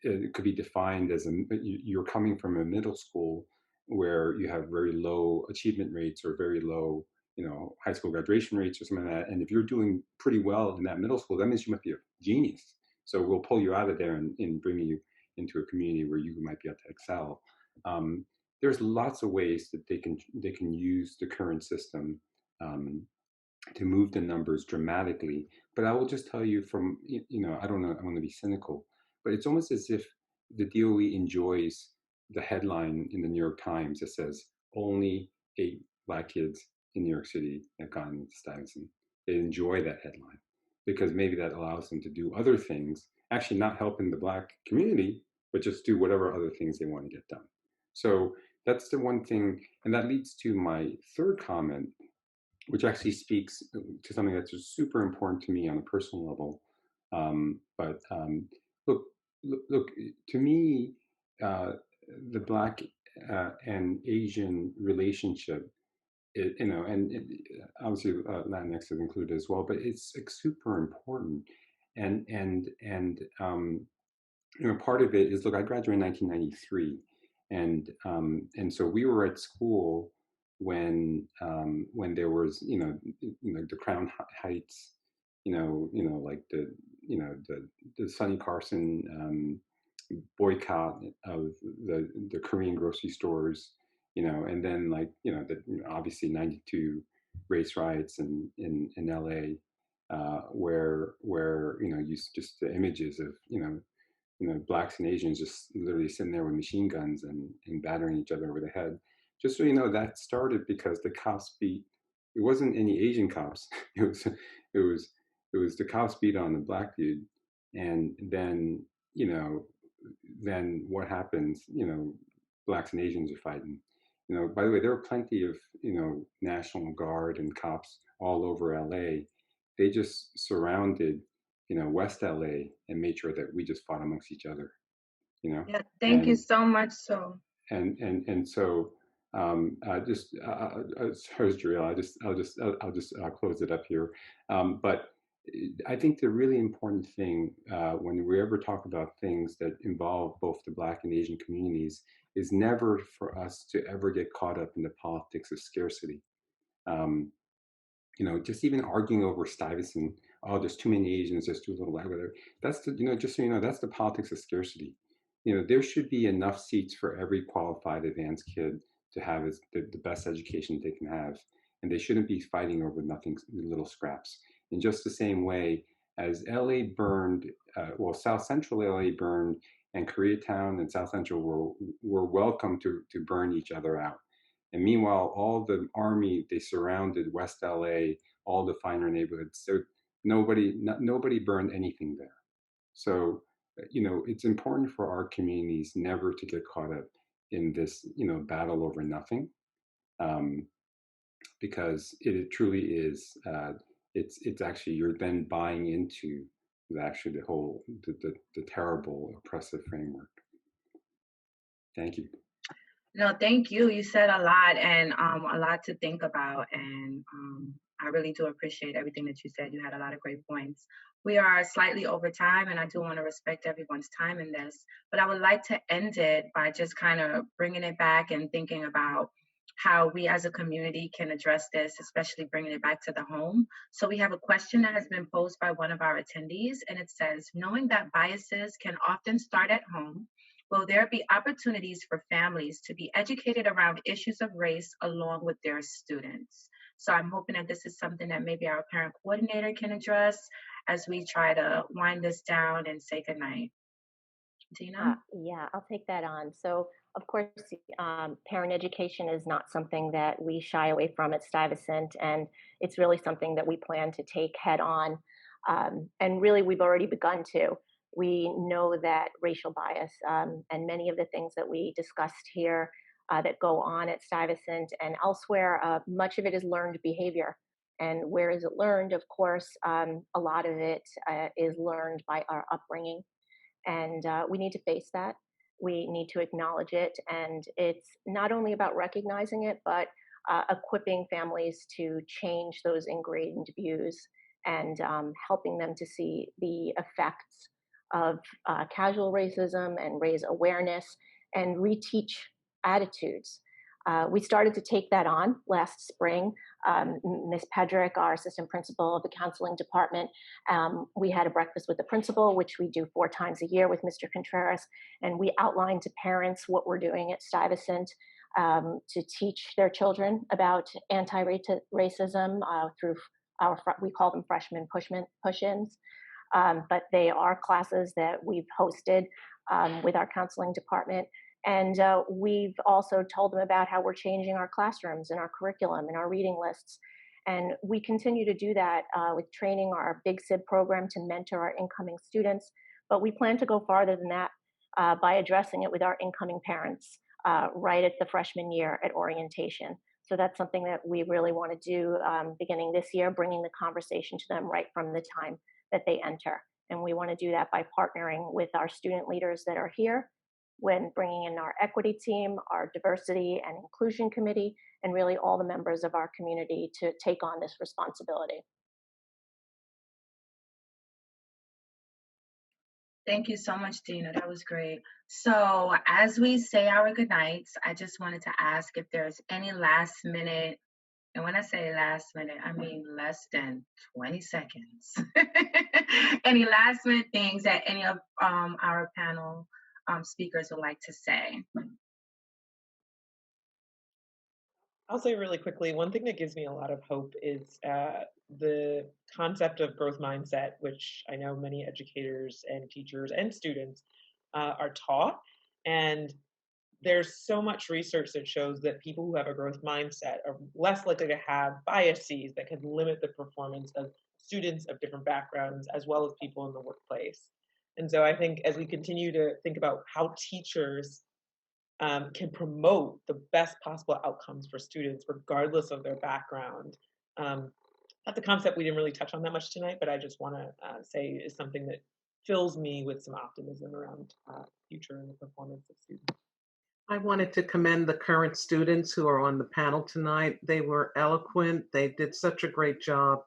it could be defined as you're coming from a middle school where you have very low achievement rates or very low, high school graduation rates or something like that. And if you're doing pretty well in that middle school, that means you might be a genius. So we'll pull you out of there and bring you into a community where you might be able to excel. There's lots of ways that they can use the current system to move the numbers dramatically. But I will just tell you from, I don't know, I want to be cynical, but it's almost as if the DOE enjoys the headline in the New York Times that says only 8 Black kids in New York City have gotten into Stuyvesant. They enjoy that headline because maybe that allows them to do other things, actually not helping the Black community, but just do whatever other things they want to get done. So that's the one thing, and that leads to my third comment, which actually speaks to something that's super important to me on a personal level. But look, look, to me, the Black and Asian relationship, and obviously Latinx is included as well, but it's like super important. And part of it is, look, I graduated in 1993, and so we were at school when there was the Crown Heights, like the Sonny Carson boycott of the Korean grocery stores, and then obviously 92 race riots in LA, where you just the images of blacks and Asians just literally sitting there with machine guns and battering each other over the head. Just so you know, that started because the cops beat. It wasn't any Asian cops. It was it was the cops beat on the black dude, and then what happens? Blacks and Asians are fighting. By the way, there were plenty of National Guard and cops all over LA. They just surrounded West LA and made sure that we just fought amongst each other. Yeah, thank you so much. So so just sorry, Jareel, I'll just close it up here. But I think the really important thing when we ever talk about things that involve both the Black and Asian communities is never for us to ever get caught up in the politics of scarcity. Just even arguing over Stuyvesant, oh, there's too many Asians, there's too little Black, whatever. That's just so you know, that's the politics of scarcity. There should be enough seats for every qualified advanced kid to have the best education they can have, and they shouldn't be fighting over nothing, little scraps. In just the same way as LA burned, South Central LA burned, and Koreatown and South Central were welcome to burn each other out. And meanwhile, all the army, they surrounded West LA, all the finer neighborhoods. So nobody burned anything there. So, it's important for our communities never to get caught up in this, battle over nothing, because it truly is. It's actually, you're then buying into the whole the terrible oppressive framework. Thank you. no, thank you. You said a lot and a lot to think about, and I really do appreciate everything that you said. You had a lot of great points. We are slightly over time, and I do want to respect everyone's time in this, but I would like to end it by just kind of bringing it back and thinking about how we as a community can address this, especially bringing it back to the home. So we have a question that has been posed by one of our attendees, and it says, knowing that biases can often start at home, will there be opportunities for families to be educated around issues of race along with their students? So I'm hoping that this is something that maybe our parent coordinator can address as we try to wind this down and say goodnight. Dina? Yeah, I'll take that on. So, of course, parent education is not something that we shy away from at Stuyvesant, and it's really something that we plan to take head on. And really, we've already begun to. We know that racial bias and many of the things that we discussed here that go on at Stuyvesant and elsewhere, much of it is learned behavior. And where is it learned? Of course, a lot of it is learned by our upbringing. And we need to face that. We need to acknowledge it. And it's not only about recognizing it, but equipping families to change those ingrained views and helping them to see the effects of casual racism and raise awareness and reteach attitudes. We started to take that on last spring. Ms. Patrick, our assistant principal of the counseling department, we had a breakfast with the principal, which we do 4 times a year with Mr. Contreras, and we outlined to parents what we're doing at Stuyvesant to teach their children about anti-racism through we call them freshman push-ins, but they are classes that we've hosted with our counseling department. And we've also told them about how we're changing our classrooms and our curriculum and our reading lists. And we continue to do that with training our Big SIB program to mentor our incoming students. But we plan to go farther than that by addressing it with our incoming parents right at the freshman year at orientation. So that's something that we really want to do beginning this year, bringing the conversation to them right from the time that they enter. And we want to do that by partnering with our student leaders that are here, when bringing in our equity team, our diversity and inclusion committee, and really all the members of our community to take on this responsibility. Thank you so much, Dina. That was great. So as we say our goodnights, I just wanted to ask if there's any last minute, and when I say last minute, I mean less than 20 seconds. Any last minute things that any of our panel speakers would like to say? I'll say really quickly, one thing that gives me a lot of hope is the concept of growth mindset, which I know many educators and teachers and students are taught. And there's so much research that shows that people who have a growth mindset are less likely to have biases that can limit the performance of students of different backgrounds, as well as people in the workplace. And so I think as we continue to think about how teachers can promote the best possible outcomes for students, regardless of their background. That's a concept we didn't really touch on that much tonight, but I just want to say is something that fills me with some optimism around future and the performance of students. I wanted to commend the current students who are on the panel tonight. They were eloquent. They did such a great job.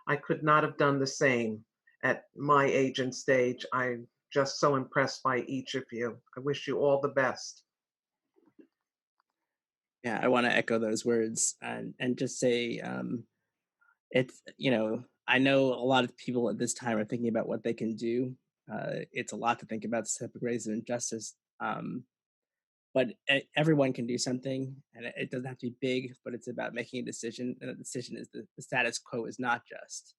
I could not have done the same at my age and stage. I'm just so impressed by each of you. I wish you all the best. Yeah, I want to echo those words and just say it's, I know a lot of people at this time are thinking about what they can do. It's a lot to think about, this type of race of injustice. But everyone can do something, and it doesn't have to be big, but it's about making a decision. And the decision is the status quo is not just,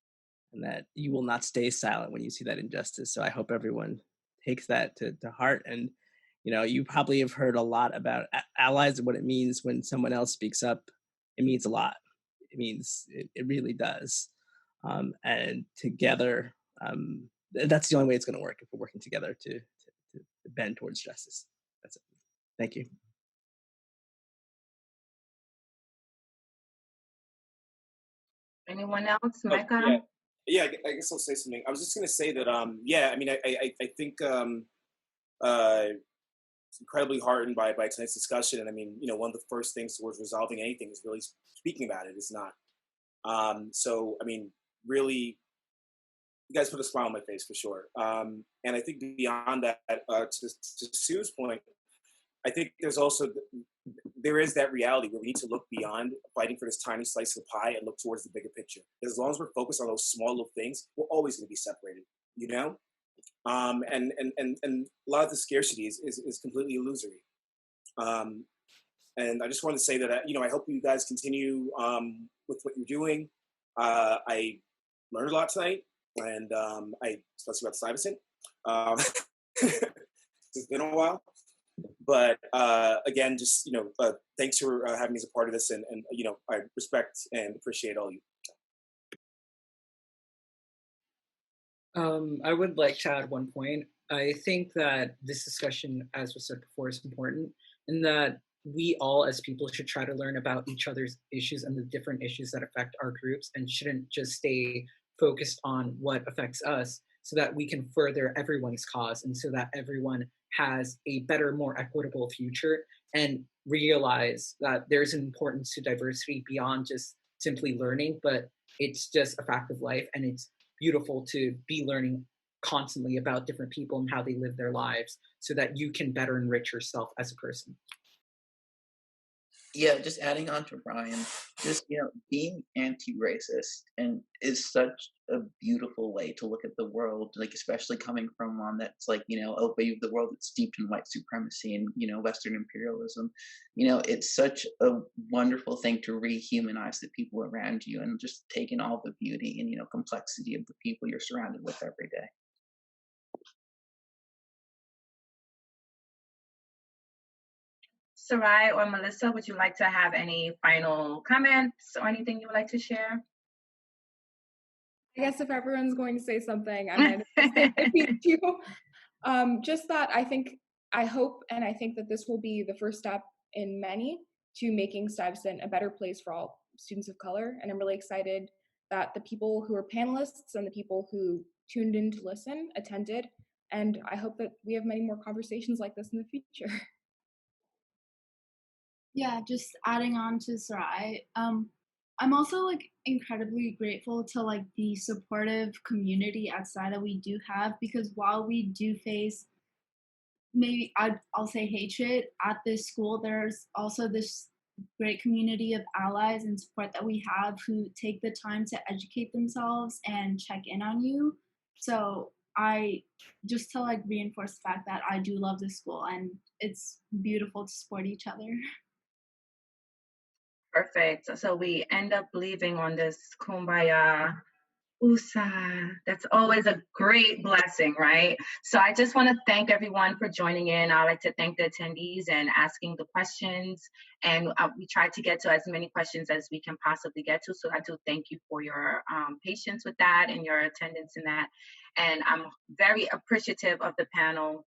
and that you will not stay silent when you see that injustice. So I hope everyone takes that to heart. And, you probably have heard a lot about allies and what it means when someone else speaks up. It means a lot. It means it really does. And together, that's the only way it's going to work, if we're working together to bend towards justice. That's it. Thank you. Anyone else? Mecca? Oh, yeah, I guess I'll say something. I was just going to say that, yeah, I mean, I think it's incredibly heartened by tonight's discussion. And I mean, one of the first things towards resolving anything is really speaking about it. It's not. So, I mean, really, you guys put a smile on my face for sure. And I think beyond that, to Sue's point, I think there is that reality where we need to look beyond fighting for this tiny slice of the pie and look towards the bigger picture. As long as we're focused on those small little things, we're always going to be separated, And a lot of the scarcity is completely illusory. And I just wanted to say that, I hope you guys continue with what you're doing. I learned a lot tonight, and especially about Stuyvesant. It's been a while. But again, just thanks for having me as a part of this, and I respect and appreciate all you. I would like to add one point. I think that this discussion, as was said before, is important, and that we all as people should try to learn about each other's issues and the different issues that affect our groups, and shouldn't just stay focused on what affects us, so that we can further everyone's cause, and so that everyone has a better, more equitable future, and realize that there's an importance to diversity beyond just simply learning, but it's just a fact of life, and it's beautiful to be learning constantly about different people and how they live their lives, so that you can better enrich yourself as a person. Yeah, just adding on to Brian, just being anti-racist and is such a beautiful way to look at the world, like especially coming from one that's like a way of the world that's steeped in white supremacy and Western imperialism. It's such a wonderful thing to rehumanize the people around you and just take in all the beauty and complexity of the people you're surrounded with every day. Sarai or Melissa, would you like to have any final comments or anything you would like to share? I guess if everyone's going to say something, I might as well say it too. Just that I hope and I think that this will be the first step in many to making Stuyvesant a better place for all students of color. And I'm really excited that the people who are panelists and the people who tuned in to listen, attended, and I hope that we have many more conversations like this in the future. Yeah, just adding on to Sarai. I'm also like incredibly grateful to like the supportive community outside that we do have, because while we do face maybe I'll say hatred at this school, there's also this great community of allies and support that we have who take the time to educate themselves and check in on you. So I just to like reinforce the fact that I do love this school and it's beautiful to support each other. Perfect. So we end up leaving on this kumbaya USA. That's always a great blessing, right? So I just want to thank everyone for joining in. I'd like to thank the attendees and asking the questions. And we tried to get to as many questions as we can possibly get to. So I do thank you for your patience with that and your attendance in that. And I'm very appreciative of the panel,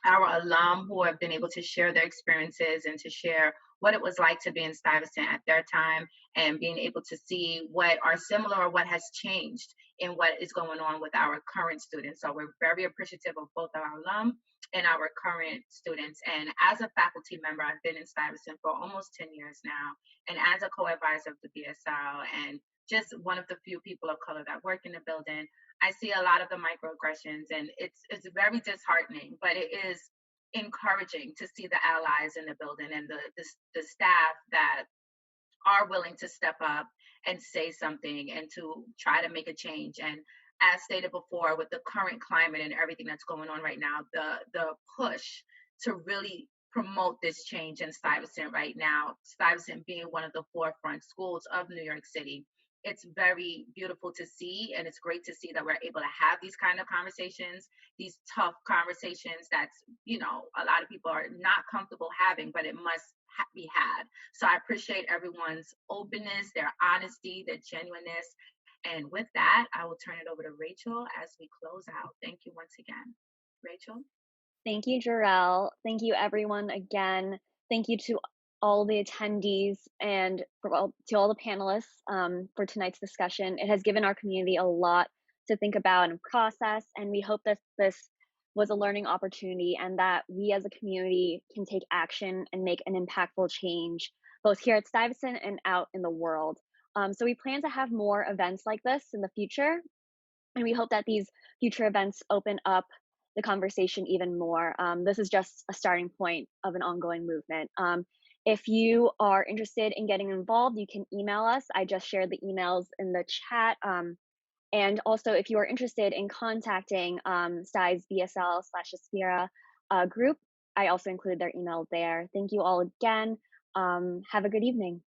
our alum who have been able to share their experiences and to share what it was like to be in Stuyvesant at their time, and being able to see what are similar or what has changed in what is going on with our current students. So we're very appreciative of both our alum and our current students. And as a faculty member, I've been in Stuyvesant for almost 10 years now, and as a co-advisor of the BSL and just one of the few people of color that work in the building, I see a lot of the microaggressions, and it's very disheartening, but it is encouraging to see the allies in the building and the staff that are willing to step up and say something and to try to make a change. And as stated before, with the current climate and everything that's going on right now, the push to really promote this change in Stuyvesant right now, Stuyvesant being one of the forefront schools of New York City, it's very beautiful to see, and it's great to see that we're able to have these kind of conversations, these tough conversations that's, you know, a lot of people are not comfortable having, but it must be had. So I appreciate everyone's openness, their honesty, their genuineness. And with that, I will turn it over to Rachel as we close out. Thank you once again. Rachel? Thank you, Jarrell. Thank you, everyone, again. Thank you to all the attendees and to all the panelists for tonight's discussion. It has given our community a lot to think about and process, and we hope that this was a learning opportunity and that we as a community can take action and make an impactful change, both here at Stuyvesant and out in the world. So we plan to have more events like this in the future, and we hope that these future events open up the conversation even more. This is just a starting point of an ongoing movement. If you are interested in getting involved, you can email us. I just shared the emails in the chat. And also, if you are interested in contacting Stuy's BSL/Aspira group, I also included their email there. Thank you all again. Have a good evening.